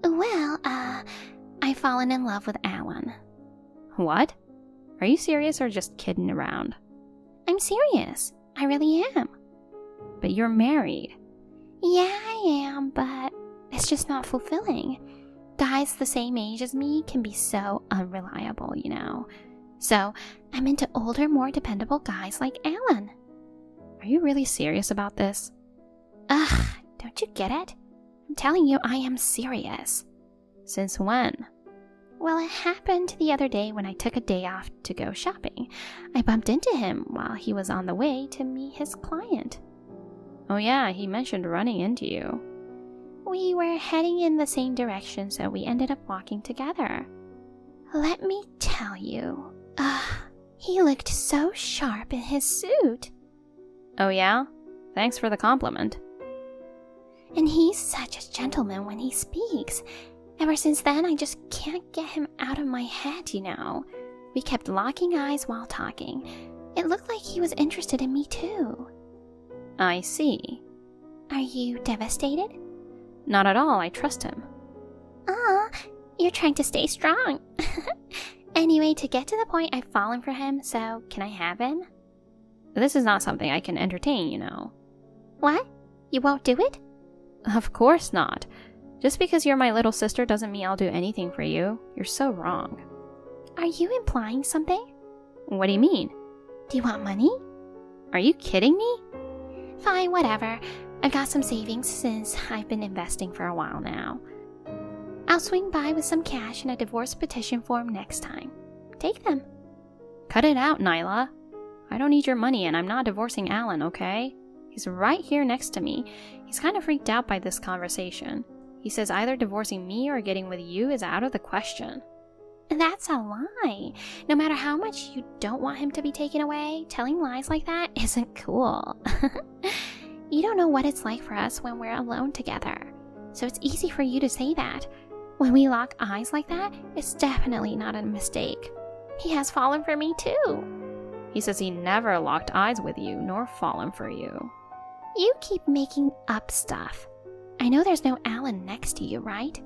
Well, I've fallen in love with Alan. What? Are you serious or just kidding around? I'm serious. I really am. But you're married. Yeah, I am, but it's just not fulfilling. Guys the same age as me can be so unreliable, you know. So, I'm into older, more dependable guys like Alan. Are you really serious about this? Ugh, don't you get it? I'm telling you, I am serious. Since when? Well, it happened the other day when I took a day off to go shopping. I bumped into him while he was on the way to meet his client. Oh yeah, he mentioned running into you. We were heading in the same direction, so we ended up walking together. Let me tell you, he looked so sharp in his suit. Oh yeah? Thanks for the compliment. And he's such a gentleman when he speaks. Ever since then, I just can't get him out of my head, you know. We kept locking eyes while talking. It looked like he was interested in me too. I see. Are you devastated? Not at all, I trust him. You're trying to stay strong. Anyway, to get to the point, I've fallen for him, so can I have him? This is not something I can entertain, you know. What? You won't do it? Of course not. Just because you're my little sister doesn't mean I'll do anything for you. You're so wrong. Are you implying something? What do you mean? Do you want money? Are you kidding me? Fine, whatever. I've got some savings since I've been investing for a while now. I'll swing by with some cash and a divorce petition form next time. Take them. Cut it out, Nyla. I don't need your money and I'm not divorcing Alan, okay? He's right here next to me. He's kind of freaked out by this conversation. He says either divorcing me or getting with you is out of the question. That's a lie. No matter how much you don't want him to be taken away, telling lies like that isn't cool. You don't know what it's like for us when we're alone together. So it's easy for you to say that. When we lock eyes like that, it's definitely not a mistake. He has fallen for me too. He says he never locked eyes with you nor fallen for you. You keep making up stuff. I know there's no Alan next to you, right?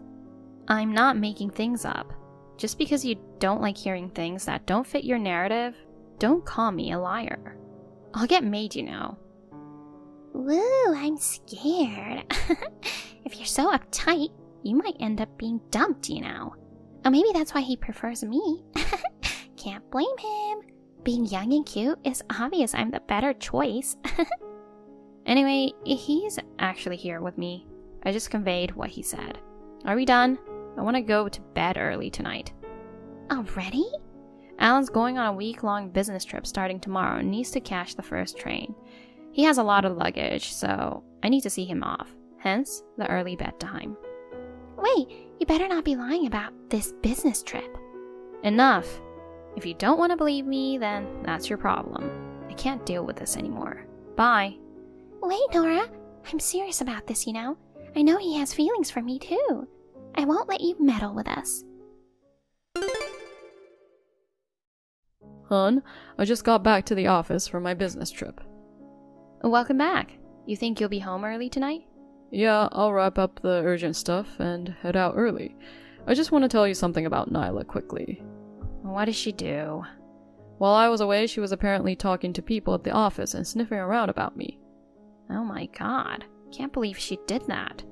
I'm not making things up. Just because you don't like hearing things that don't fit your narrative, don't call me a liar. I'll get made, you know. Woo, I'm scared. If you're so uptight, you might end up being dumped, you know. Or maybe that's why he prefers me. Can't blame him. Being young and cute is obvious I'm the better choice. Anyway, he's actually here with me. I just conveyed what he said. Are we done? I want to go to bed early tonight. Already? Alan's going on a week-long business trip starting tomorrow and needs to catch the first train. He has a lot of luggage, so I need to see him off. Hence, the early bedtime. Wait, you better not be lying about this business trip. Enough. If you don't want to believe me, then that's your problem. I can't deal with this anymore. Bye. Wait, Nora. I'm serious about this, you know. I know he has feelings for me, too. I won't let you meddle with us. Hun, I just got back to the office from my business trip. Welcome back. You think you'll be home early tonight? Yeah, I'll wrap up the urgent stuff and head out early. I just want to tell you something about Nyla quickly. What did she do? While I was away, she was apparently talking to people at the office and sniffing around about me. Oh my god. Can't believe she did that.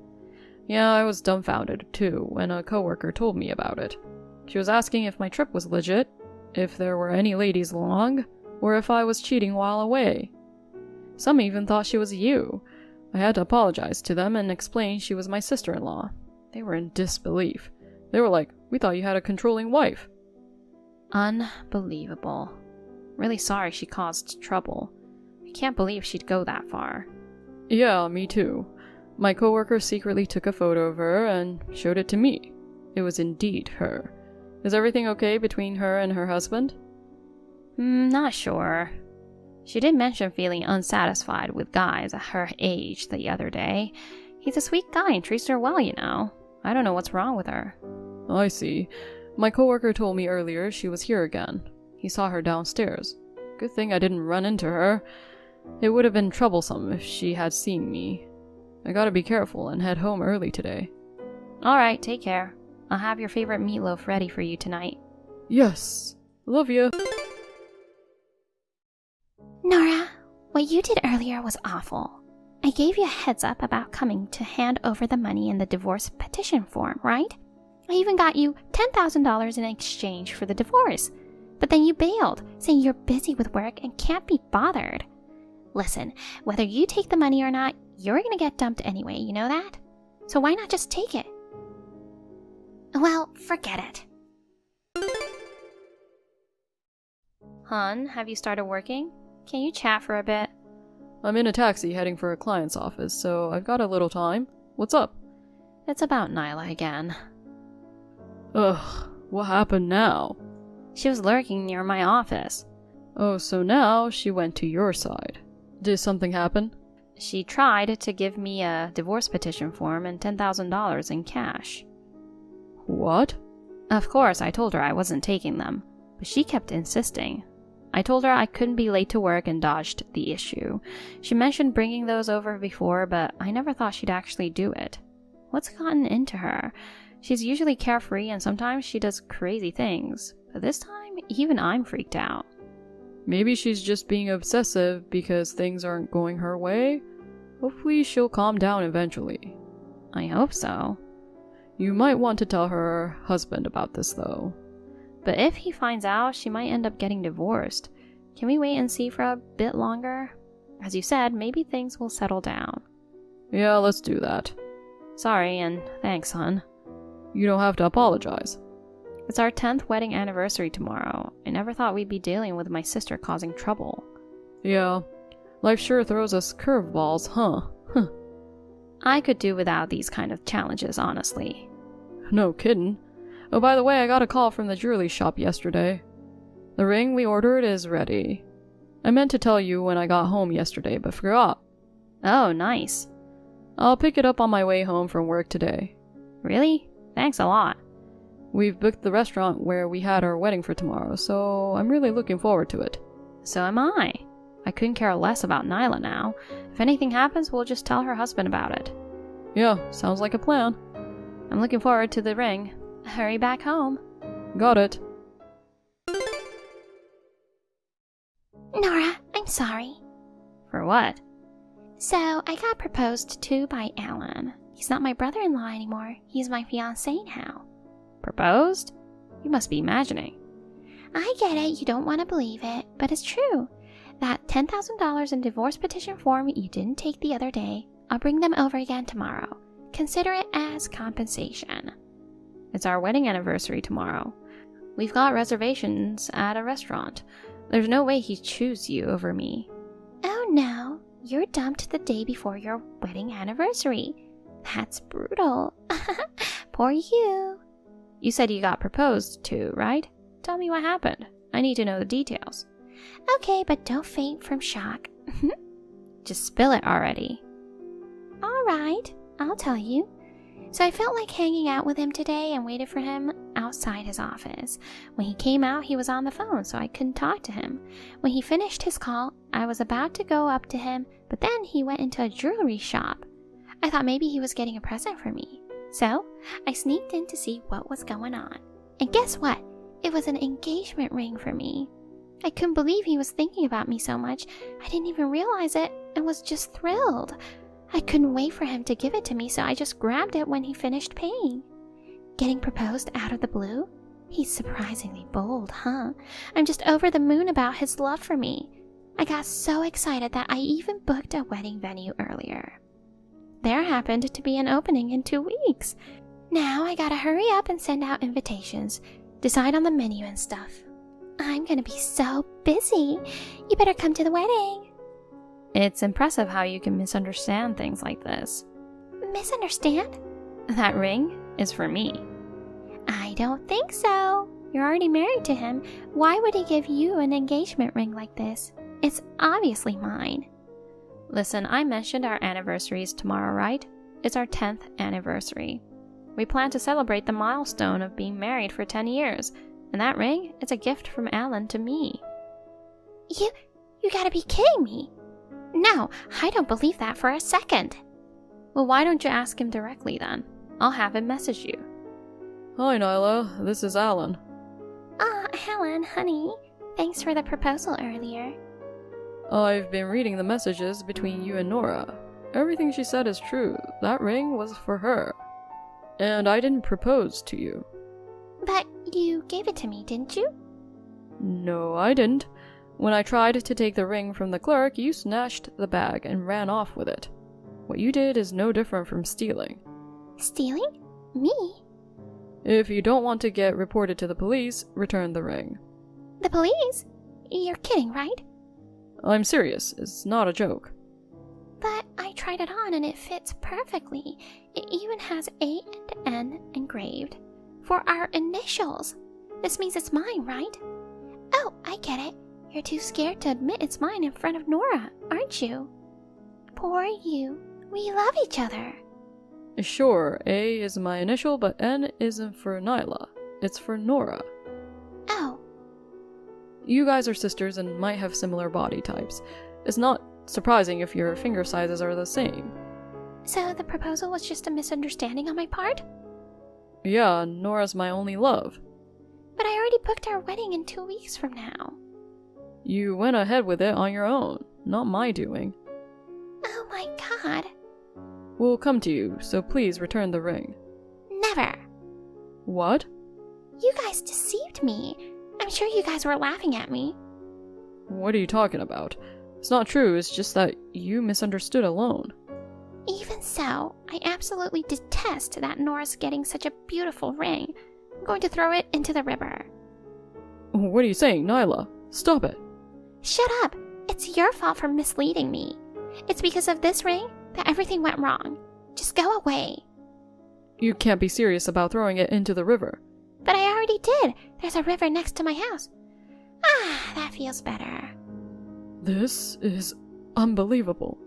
Yeah, I was dumbfounded too when a coworker told me about it. She was asking if my trip was legit, if there were any ladies along, or if I was cheating while away. Some even thought she was you. I had to apologize to them and explain she was my sister-in-law. They were in disbelief. They were like, "We thought you had a controlling wife." Unbelievable. Really sorry she caused trouble. I can't believe she'd go that far. Yeah, me too. My coworker secretly took a photo of her and showed it to me. It was indeed her. Is everything okay between her and her husband? Not sure. She did mention feeling unsatisfied with guys at her age the other day. He's a sweet guy and treats her well, you know. I don't know what's wrong with her. I see. My coworker told me earlier she was here again. He saw her downstairs. Good thing I didn't run into her. It would have been troublesome if she had seen me. I gotta be careful and head home early today. Alright, take care. I'll have your favorite meatloaf ready for you tonight. Yes! Love you! Nora, what you did earlier was awful. I gave you a heads up about coming to hand over the money in the divorce petition form, right? I even got you $10,000 in exchange for the divorce. But then you bailed, saying you're busy with work and can't be bothered. Listen, whether you take the money or not, you're gonna get dumped anyway, you know that? So why not just take it? Well, forget it. Hun, have you started working? Can you chat for a bit? I'm in a taxi heading for a client's office, so I've got a little time. What's up? It's about Nyla again. Ugh, what happened now? She was lurking near my office. Oh, so now she went to your side. Did something happen? She tried to give me a divorce petition form and $10,000 in cash. What? Of course, I told her I wasn't taking them, but she kept insisting. I told her I couldn't be late to work and dodged the issue. She mentioned bringing those over before, but I never thought she'd actually do it. What's gotten into her? She's usually carefree and sometimes she does crazy things, but this time, even I'm freaked out. Maybe she's just being obsessive because things aren't going her way. Hopefully she'll calm down eventually. I hope so. You might want to tell her husband about this though. But if he finds out, she might end up getting divorced. Can we wait and see for a bit longer? As you said, maybe things will settle down. Yeah, let's do that. Sorry, and thanks, hon. You don't have to apologize. It's our 10th wedding anniversary tomorrow. I never thought we'd be dealing with my sister causing trouble. Yeah, life sure throws us curveballs, huh? I could do without these kind of challenges, honestly. No kidding. Oh, by the way, I got a call from the jewelry shop yesterday. The ring we ordered is ready. I meant to tell you when I got home yesterday, but forgot. Oh, nice. I'll pick it up on my way home from work today. Really? Thanks a lot. We've booked the restaurant where we had our wedding for tomorrow, so I'm really looking forward to it. So am I. I couldn't care less about Nyla now. If anything happens, we'll just tell her husband about it. Yeah, sounds like a plan. I'm looking forward to the ring. Hurry back home. Got it. Nora, I'm sorry. For what? So, I got proposed to by Alan. He's not my brother-in-law anymore. He's my fiancé now. Proposed? You must be imagining. I get it, you don't want to believe it, but it's true. That $10,000 in divorce petition form you didn't take the other day, I'll bring them over again tomorrow. Consider it as compensation. It's our wedding anniversary tomorrow. We've got reservations at a restaurant. There's no way he'd choose you over me. Oh no, you're dumped the day before your wedding anniversary. That's brutal. Poor you. You said you got proposed to, right? Tell me what happened. I need to know the details. Okay, but don't faint from shock. Just spill it already. Alright, I'll tell you. So I felt like hanging out with him today and waited for him outside his office. When he came out, he was on the phone, so I couldn't talk to him. When he finished his call, I was about to go up to him, but then he went into a jewelry shop. I thought maybe he was getting a present for me. So I sneaked in to see what was going on. And guess what? It was an engagement ring for me. I couldn't believe he was thinking about me so much. I didn't even realize it and was just thrilled. I couldn't wait for him to give it to me, so I just grabbed it when he finished paying. Getting proposed out of the blue? He's surprisingly bold, huh? I'm just over the moon about his love for me. I got so excited that I even booked a wedding venue earlier. There happened to be an opening in 2 weeks. Now I gotta hurry up and send out invitations, decide on the menu and stuff. I'm gonna be so busy. You better come to the wedding. It's impressive how you can misunderstand things like this. Misunderstand? That ring is for me. I don't think so. You're already married to him. Why would he give you an engagement ring like this? It's obviously mine. Listen, I mentioned our anniversary is tomorrow, right? It's our 10th anniversary. We plan to celebrate the milestone of being married for 10 years. And that ring, it's a gift from Alan to me. You gotta be kidding me. No, I don't believe that for a second. Well, why don't you ask him directly then? I'll have him message you. Hi, Nyla. This is Alan. Helen, honey. Thanks for the proposal earlier. I've been reading the messages between you and Nora. Everything she said is true. That ring was for her. And I didn't propose to you. But you gave it to me, didn't you? No, I didn't. When I tried to take the ring from the clerk, you snatched the bag and ran off with it. What you did is no different from stealing. Stealing? Me? If you don't want to get reported to the police, return the ring. The police? You're kidding, right? I'm serious. It's not a joke. But I tried it on and it fits perfectly. It even has A and N engraved. For our initials. This means it's mine, right? Oh, I get it. You're too scared to admit it's mine in front of Nora, aren't you? Poor you. We love each other. Sure, A is my initial, but N isn't for Nyla. It's for Nora. Oh. You guys are sisters and might have similar body types. It's not surprising if your finger sizes are the same. So the proposal was just a misunderstanding on my part? Yeah, Nora's my only love. But I already booked our wedding in 2 weeks from now. You went ahead with it on your own, not my doing. Oh my god. We'll come to you, so please return the ring. Never. What? You guys deceived me. I'm sure you guys were laughing at me. What are you talking about? It's not true, it's just that you misunderstood alone. Even so, I absolutely detest that Nora's getting such a beautiful ring. I'm going to throw it into the river. What are you saying, Nyla? Stop it. Shut up! It's your fault for misleading me. It's because of this ring that everything went wrong. Just go away. You can't be serious about throwing it into the river. But I already did. There's a river next to my house. Ah, that feels better. This is unbelievable.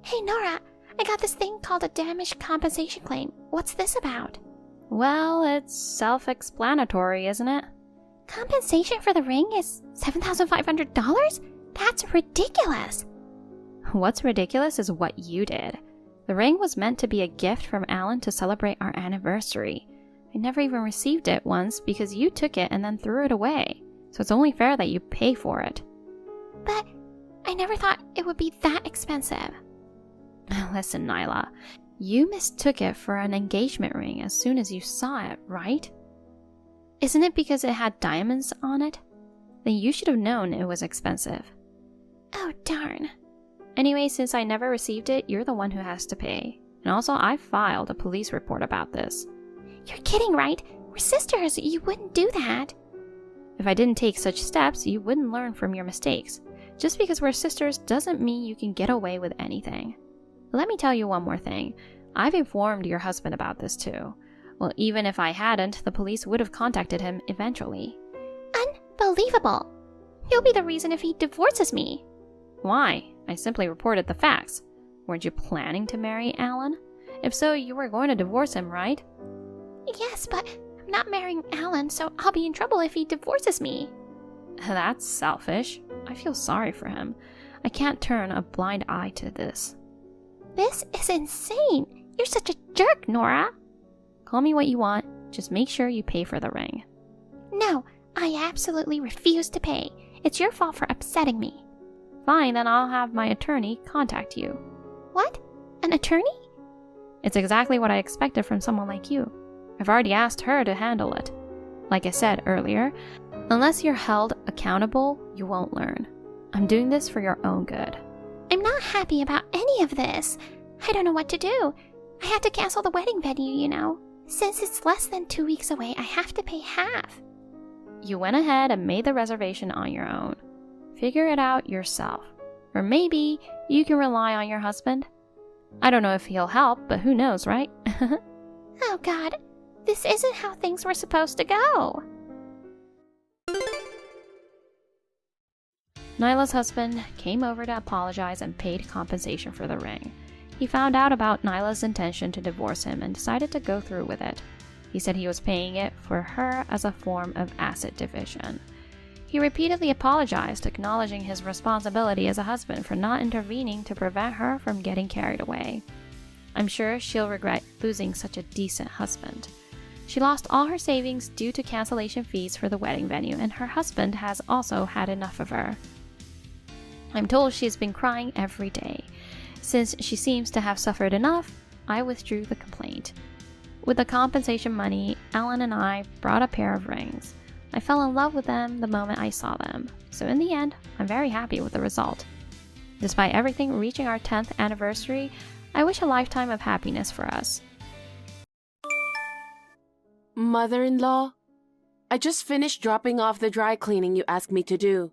Hey Nora, I got this thing called a damage compensation claim. What's this about? Well, it's self-explanatory, isn't it? Compensation for the ring is $7,500? That's ridiculous. What's ridiculous is what you did. The ring was meant to be a gift from Alan to celebrate our anniversary. I never even received it once because you took it and then threw it away. So it's only fair that you pay for it. But I never thought it would be that expensive. Listen, Nyla, you mistook it for an engagement ring as soon as you saw it, right? Isn't it because it had diamonds on it? Then you should have known it was expensive. Oh, darn. Anyway, since I never received it, you're the one who has to pay. And also, I filed a police report about this. You're kidding, right? We're sisters. You wouldn't do that. If I didn't take such steps, you wouldn't learn from your mistakes. Just because we're sisters doesn't mean you can get away with anything. Let me tell you one more thing. I've informed your husband about this too. Well, even if I hadn't, the police would have contacted him eventually. Unbelievable. You'll be the reason if he divorces me. Why? I simply reported the facts. Weren't you planning to marry Alan? If so, you were going to divorce him, right? Yes, but I'm not marrying Alan, so I'll be in trouble if he divorces me. That's selfish. I feel sorry for him. I can't turn a blind eye to this. This is insane. You're such a jerk, Nora. Call me what you want. Just make sure you pay for the ring. No, I absolutely refuse to pay. It's your fault for upsetting me. Fine, then I'll have my attorney contact you. What? An attorney? It's exactly what I expected from someone like you. I've already asked her to handle it. Like I said earlier, unless you're held accountable, you won't learn. I'm doing this for your own good. I'm not happy about any of this. I don't know what to do. I had to cancel the wedding venue, you know. Since it's less than 2 weeks away, I have to pay half. You went ahead and made the reservation on your own. Figure it out yourself. Or maybe you can rely on your husband. I don't know if he'll help, but who knows, right? Oh God, this isn't how things were supposed to go. Nyla's husband came over to apologize and paid compensation for the ring. He found out about Nyla's intention to divorce him and decided to go through with it. He said he was paying it for her as a form of asset division. He repeatedly apologized, acknowledging his responsibility as a husband for not intervening to prevent her from getting carried away. I'm sure she'll regret losing such a decent husband. She lost all her savings due to cancellation fees for the wedding venue, and her husband has also had enough of her. I'm told she's been crying every day. Since she seems to have suffered enough, I withdrew the complaint. With the compensation money, Alan and I brought a pair of rings. I fell in love with them the moment I saw them, so in the end, I'm very happy with the result. Despite everything reaching our 10th anniversary, I wish a lifetime of happiness for us. Mother-in-law, I just finished dropping off the dry cleaning you asked me to do.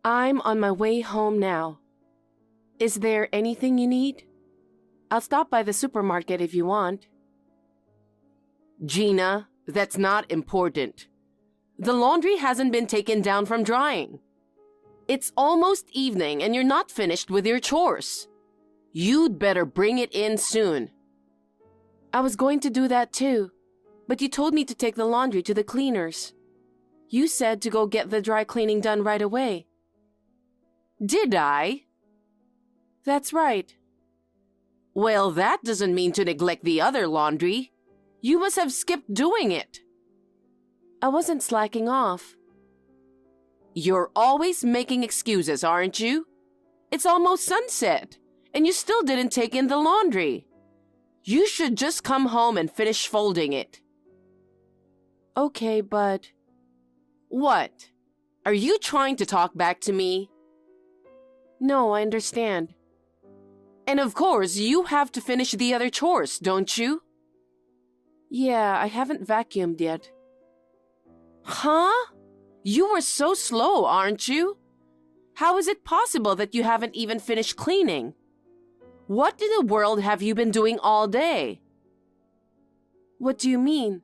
I'm on my way home now. Is there anything you need? I'll stop by the supermarket if you want. Gina, that's not important. The laundry hasn't been taken down from drying. It's almost evening and you're not finished with your chores. You'd better bring it in soon. I was going to do that too, but you told me to take the laundry to the cleaners. You said to go get the dry cleaning done right away. Did I? That's right. Well, that doesn't mean to neglect the other laundry. You must have skipped doing it. I wasn't slacking off. You're always making excuses, aren't you? It's almost sunset, and you still didn't take in the laundry. You should just come home and finish folding it. Okay, but... What? Are you trying to talk back to me? No, I understand. And of course, you have to finish the other chores, don't you? Yeah, I haven't vacuumed yet. Huh? You were so slow, aren't you? How is it possible that you haven't even finished cleaning? What in the world have you been doing all day? What do you mean?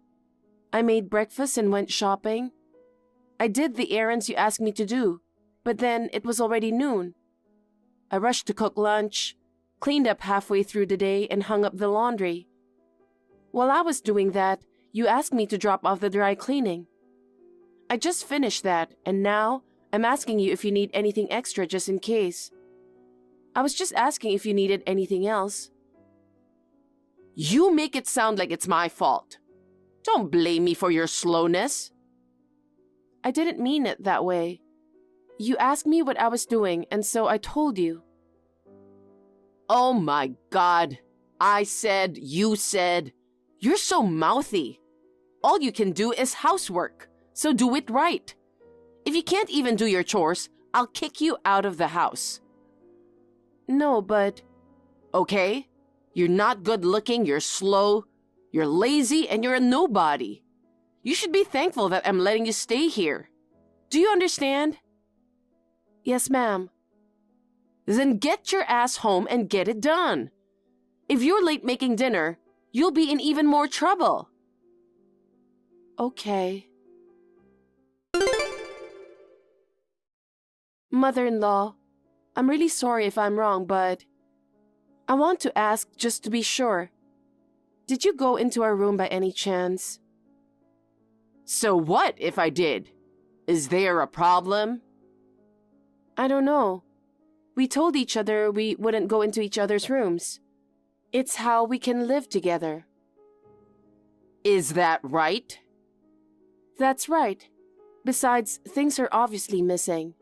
I made breakfast and went shopping. I did the errands you asked me to do, but then it was already noon. I rushed to cook lunch, cleaned up halfway through the day, and hung up the laundry. While I was doing that, you asked me to drop off the dry cleaning. I just finished that, and now I'm asking you if you need anything extra just in case. I was just asking if you needed anything else. You make it sound like it's my fault. Don't blame me for your slowness. I didn't mean it that way. You asked me what I was doing, and so I told you. Oh my God. I said, you said. You're so mouthy. All you can do is housework, so do it right. If you can't even do your chores, I'll kick you out of the house. No, but... Okay? You're not good looking, you're slow, you're lazy, and you're a nobody. You should be thankful that I'm letting you stay here. Do you understand? Yes, ma'am. Then get your ass home and get it done. If you're late making dinner, you'll be in even more trouble. Okay. Mother-in-law, I'm really sorry if I'm wrong, but I want to ask just to be sure. Did you go into our room by any chance? So what if I did? Is there a problem? I don't know. We told each other we wouldn't go into each other's rooms. It's how we can live together. Is that right? That's right. Besides, things are obviously missing.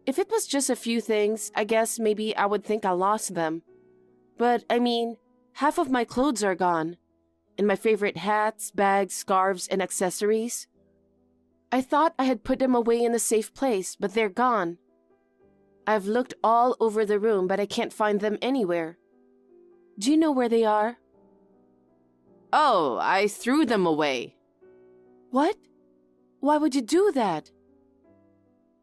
If it was just a few things, I guess maybe I would think I lost them. But, I mean, half of my clothes are gone. And my favorite hats, bags, scarves, and accessories. I thought I had put them away in a safe place, but they're gone. I've looked all over the room, but I can't find them anywhere. Do you know where they are? Oh, I threw them away. What? Why would you do that?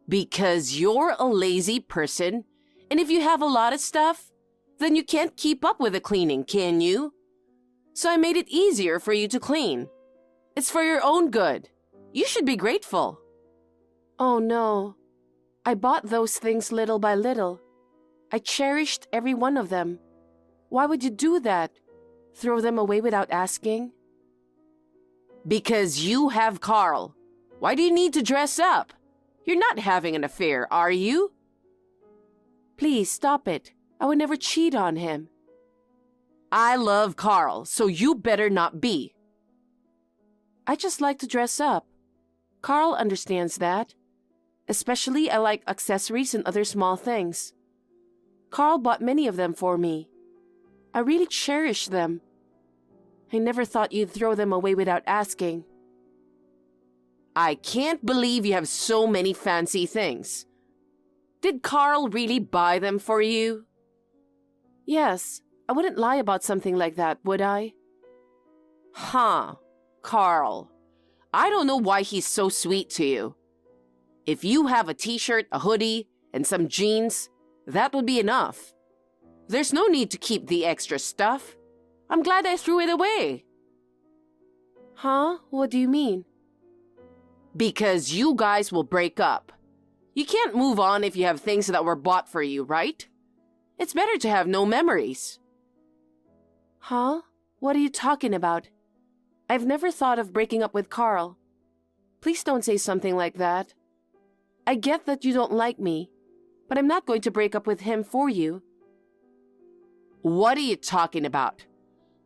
Because you're a lazy person, and if you have a lot of stuff, then you can't keep up with the cleaning, can you? So I made it easier for you to clean. It's for your own good. You should be grateful. Oh no. I bought those things little by little. I cherished every one of them. Why would you do that? Throw them away without asking? Because you have Carl. Why do you need to dress up? You're not having an affair, are you? Please stop it. I would never cheat on him. I love Carl, so you better not be. I just like to dress up. Carl understands that. Especially I like accessories and other small things. Carl bought many of them for me. I really cherish them. I never thought you'd throw them away without asking. I can't believe you have so many fancy things. Did Carl really buy them for you? Yes, I wouldn't lie about something like that, would I? Huh, Carl. I don't know why he's so sweet to you. If you have a t-shirt, a hoodie, and some jeans, that would be enough. There's no need to keep the extra stuff. I'm glad I threw it away. Huh? What do you mean? Because you guys will break up. You can't move on if you have things that were bought for you, right? It's better to have no memories. Huh? What are you talking about? I've never thought of breaking up with Carl. Please don't say something like that. I get that you don't like me, but I'm not going to break up with him for you. What are you talking about?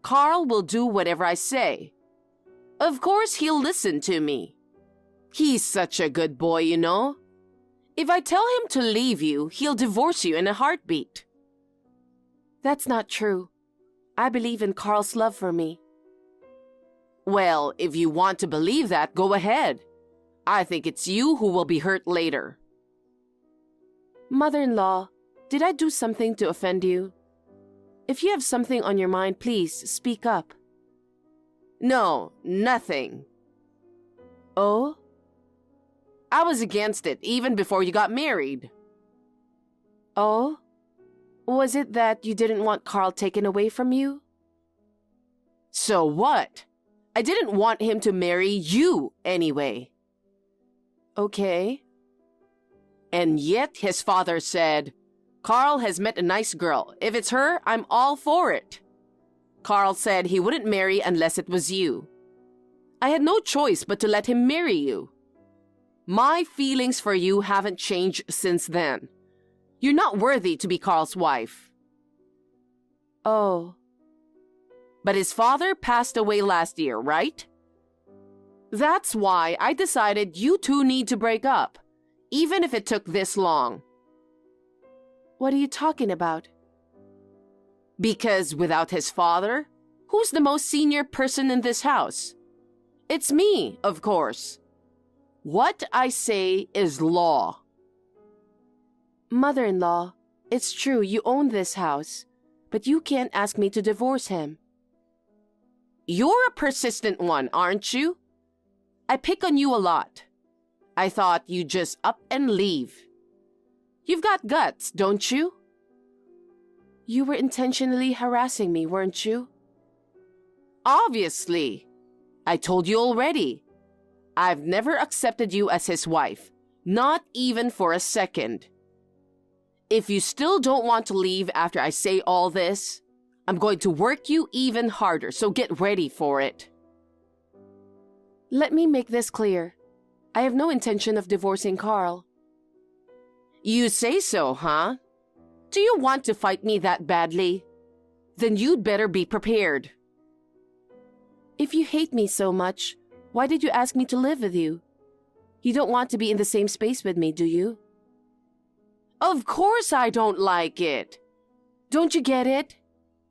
Carl will do whatever I say. Of course he'll listen to me. He's such a good boy, you know. If I tell him to leave you, he'll divorce you in a heartbeat. That's not true. I believe in Carl's love for me. Well, if you want to believe that, go ahead. I think it's you who will be hurt later. Mother-in-law, did I do something to offend you? If you have something on your mind, please speak up. No, nothing. Oh? I was against it even before you got married. Oh? Was it that you didn't want Carl taken away from you? So what? I didn't want him to marry you anyway. Okay. And yet his father said, Carl has met a nice girl. If it's her, I'm all for it. Carl said he wouldn't marry unless it was you. I had no choice but to let him marry you. My feelings for you haven't changed since then. You're not worthy to be Carl's wife. Oh, But his father passed away last year, right? That's why I decided you two need to break up, even if it took this long. what are you talking about? Because without his father, who's the most senior person in this house? It's me, of course. What I say is law. Mother-in-law, it's true you own this house, but you can't ask me to divorce him. You're a persistent one, aren't you? I pick on you a lot. I thought you'd just up and leave. You've got guts, don't you? You were intentionally harassing me, weren't you? Obviously. I told you already. I've never accepted you as his wife, not even for a second. If you still don't want to leave after I say all this, I'm going to work you even harder, so get ready for it. Let me make this clear. I have no intention of divorcing Carl. You say so, huh? Do you want to fight me that badly? Then you'd better be prepared. If you hate me so much, why did you ask me to live with you? You don't want to be in the same space with me, do you? Of course I don't like it. Don't you get it?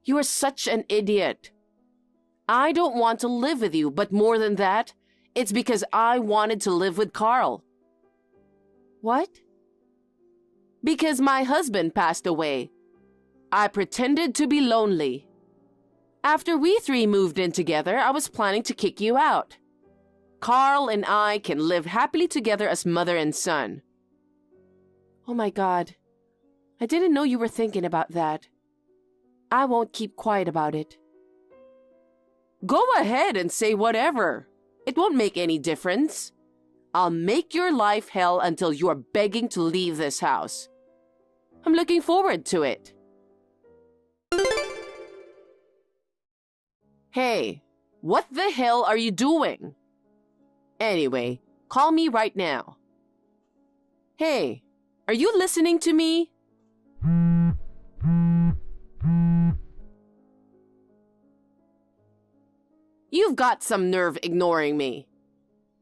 You are such an idiot. I don't want to live with you, but more than that, it's because I wanted to live with Carl. What? Because my husband passed away. I pretended to be lonely. After we three moved in together, I was planning to kick you out. Carl and I can live happily together as mother and son. Oh my God. I didn't know you were thinking about that. I won't keep quiet about it. Go ahead and say whatever. It won't make any difference. I'll make your life hell until you are begging to leave this house. I'm looking forward to it. Hey, what the hell are you doing? Anyway, call me right now. Hey, are you listening to me? You've got some nerve ignoring me.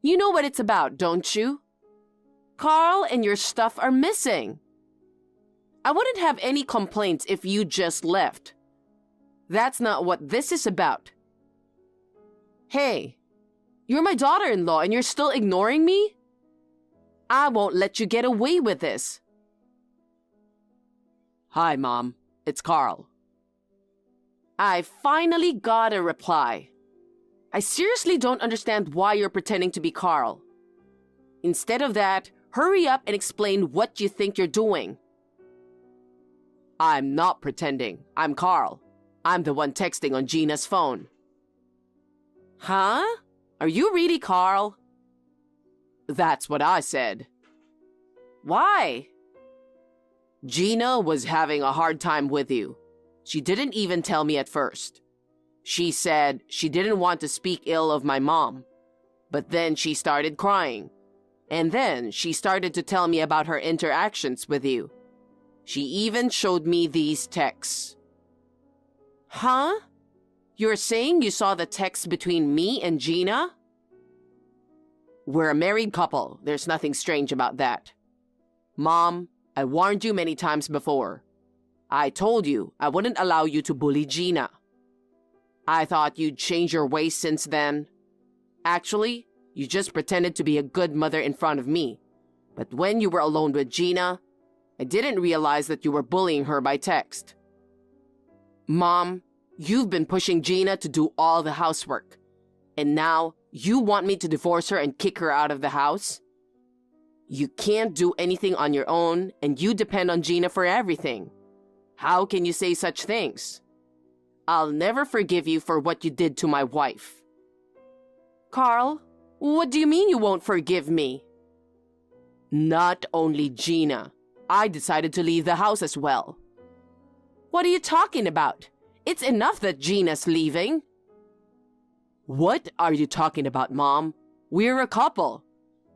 You know what it's about, don't you? Carl and your stuff are missing. I wouldn't have any complaints if you just left. That's not what this is about. Hey, you're my daughter-in-law and you're still ignoring me? I won't let you get away with this. Hi, Mom. It's Carl. I finally got a reply. I seriously don't understand why you're pretending to be Carl. Instead of that, hurry up and explain what you think you're doing. I'm not pretending. I'm Carl. I'm the one texting on Gina's phone. Huh? Are you really Carl? That's what I said. Why? Gina was having a hard time with you. She didn't even tell me at first. She said she didn't want to speak ill of my mom. But then she started crying. And then she started to tell me about her interactions with you. She even showed me these texts. Huh? You're saying you saw the text between me and Gina? We're a married couple. There's nothing strange about that. Mom, I warned you many times before. I told you I wouldn't allow you to bully Gina. I thought you'd change your ways since then. Actually, you just pretended to be a good mother in front of me. But when you were alone with Gina, I didn't realize that you were bullying her by text. Mom, you've been pushing Gina to do all the housework. And now you want me to divorce her and kick her out of the house? You can't do anything on your own, and you depend on Gina for everything. How can you say such things? I'll never forgive you for what you did to my wife. Carl, what do you mean you won't forgive me? Not only Gina. I decided to leave the house as well. What are you talking about? It's enough that Gina's leaving. What are you talking about, Mom? We're a couple.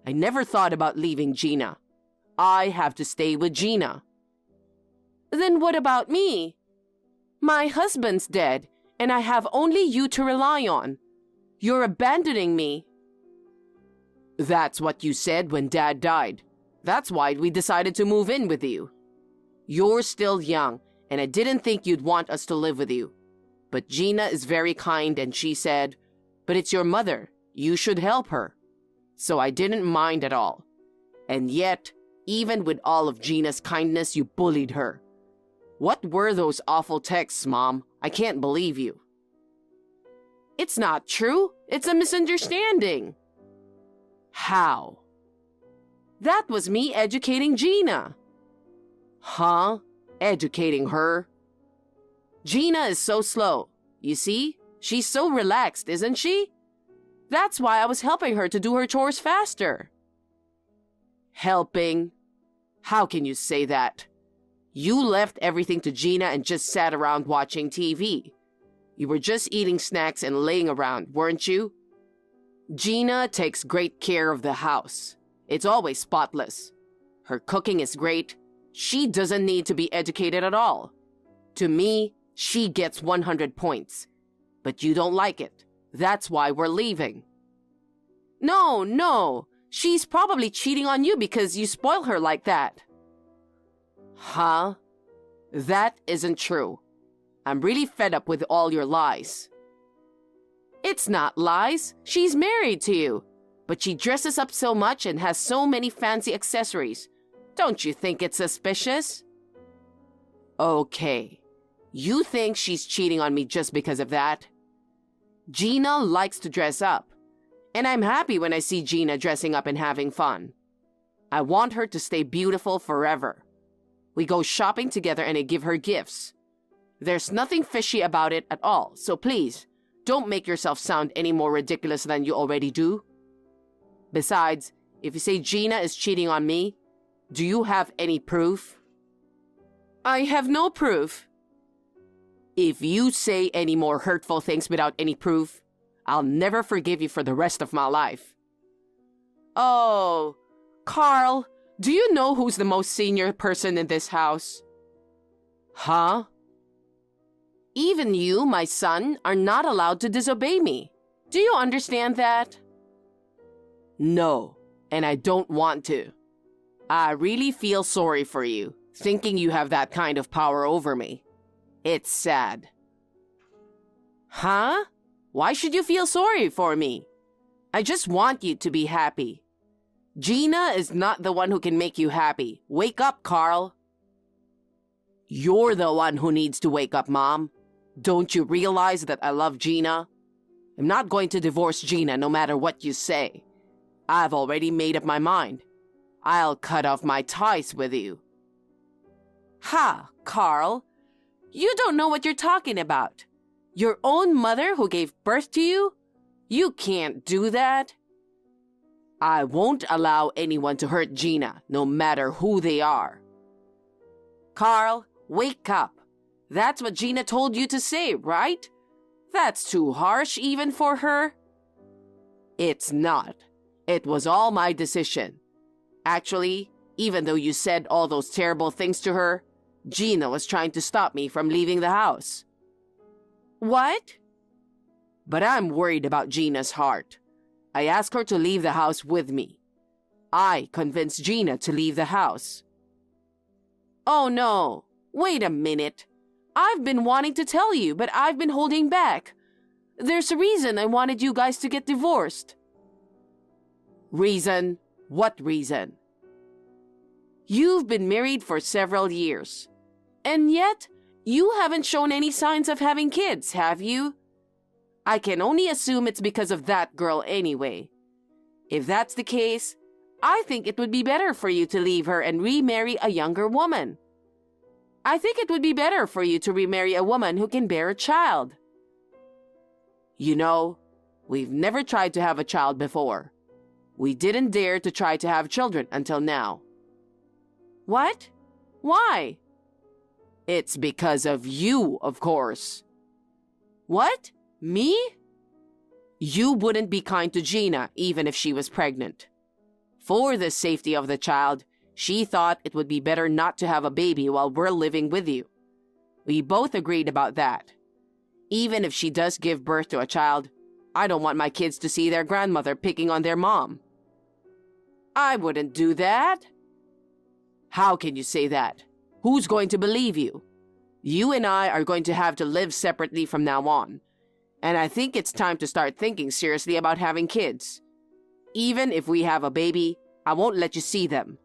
I never thought about leaving Gina. I have to stay with Gina. Then what about me? My husband's dead, and I have only you to rely on. You're abandoning me. That's what you said when Dad died. That's why we decided to move in with you. You're still young, and I didn't think you'd want us to live with you. But Gina is very kind, and she said, "But it's your mother. You should help her." So I didn't mind at all. And yet, even with all of Gina's kindness, you bullied her. What were those awful texts, Mom? I can't believe you. It's not true. It's a misunderstanding. How? That was me educating Gina. Huh? Educating her? Gina is so slow. You see? She's so relaxed, isn't she? That's why I was helping her to do her chores faster. Helping? How can you say that? You left everything to Gina and just sat around watching TV. You were just eating snacks and laying around, weren't you? Gina takes great care of the house. It's always spotless. Her cooking is great. She doesn't need to be educated at all. To me, she gets 100 points. But you don't like it. That's why we're leaving. No. She's probably cheating on you because you spoil her like that. Huh? That isn't true. I'm really fed up with all your lies. It's not lies. She's married to you. But she dresses up so much and has so many fancy accessories. Don't you think it's suspicious? Okay. You think she's cheating on me just because of that? Gina likes to dress up. And I'm happy when I see Gina dressing up and having fun. I want her to stay beautiful forever. We go shopping together and I give her gifts. There's nothing fishy about it at all, so please, don't make yourself sound any more ridiculous than you already do. Besides, if you say Gina is cheating on me, do you have any proof? I have no proof. If you say any more hurtful things without any proof, I'll never forgive you for the rest of my life. Oh, Carl, do you know who's the most senior person in this house? Huh? Even you, my son, are not allowed to disobey me. Do you understand that? No, and I don't want to. I really feel sorry for you, thinking you have that kind of power over me. It's sad. Huh? Why should you feel sorry for me? I just want you to be happy. Gina is not the one who can make you happy. Wake up, Carl. You're the one who needs to wake up, Mom. Don't you realize that I love Gina? I'm not going to divorce Gina no matter what you say. I've already made up my mind. I'll cut off my ties with you. Ha, Carl. You don't know what you're talking about. Your own mother who gave birth to you? You can't do that. I won't allow anyone to hurt Gina, no matter who they are. Carl, wake up. That's what Gina told you to say, right? That's too harsh even for her. It's not. It was all my decision. Actually, even though you said all those terrible things to her, Gina was trying to stop me from leaving the house. What? But I'm worried about Gina's heart. I asked her to leave the house with me. I convinced Gina to leave the house. Oh no, wait a minute. I've been wanting to tell you, but I've been holding back. There's a reason I wanted you guys to get divorced. Reason? What reason? You've been married for several years. And yet, you haven't shown any signs of having kids, have you? I can only assume it's because of that girl anyway. If that's the case, I think it would be better for you to leave her and remarry a younger woman. I think it would be better for you to remarry a woman who can bear a child. You know, we've never tried to have a child before. We didn't dare to try to have children until now. What? Why? It's because of you, of course. What? Me? You wouldn't be kind to Gina even if she was pregnant. For the safety of the child, she thought it would be better not to have a baby while we're living with you. We both agreed about that. Even if she does give birth to a child, I don't want my kids to see their grandmother picking on their mom. I wouldn't do that. How can you say that? Who's going to believe you? You and I are going to have to live separately from now on. And I think it's time to start thinking seriously about having kids. Even if we have a baby, I won't let you see them.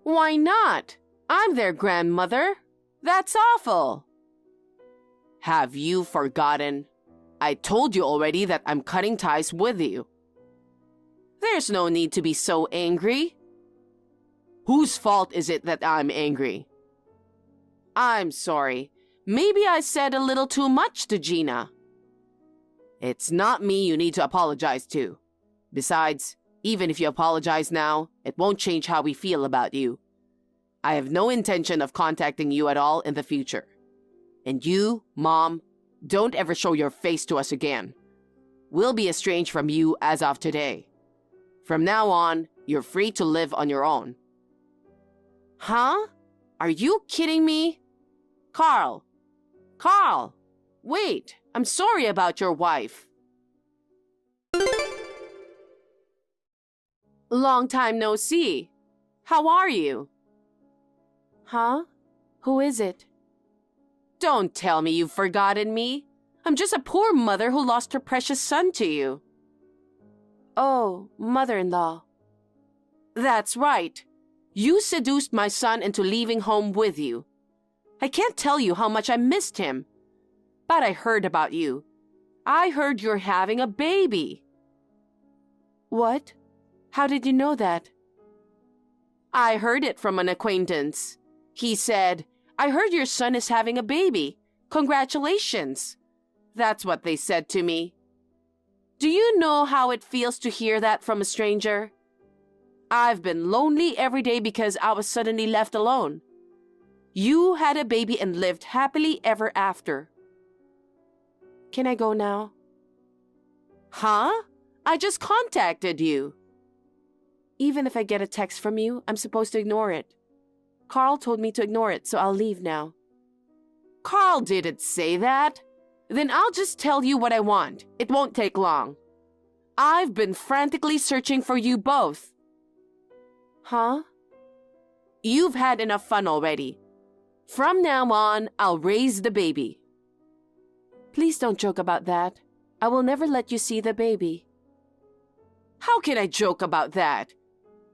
Why not? I'm their grandmother. That's awful. Have you forgotten? I told you already that I'm cutting ties with you. There's no need to be so angry. Whose fault is it that I'm angry? I'm sorry. Maybe I said a little too much to Gina. It's not me you need to apologize to. Besides, even if you apologize now, it won't change how we feel about you. I have no intention of contacting you at all in the future. And you, Mom, don't ever show your face to us again. We'll be estranged from you as of today. From now on, you're free to live on your own. Huh? Are you kidding me? Carl! Carl! Wait, I'm sorry about your wife. Long time no see. How are you? Huh? Who is it? Don't tell me you've forgotten me. I'm just a poor mother who lost her precious son to you. Oh, mother-in-law. That's right. You seduced my son into leaving home with you. I can't tell you how much I missed him. But I heard about you. I heard you're having a baby. What? How did you know that? I heard it from an acquaintance. He said, I heard your son is having a baby. Congratulations. That's what they said to me. Do you know how it feels to hear that from a stranger? I've been lonely every day because I was suddenly left alone. You had a baby and lived happily ever after. Can I go now? Huh? I just contacted you. Even if I get a text from you, I'm supposed to ignore it. Carl told me to ignore it, so I'll leave now. Carl didn't say that. Then I'll just tell you what I want. It won't take long. I've been frantically searching for you both. Huh? You've had enough fun already. From now on, I'll raise the baby. Please don't joke about that. I will never let you see the baby. How can I joke about that?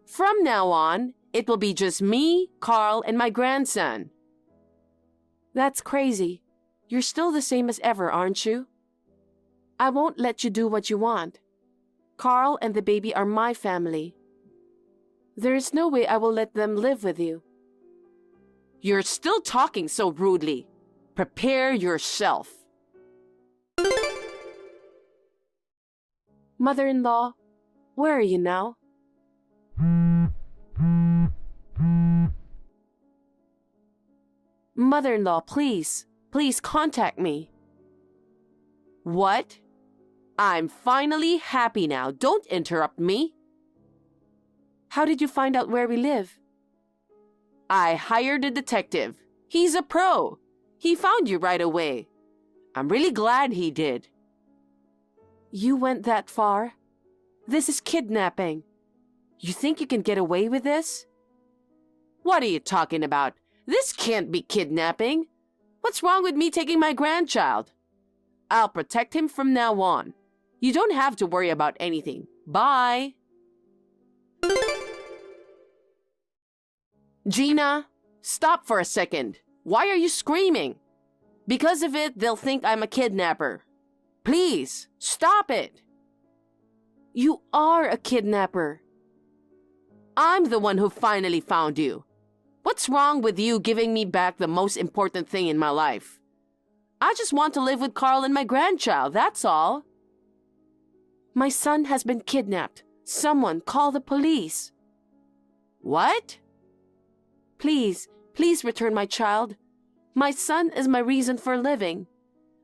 From now on, it will be just me, Carl, and my grandson. That's crazy. You're still the same as ever, aren't you? I won't let you do what you want. Carl and the baby are my family. There is no way I will let them live with you. You're still talking so rudely. Prepare yourself. Mother-in-law, where are you now? Mother-in-law, please contact me. What? I'm finally happy now. Don't interrupt me. How did you find out where we live? I hired a detective. He's a pro. He found you right away. I'm really glad he did. You went that far? This is kidnapping. You think you can get away with this? What are you talking about? This can't be kidnapping. What's wrong with me taking my grandchild? I'll protect him from now on. You don't have to worry about anything. Bye. Gina, stop for a second. Why are you screaming? Because of it, they'll think I'm a kidnapper. Please, stop it. You are a kidnapper. I'm the one who finally found you. What's wrong with you giving me back the most important thing in my life? I just want to live with Carl and my grandchild, that's all. My son has been kidnapped. Someone call the police. What? Please return my child. My son is my reason for living.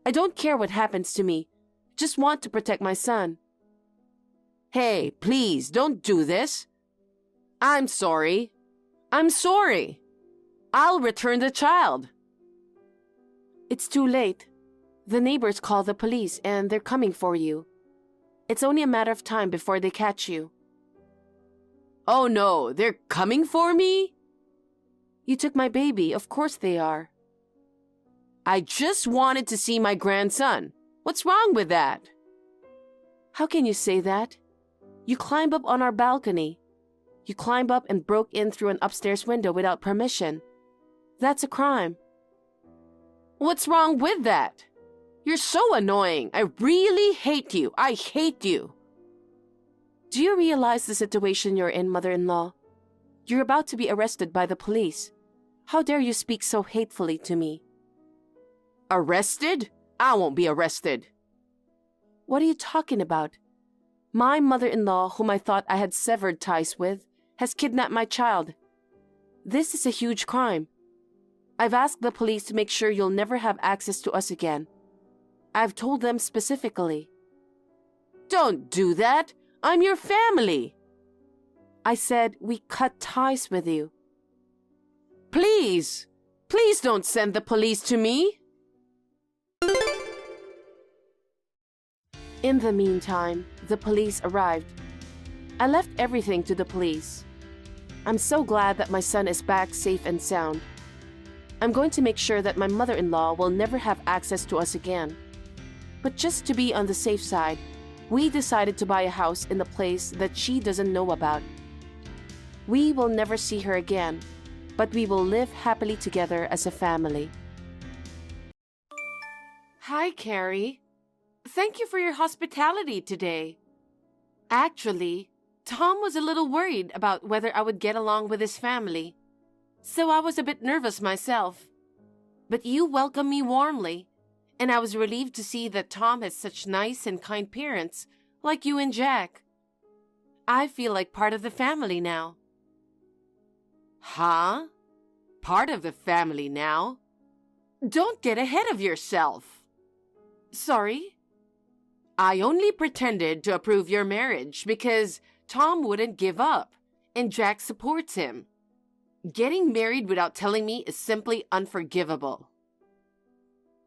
I don't care what happens to me. Just want to protect my son. Hey, please, don't do this. I'm sorry. I'm sorry. I'll return the child. It's too late. The neighbors called the police and they're coming for you. It's only a matter of time before they catch you. Oh no, they're coming for me? You took my baby, of course they are. I just wanted to see my grandson. What's wrong with that? How can you say that? You climbed up on our balcony. You climbed up and broke in through an upstairs window without permission. That's a crime. What's wrong with that? You're so annoying. I really hate you. I hate you. Do you realize the situation you're in, mother-in-law? You're about to be arrested by the police. How dare you speak so hatefully to me? Arrested? I won't be arrested. What are you talking about? My mother-in-law, whom I thought I had severed ties with, has kidnapped my child. This is a huge crime. I've asked the police to make sure you'll never have access to us again. I've told them specifically. Don't do that. I'm your family. I said we cut ties with you. Please, please don't send the police to me. In the meantime, the police arrived. I left everything to the police. I'm so glad that my son is back safe and sound. I'm going to make sure that my mother-in-law will never have access to us again. But just to be on the safe side, we decided to buy a house in a place that she doesn't know about. We will never see her again, but we will live happily together as a family. Hi, Carrie. Thank you for your hospitality today. Actually, Tom was a little worried about whether I would get along with his family, so I was a bit nervous myself. But you welcomed me warmly, and I was relieved to see that Tom has such nice and kind parents like you and Jack. I feel like part of the family now. Huh? Part of the family now? Don't get ahead of yourself. Sorry? I only pretended to approve your marriage because Tom wouldn't give up, and Jack supports him. Getting married without telling me is simply unforgivable.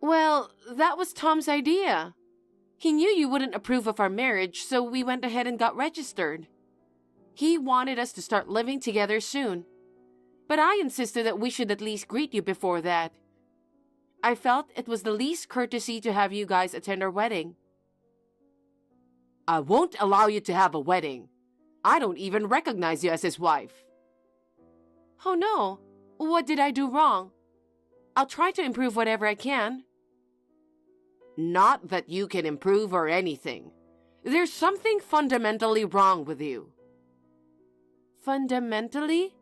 Well, that was Tom's idea. He knew you wouldn't approve of our marriage, so we went ahead and got registered. He wanted us to start living together soon, but I insisted that we should at least greet you before that. I felt it was the least courtesy to have you guys attend our wedding. I won't allow you to have a wedding. I don't even recognize you as his wife. Oh no, what did I do wrong? I'll try to improve whatever I can. Not that you can improve or anything. There's something fundamentally wrong with you. Fundamentally?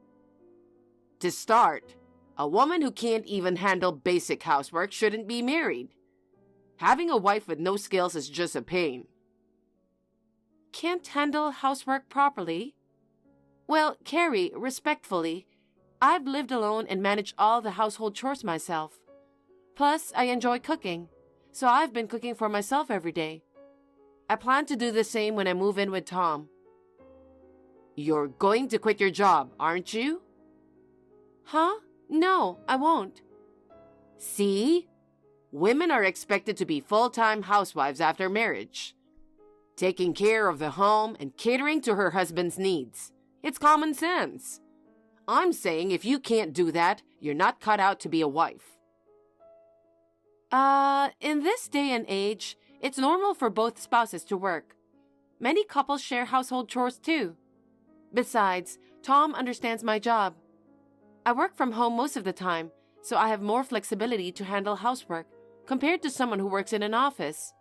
To start, a woman who can't even handle basic housework shouldn't be married. Having a wife with no skills is just a pain. Can't handle housework properly? Well, Carrie, respectfully, I've lived alone and managed all the household chores myself. Plus, I enjoy cooking, so I've been cooking for myself every day. I plan to do the same when I move in with Tom. You're going to quit your job, aren't you? Huh? No, I won't. See? Women are expected to be full-time housewives after marriage, taking care of the home and catering to her husband's needs. It's common sense. I'm saying if you can't do that, you're not cut out to be a wife. In this day and age, it's normal for both spouses to work. Many couples share household chores too. Besides, Tom understands my job. I work from home most of the time, so I have more flexibility to handle housework compared to someone who works in an office.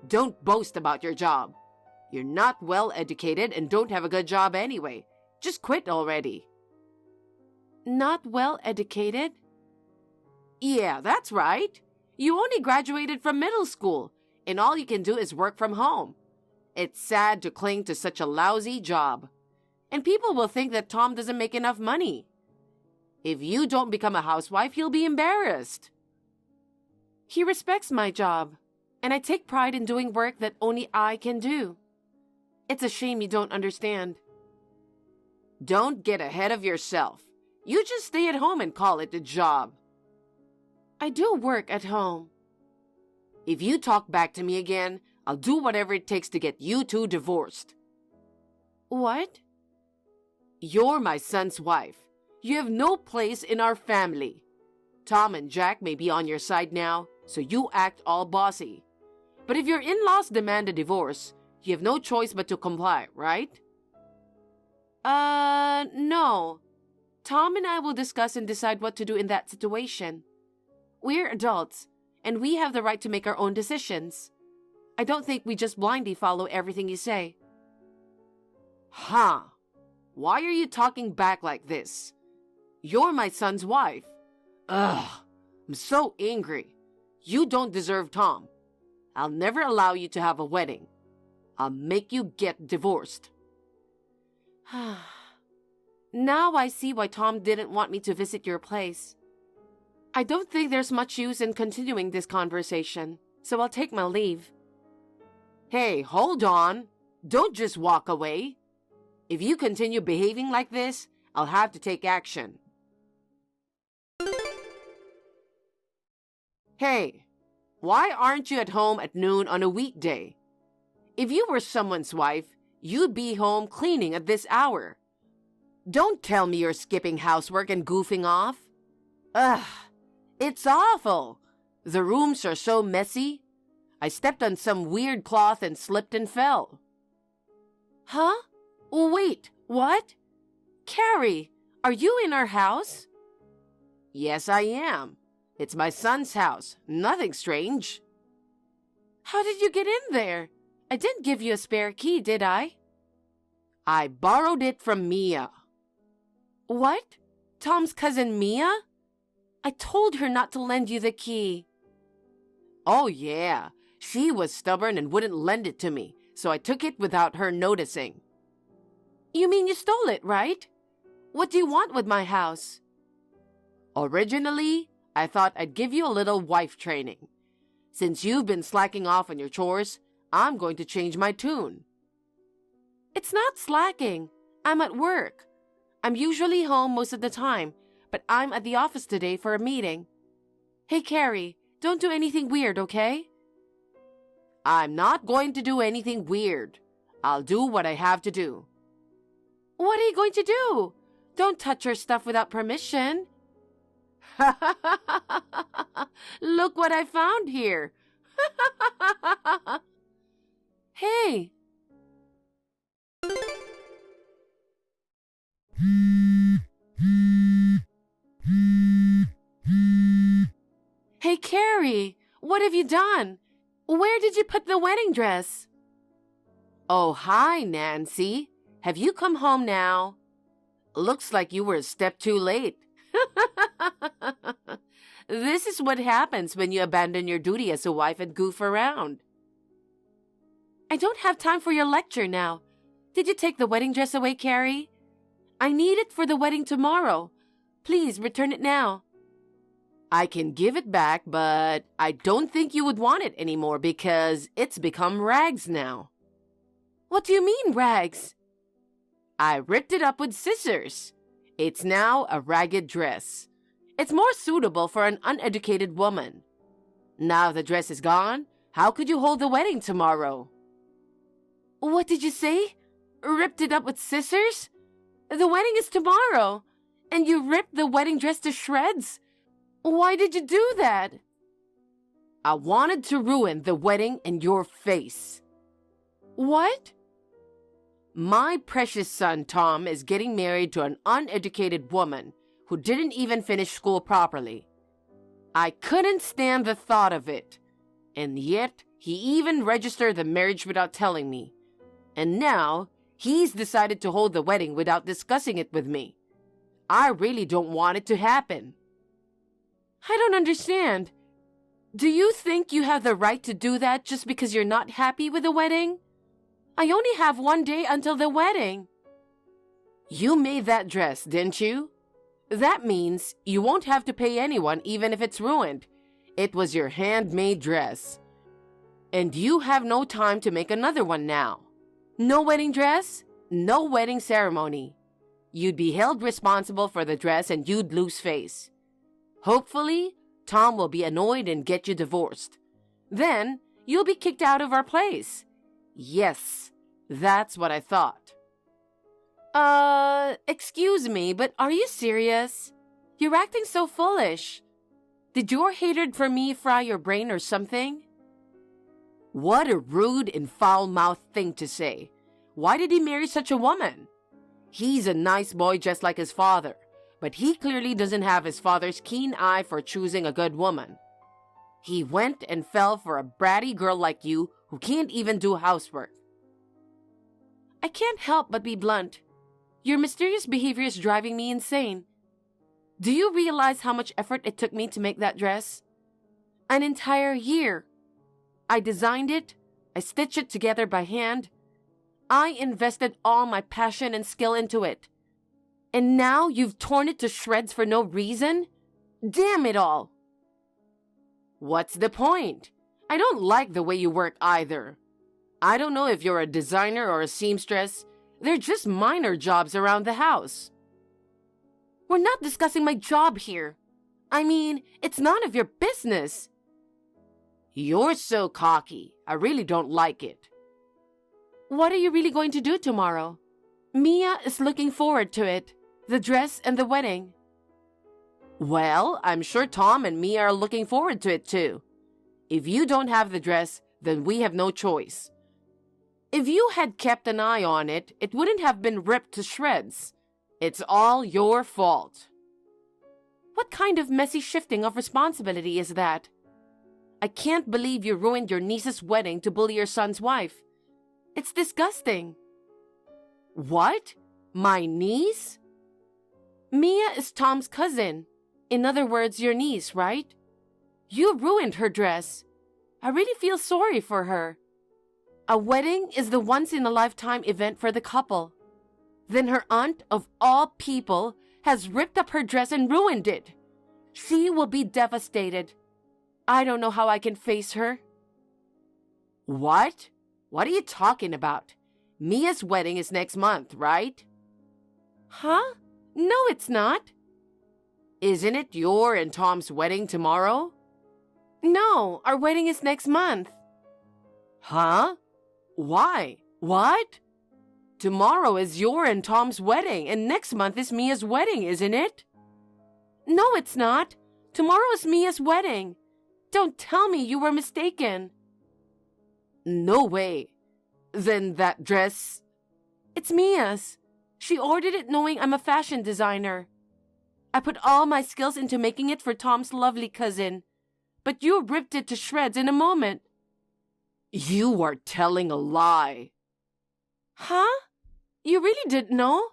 Don't boast about your job. You're not well educated and don't have a good job anyway. Just quit already. Not well educated? Yeah, that's right. You only graduated from middle school, and all you can do is work from home. It's sad to cling to such a lousy job. And people will think that Tom doesn't make enough money. If you don't become a housewife, he'll be embarrassed. He respects my job, and I take pride in doing work that only I can do. It's a shame you don't understand. Don't get ahead of yourself. You just stay at home and call it a job. I do work at home. If you talk back to me again, I'll do whatever it takes to get you two divorced. What? You're my son's wife. You have no place in our family. Tom and Jack may be on your side now, so you act all bossy. But if your in-laws demand a divorce, you have no choice but to comply, right? No. Tom and I will discuss and decide what to do in that situation. We're adults, and we have the right to make our own decisions. I don't think we just blindly follow everything you say. Huh? Why are you talking back like this? You're my son's wife. Ugh, I'm so angry. You don't deserve Tom. I'll never allow you to have a wedding. I'll make you get divorced. Now I see why Tom didn't want me to visit your place. I don't think there's much use in continuing this conversation, so I'll take my leave. Hey, hold on. Don't just walk away. If you continue behaving like this, I'll have to take action. Hey, why aren't you at home at noon on a weekday? If you were someone's wife, you'd be home cleaning at this hour. Don't tell me you're skipping housework and goofing off. Ugh, it's awful. The rooms are so messy. I stepped on some weird cloth and slipped and fell. Huh? Wait, what? Carrie, are you in our house? Yes, I am. It's my son's house. Nothing strange. How did you get in there? I didn't give you a spare key, did I? I borrowed it from Mia. What? Tom's cousin Mia? I told her not to lend you the key. Oh, yeah. She was stubborn and wouldn't lend it to me, so I took it without her noticing. You mean you stole it, right? What do you want with my house? Originally, I thought I'd give you a little wife training. Since you've been slacking off on your chores, I'm going to change my tune. It's not slacking. I'm at work. I'm usually home most of the time, but I'm at the office today for a meeting. Hey, Carrie, don't do anything weird, okay? I'm not going to do anything weird. I'll do what I have to do. What are you going to do? Don't touch her stuff without permission. Look what I found here. Hey. Hey, Carrie, what have you done? Where did you put the wedding dress? Oh, hi, Nancy. Have you come home now? Looks like you were a step too late. This is what happens when you abandon your duty as a wife and goof around. I don't have time for your lecture now. Did you take the wedding dress away, Carrie? I need it for the wedding tomorrow. Please return it now. I can give it back, but I don't think you would want it anymore because it's become rags now. What do you mean, rags? I ripped it up with scissors. It's now a ragged dress. It's more suitable for an uneducated woman. Now the dress is gone, how could you hold the wedding tomorrow? What did you say? Ripped it up with scissors? The wedding is tomorrow, and you ripped the wedding dress to shreds? Why did you do that? I wanted to ruin the wedding in your face. What? My precious son Tom is getting married to an uneducated woman who didn't even finish school properly. I couldn't stand the thought of it. And yet, he even registered the marriage without telling me. And now, he's decided to hold the wedding without discussing it with me. I really don't want it to happen. I don't understand. Do you think you have the right to do that just because you're not happy with the wedding? I only have one day until the wedding. You made that dress, didn't you? That means you won't have to pay anyone even if it's ruined. It was your handmade dress. And you have no time to make another one now. No wedding dress, no wedding ceremony. You'd be held responsible for the dress and you'd lose face. Hopefully, Tom will be annoyed and get you divorced. Then, you'll be kicked out of our place. Yes, that's what I thought. Excuse me, but are you serious? You're acting so foolish. Did your hatred for me fry your brain or something? What a rude and foul-mouthed thing to say. Why did he marry such a woman? He's a nice boy just like his father, but he clearly doesn't have his father's keen eye for choosing a good woman. He went and fell for a bratty girl like you who can't even do housework. I can't help but be blunt. Your mysterious behavior is driving me insane. Do you realize how much effort it took me to make that dress? An entire year. I designed it, I stitched it together by hand. I invested all my passion and skill into it. And now you've torn it to shreds for no reason? Damn it all! What's the point? I don't like the way you work either. I don't know if you're a designer or a seamstress. They're just minor jobs around the house. We're not discussing my job here. I mean, it's none of your business. You're so cocky. I really don't like it. What are you really going to do tomorrow? Mia is looking forward to it. The dress and the wedding. Well, I'm sure Tom and Mia are looking forward to it too. If you don't have the dress, then we have no choice. If you had kept an eye on it, it wouldn't have been ripped to shreds. It's all your fault. What kind of messy shifting of responsibility is that? I can't believe you ruined your niece's wedding to bully your son's wife. It's disgusting. What? My niece? Mia is Tom's cousin. In other words, your niece, right? You ruined her dress. I really feel sorry for her. A wedding is the once-in-a-lifetime event for the couple. Then her aunt, of all people, has ripped up her dress and ruined it. She will be devastated. I don't know how I can face her. What? What are you talking about? Mia's wedding is next month, right? Huh? No, it's not. Isn't it your and Tom's wedding tomorrow? No, our wedding is next month. Huh? Why? What? Tomorrow is your and Tom's wedding, and next month is Mia's wedding, isn't it? No, it's not. Tomorrow is Mia's wedding. Don't tell me you were mistaken. No way. Then that dress... It's Mia's. She ordered it knowing I'm a fashion designer. I put all my skills into making it for Tom's lovely cousin, but you ripped it to shreds in a moment. You are telling a lie. Huh? You really didn't know?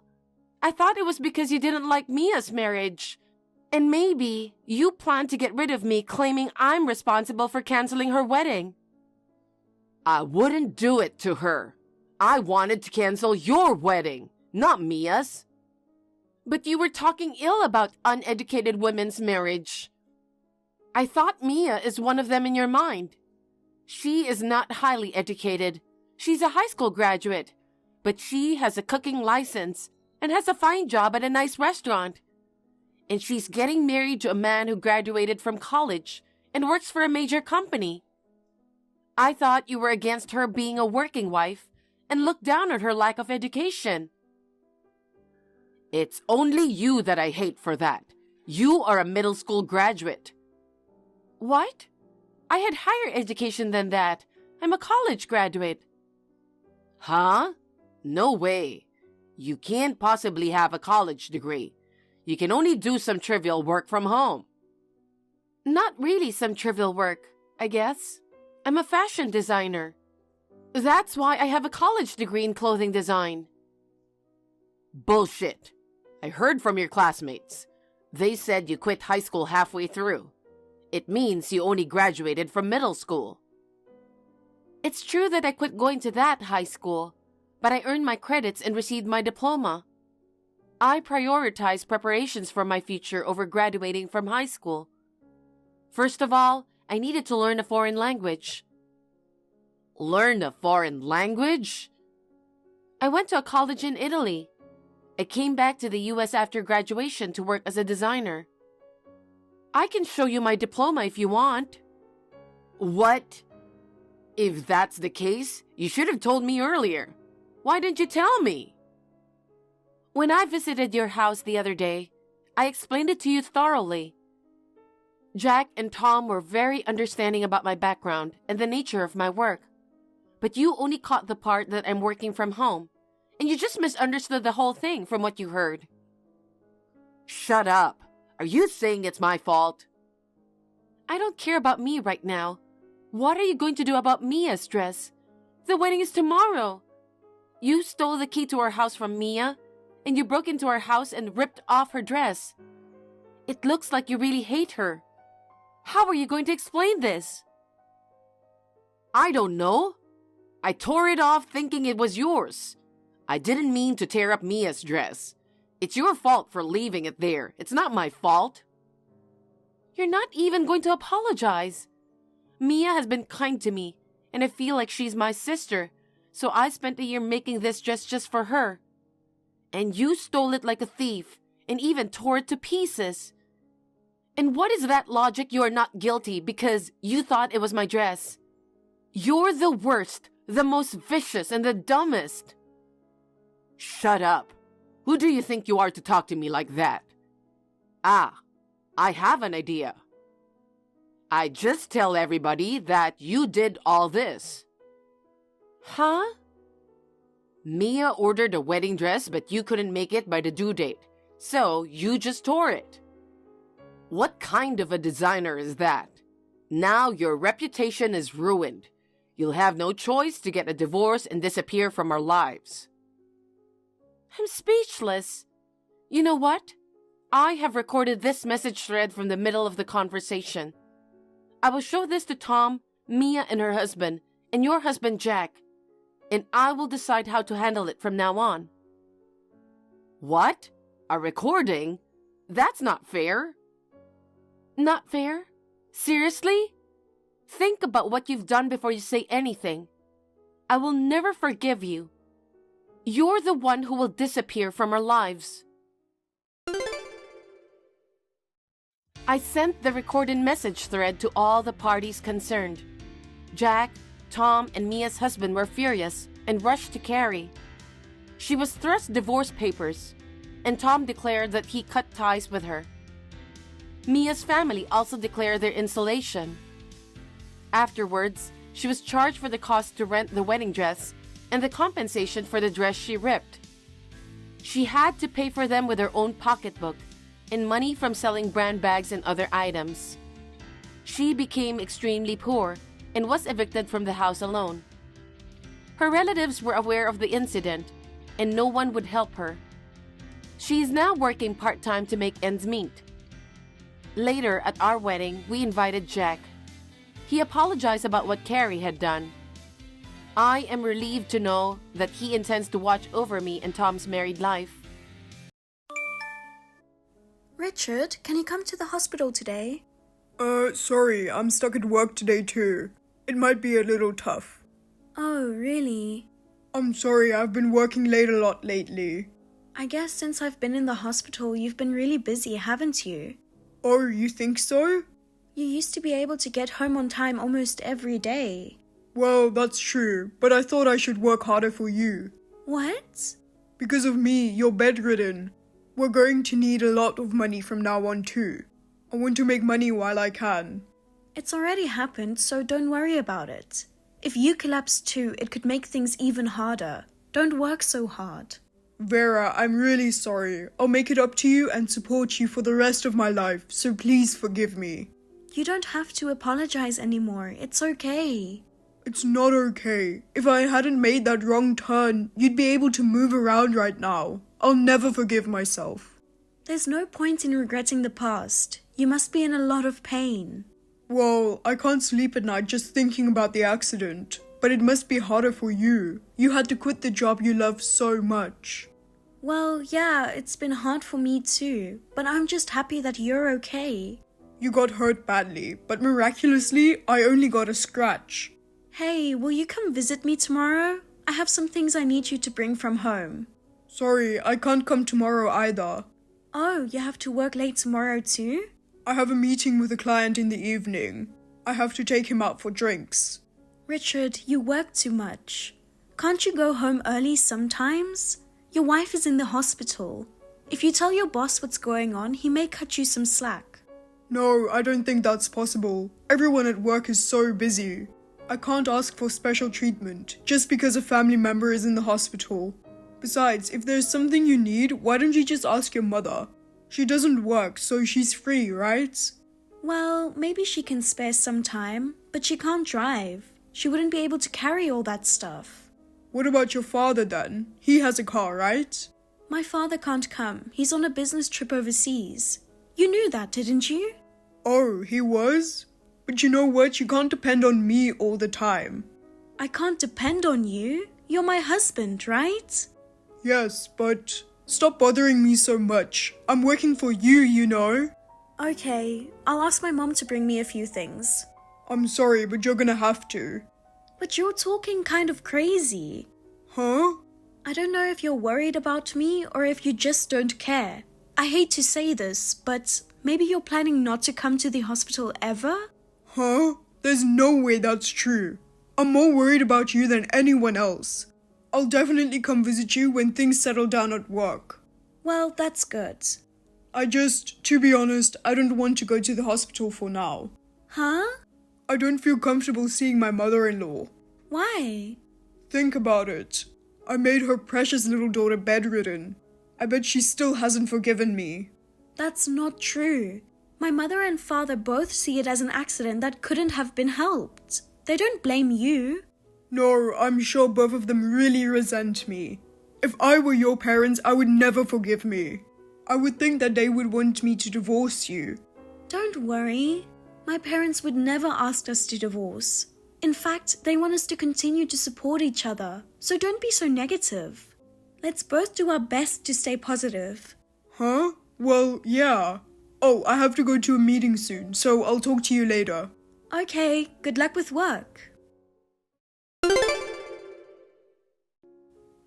I thought it was because you didn't like Mia's marriage. And maybe you plan to get rid of me claiming I'm responsible for canceling her wedding. I wouldn't do it to her. I wanted to cancel your wedding, not Mia's. But you were talking ill about uneducated women's marriage. I thought Mia is one of them in your mind. She is not highly educated. She's a high school graduate, but she has a cooking license and has a fine job at a nice restaurant. And she's getting married to a man who graduated from college and works for a major company. I thought you were against her being a working wife and looked down on her lack of education. It's only you that I hate for that. You are a middle school graduate. What? I had higher education than that. I'm a college graduate. Huh? No way. You can't possibly have a college degree. You can only do some trivial work from home. Not really some trivial work, I guess. I'm a fashion designer. That's why I have a college degree in clothing design. Bullshit. I heard from your classmates. They said you quit high school halfway through. It means you only graduated from middle school. It's true that I quit going to that high school, but I earned my credits and received my diploma. I prioritized preparations for my future over graduating from high school. First of all, I needed to learn a foreign language. Learn a foreign language? I went to a college in Italy. I came back to the US after graduation to work as a designer. I can show you my diploma if you want. What? If that's the case, you should have told me earlier. Why didn't you tell me? When I visited your house the other day, I explained it to you thoroughly. Jack and Tom were very understanding about my background and the nature of my work. But you only caught the part that I'm working from home, and you just misunderstood the whole thing from what you heard. Shut up. Are you saying it's my fault? I don't care about me right now. What are you going to do about Mia's dress? The wedding is tomorrow. You stole the key to our house from Mia, and you broke into our house and ripped off her dress. It looks like you really hate her. How are you going to explain this? I don't know. I tore it off thinking it was yours. I didn't mean to tear up Mia's dress. It's your fault for leaving it there. It's not my fault. You're not even going to apologize. Mia has been kind to me, and I feel like she's my sister, so I spent a year making this dress just for her. And you stole it like a thief, and even tore it to pieces. And what is that logic you are not guilty because you thought it was my dress? You're the worst, the most vicious, and the dumbest. Shut up. Who do you think you are to talk to me like that? Ah, I have an idea. I just tell everybody that you did all this. Huh? Mia ordered a wedding dress, but you couldn't make it by the due date, so you just tore it. What kind of a designer is that? Now your reputation is ruined. You'll have no choice to get a divorce and disappear from our lives. I'm speechless. You know what? I have recorded this message thread from the middle of the conversation. I will show this to Tom, Mia, and her husband, and your husband, Jack, and I will decide how to handle it from now on. What? A recording? That's not fair. Not fair? Seriously? Think about what you've done before you say anything. I will never forgive you. You're the one who will disappear from our lives. I sent the recorded message thread to all the parties concerned. Jack, Tom, and Mia's husband were furious and rushed to Carrie. She was thrust divorce papers, and Tom declared that he cut ties with her. Mia's family also declared their insulation. Afterwards, she was charged for the cost to rent the wedding dress and the compensation for the dress she ripped. She had to pay for them with her own pocketbook and money from selling brand bags and other items. She became extremely poor and was evicted from the house alone. Her relatives were aware of the incident, and no one would help her. She is now working part-time to make ends meet. Later, at our wedding, we invited Jack. He apologized about what Carrie had done. I am relieved to know that he intends to watch over me and Tom's married life. Richard, can you come to the hospital today? Sorry, I'm stuck at work today too. It might be a little tough. Oh, really? I'm sorry, I've been working late a lot lately. I guess since I've been in the hospital, you've been really busy, haven't you? Oh, you think so? You used to be able to get home on time almost every day. Well, that's true, but I thought I should work harder for you. What? Because of me, you're bedridden. We're going to need a lot of money from now on too. I want to make money while I can. It's already happened, so don't worry about it. If you collapse too, it could make things even harder. Don't work so hard. Vera, I'm really sorry. I'll make it up to you and support you for the rest of my life, so please forgive me. You don't have to apologize anymore. It's okay. It's not okay. If I hadn't made that wrong turn, you'd be able to move around right now. I'll never forgive myself. There's no point in regretting the past. You must be in a lot of pain. Well, I can't sleep at night just thinking about the accident. But it must be harder for you. You had to quit the job you love so much. Well, yeah, it's been hard for me too. But I'm just happy that you're okay. You got hurt badly, but miraculously, I only got a scratch. Hey, will you come visit me tomorrow? I have some things I need you to bring from home. Sorry, I can't come tomorrow either. Oh, you have to work late tomorrow too? I have a meeting with a client in the evening. I have to take him out for drinks. Richard, you work too much. Can't you go home early sometimes? Your wife is in the hospital. If you tell your boss what's going on, he may cut you some slack. No, I don't think that's possible. Everyone at work is so busy. I can't ask for special treatment just because a family member is in the hospital. Besides, if there's something you need, why don't you just ask your mother? She doesn't work, so she's free, right? Well, maybe she can spare some time, but she can't drive. She wouldn't be able to carry all that stuff. What about your father then? He has a car, right? My father can't come. He's on a business trip overseas. You knew that, didn't you? Oh, he was? But you know what? You can't depend on me all the time. I can't depend on you. You're my husband, right? Yes, but stop bothering me so much. I'm working for you, you know. Okay, I'll ask my mom to bring me a few things. I'm sorry, but you're gonna have to. But you're talking kind of crazy. Huh? I don't know if you're worried about me or if you just don't care. I hate to say this, but maybe you're planning not to come to the hospital ever? Huh? There's no way that's true. I'm more worried about you than anyone else. I'll definitely come visit you when things settle down at work. Well, that's good. To be honest, I don't want to go to the hospital for now. Huh? I don't feel comfortable seeing my mother-in-law. Why? Think about it. I made her precious little daughter bedridden. I bet she still hasn't forgiven me. That's not true. My mother and father both see it as an accident that couldn't have been helped. They don't blame you. No, I'm sure both of them really resent me. If I were your parents, I would never forgive me. I would think that they would want me to divorce you. Don't worry. My parents would never ask us to divorce. In fact, they want us to continue to support each other. So don't be so negative. Let's both do our best to stay positive. Huh? Well, yeah. Oh, I have to go to a meeting soon, so I'll talk to you later. Okay, good luck with work.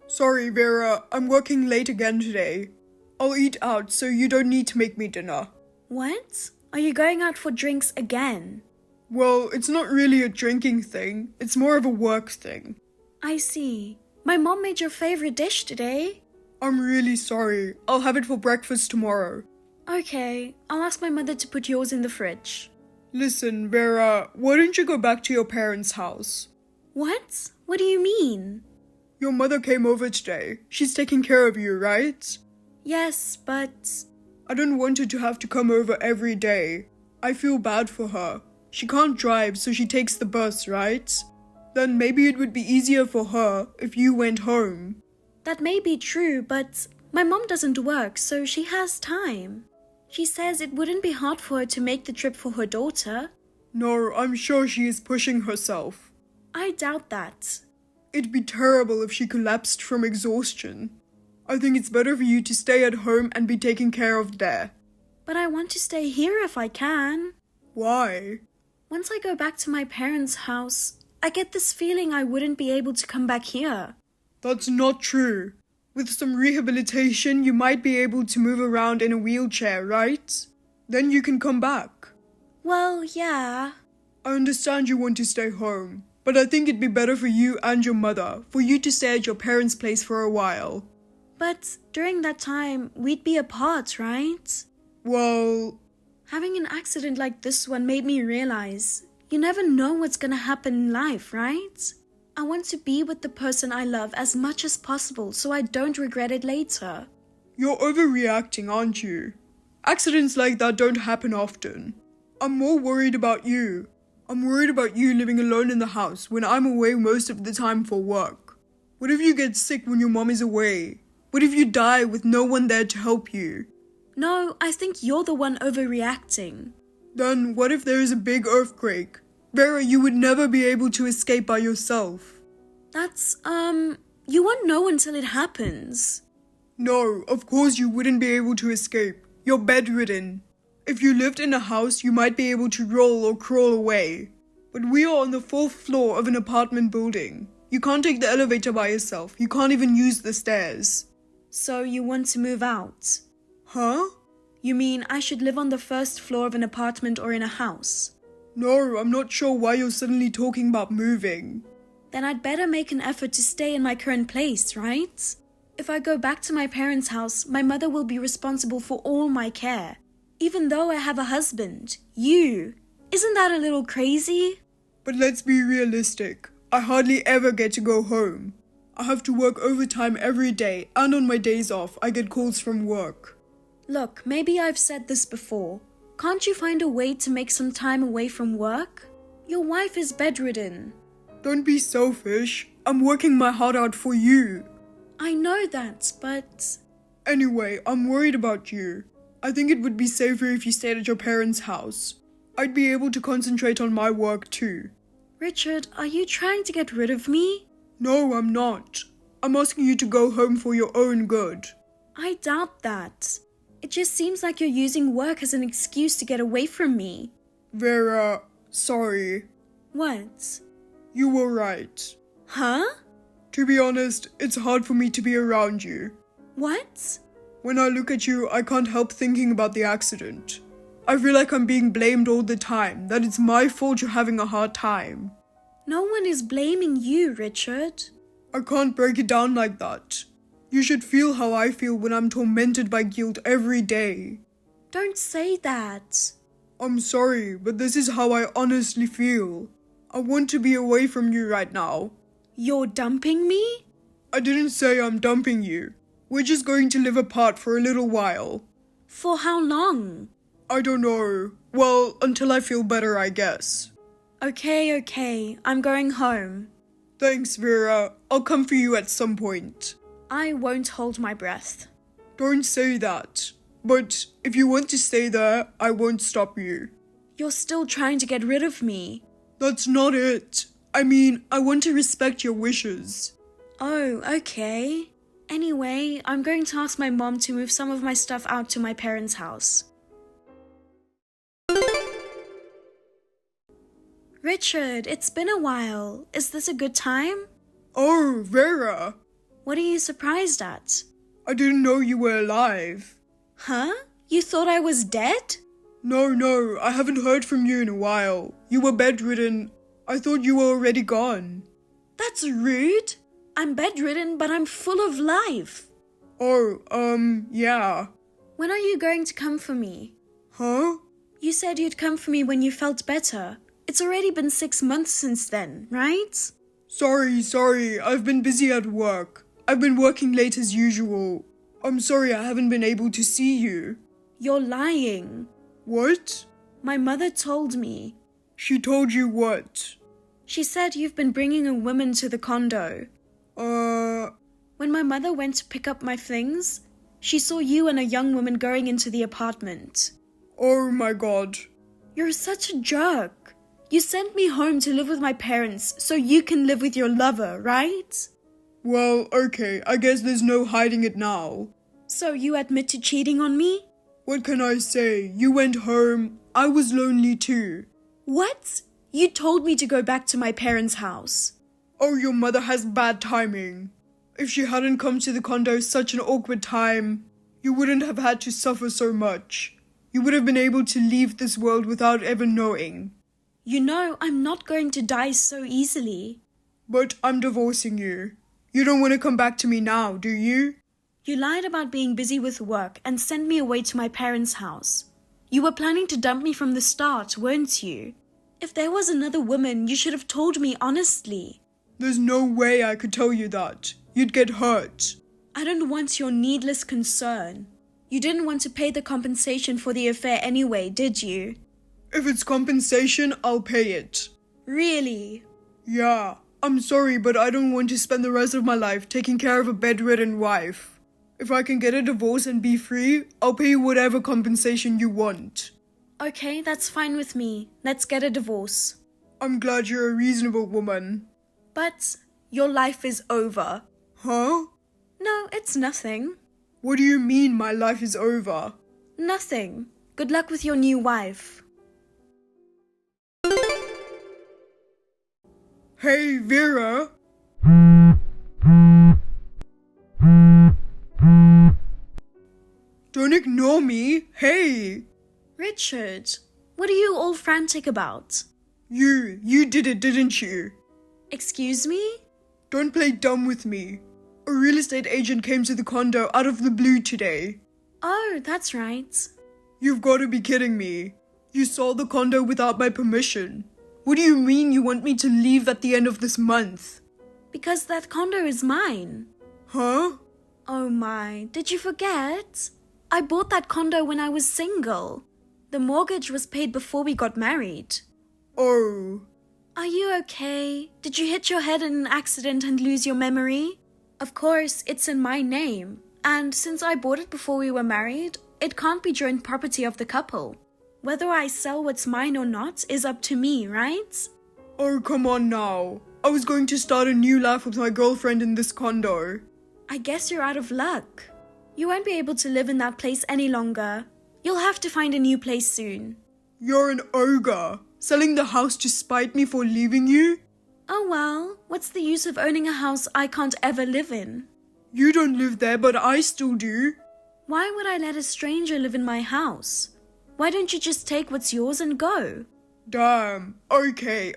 Sorry, Vera, I'm working late again today. I'll eat out, so you don't need to make me dinner. What? Are you going out for drinks again? Well, it's not really a drinking thing. It's more of a work thing. I see. My mom made your favorite dish today. I'm really sorry. I'll have it for breakfast tomorrow. Okay, I'll ask my mother to put yours in the fridge. Listen, Vera, why don't you go back to your parents' house? What? What do you mean? Your mother came over today. She's taking care of you, right? Yes, but... I don't want her to have to come over every day. I feel bad for her. She can't drive, so she takes the bus, right? Then maybe it would be easier for her if you went home. That may be true, but my mom doesn't work, so she has time. She says it wouldn't be hard for her to make the trip for her daughter. No, I'm sure she is pushing herself. I doubt that. It'd be terrible if she collapsed from exhaustion. I think it's better for you to stay at home and be taken care of there. But I want to stay here if I can. Why? Once I go back to my parents' house, I get this feeling I wouldn't be able to come back here. That's not true. With some rehabilitation, you might be able to move around in a wheelchair, right? Then you can come back. Well, yeah. I understand you want to stay home, but I think it'd be better for you and your mother for you to stay at your parents' place for a while. But during that time, we'd be apart, right? Well... Having an accident like this one made me realize you never know what's gonna happen in life, right? I want to be with the person I love as much as possible so I don't regret it later. You're overreacting, aren't you? Accidents like that don't happen often. I'm more worried about you. I'm worried about you living alone in the house when I'm away most of the time for work. What if you get sick when your mom is away? What if you die with no one there to help you? No, I think you're the one overreacting. Then what if there is a big earthquake? Vera, you would never be able to escape by yourself. That's, you won't know until it happens. No, of course you wouldn't be able to escape. You're bedridden. If you lived in a house, you might be able to roll or crawl away. But we are on the 4th floor of an apartment building. You can't take the elevator by yourself. You can't even use the stairs. So you want to move out? Huh? You mean I should live on the first floor of an apartment or in a house? No, I'm not sure why you're suddenly talking about moving. Then I'd better make an effort to stay in my current place, right? If I go back to my parents' house, my mother will be responsible for all my care. Even though I have a husband, you. Isn't that a little crazy? But let's be realistic. I hardly ever get to go home. I have to work overtime every day, and on my days off, I get calls from work. Look, maybe I've said this before. Can't you find a way to make some time away from work? Your wife is bedridden. Don't be selfish. I'm working my heart out for you. I know that, but... Anyway, I'm worried about you. I think it would be safer if you stayed at your parents' house. I'd be able to concentrate on my work too. Richard, are you trying to get rid of me? No, I'm not. I'm asking you to go home for your own good. I doubt that. It just seems like you're using work as an excuse to get away from me. Vera, sorry. What? You were right. Huh? To be honest, it's hard for me to be around you. What? When I look at you, I can't help thinking about the accident. I feel like I'm being blamed all the time, that it's my fault you're having a hard time. No one is blaming you, Richard. I can't break it down like that. You should feel how I feel when I'm tormented by guilt every day. Don't say that. I'm sorry, but this is how I honestly feel. I want to be away from you right now. You're dumping me? I didn't say I'm dumping you. We're just going to live apart for a little while. For how long? I don't know. Well, until I feel better, I guess. Okay, I'm going home. Thanks, Vera. I'll come for you at some point. I won't hold my breath. Don't say that. But if you want to stay there, I won't stop you. You're still trying to get rid of me. That's not it. I mean, I want to respect your wishes. Oh, okay. Anyway, I'm going to ask my mom to move some of my stuff out to my parents' house. Richard, it's been a while. Is this a good time? Oh, Vera. What are you surprised at? I didn't know you were alive. Huh? You thought I was dead? No, I haven't heard from you in a while. You were bedridden. I thought you were already gone. That's rude. I'm bedridden, but I'm full of life. Oh, yeah. When are you going to come for me? Huh? You said you'd come for me when you felt better. It's already been 6 months since then, right? Sorry. I've been busy at work. I've been working late as usual. I'm sorry I haven't been able to see you. You're lying. What? My mother told me. She told you what? She said you've been bringing a woman to the condo. When my mother went to pick up my things, she saw you and a young woman going into the apartment. Oh my god. You're such a jerk. You sent me home to live with my parents so you can live with your lover, right? Well, okay, I guess there's no hiding it now. So you admit to cheating on me? What can I say? You went home. I was lonely too. What? You told me to go back to my parents' house. Oh, your mother has bad timing. If she hadn't come to the condo such an awkward time, you wouldn't have had to suffer so much. You would have been able to leave this world without ever knowing. You know, I'm not going to die so easily. But I'm divorcing you. You don't want to come back to me now, do you? You lied about being busy with work and sent me away to my parents' house. You were planning to dump me from the start, weren't you? If there was another woman, you should have told me honestly. There's no way I could tell you that. You'd get hurt. I don't want your needless concern. You didn't want to pay the compensation for the affair anyway, did you? If it's compensation, I'll pay it. Really? Yeah. I'm sorry, but I don't want to spend the rest of my life taking care of a bedridden wife. If I can get a divorce and be free, I'll pay you whatever compensation you want. Okay, that's fine with me. Let's get a divorce. I'm glad you're a reasonable woman. But your life is over. Huh? No, it's nothing. What do you mean my life is over? Nothing. Good luck with your new wife. Hey, Vera. Don't ignore me. Hey! Richard, what are you all frantic about? You did it, didn't you? Excuse me? Don't play dumb with me. A real estate agent came to the condo out of the blue today. Oh, that's right. You've got to be kidding me. You sold the condo without my permission. What do you mean you want me to leave at the end of this month? Because that condo is mine. Huh? Oh my, did you forget? I bought that condo when I was single. The mortgage was paid before we got married. Oh. Are you okay? Did you hit your head in an accident and lose your memory? Of course, it's in my name. And since I bought it before we were married, it can't be joint property of the couple. Whether I sell what's mine or not is up to me, right? Oh, come on now. I was going to start a new life with my girlfriend in this condo. I guess you're out of luck. You won't be able to live in that place any longer. You'll have to find a new place soon. You're an ogre. Selling the house to spite me for leaving you? Oh well, what's the use of owning a house I can't ever live in? You don't live there, but I still do. Why would I let a stranger live in my house? Why don't you just take what's yours and go? Damn. Okay.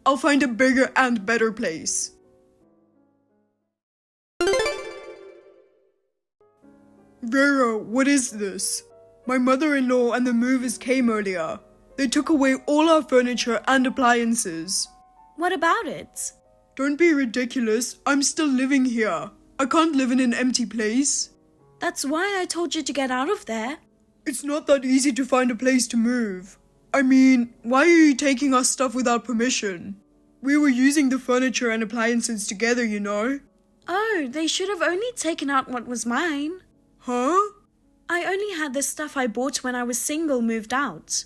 I'll find a bigger and better place. Vera, what is this? My mother-in-law and the movers came earlier. They took away all our furniture and appliances. What about it? Don't be ridiculous. I'm still living here. I can't live in an empty place. That's why I told you to get out of there. It's not that easy to find a place to move. I mean, why are you taking our stuff without permission? We were using the furniture and appliances together, you know. Oh, they should have only taken out what was mine. Huh? I only had the stuff I bought when I was single moved out.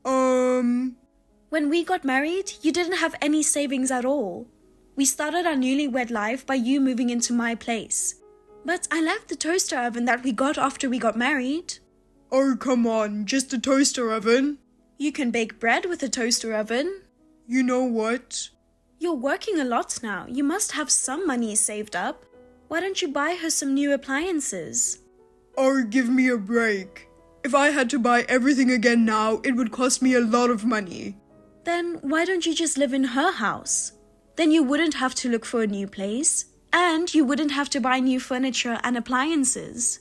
When we got married, you didn't have any savings at all. We started our newlywed life by you moving into my place. But I left the toaster oven that we got after we got married. Oh, come on, just a toaster oven? You can bake bread with a toaster oven. You know what? You're working a lot now. You must have some money saved up. Why don't you buy her some new appliances? Oh, give me a break. If I had to buy everything again now, it would cost me a lot of money. Then why don't you just live in her house? Then you wouldn't have to look for a new place. And you wouldn't have to buy new furniture and appliances.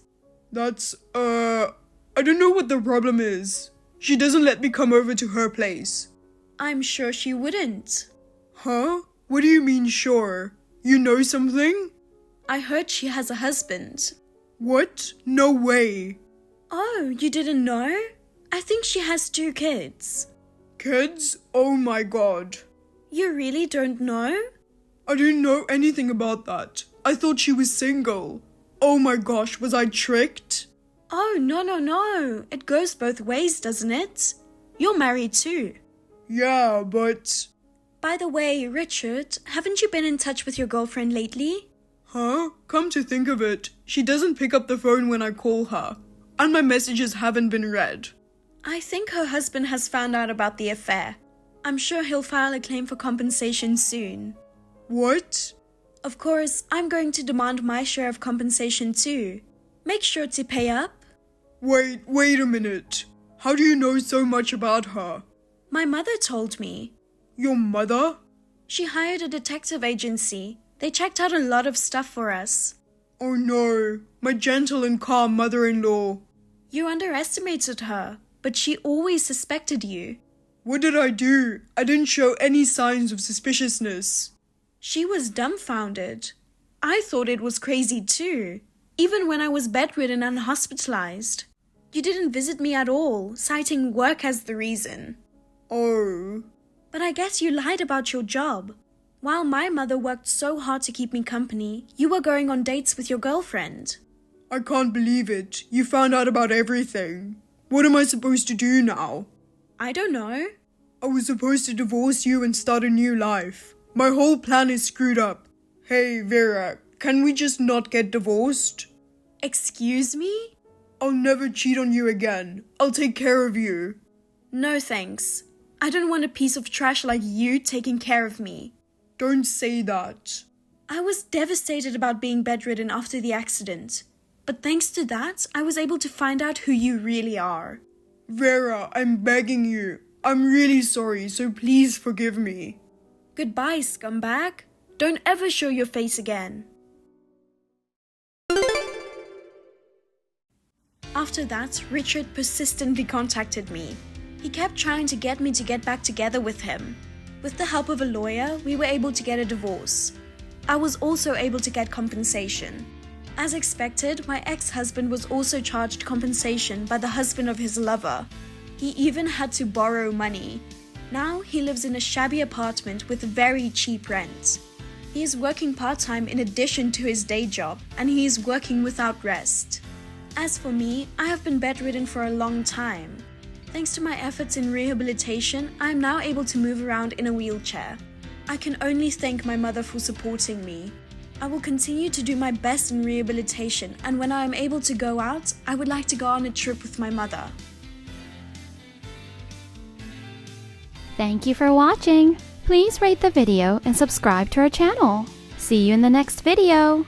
That's, I don't know what the problem is. She doesn't let me come over to her place. I'm sure she wouldn't. Huh? What do you mean, sure? You know something? I heard she has a husband. What? No way. Oh, you didn't know? I think she has 2 kids. Kids? Oh my god. You really don't know? I didn't know anything about that. I thought she was single. Oh my gosh, was I tricked? Oh, no. It goes both ways, doesn't it? You're married too. Yeah, but... By the way, Richard, haven't you been in touch with your girlfriend lately? Huh? Come to think of it, she doesn't pick up the phone when I call her. And my messages haven't been read. I think her husband has found out about the affair. I'm sure he'll file a claim for compensation soon. What? Of course, I'm going to demand my share of compensation too. Make sure to pay up. Wait a minute. How do you know so much about her? My mother told me. Your mother? She hired a detective agency. They checked out a lot of stuff for us. Oh no, my gentle and calm mother-in-law. You underestimated her, but she always suspected you. What did I do? I didn't show any signs of suspiciousness. She was dumbfounded. I thought it was crazy too, even when I was bedridden and hospitalized. You didn't visit me at all, citing work as the reason. Oh. But I guess you lied about your job. While my mother worked so hard to keep me company, you were going on dates with your girlfriend. I can't believe it. You found out about everything. What am I supposed to do now? I don't know. I was supposed to divorce you and start a new life. My whole plan is screwed up. Hey, Vera, can we just not get divorced? Excuse me? I'll never cheat on you again. I'll take care of you. No thanks. I don't want a piece of trash like you taking care of me. Don't say that. I was devastated about being bedridden after the accident. But thanks to that, I was able to find out who you really are. Vera, I'm begging you. I'm really sorry, so please forgive me. Goodbye, scumbag. Don't ever show your face again. After that, Richard persistently contacted me. He kept trying to get me to get back together with him. With the help of a lawyer, we were able to get a divorce. I was also able to get compensation. As expected, my ex-husband was also charged compensation by the husband of his lover. He even had to borrow money. Now he lives in a shabby apartment with very cheap rent. He is working part-time in addition to his day job, and he is working without rest. As for me, I have been bedridden for a long time. Thanks to my efforts in rehabilitation, I am now able to move around in a wheelchair. I can only thank my mother for supporting me. I will continue to do my best in rehabilitation, and when I am able to go out, I would like to go on a trip with my mother. Thank you for watching. Please rate the video and subscribe to our channel. See you in the next video.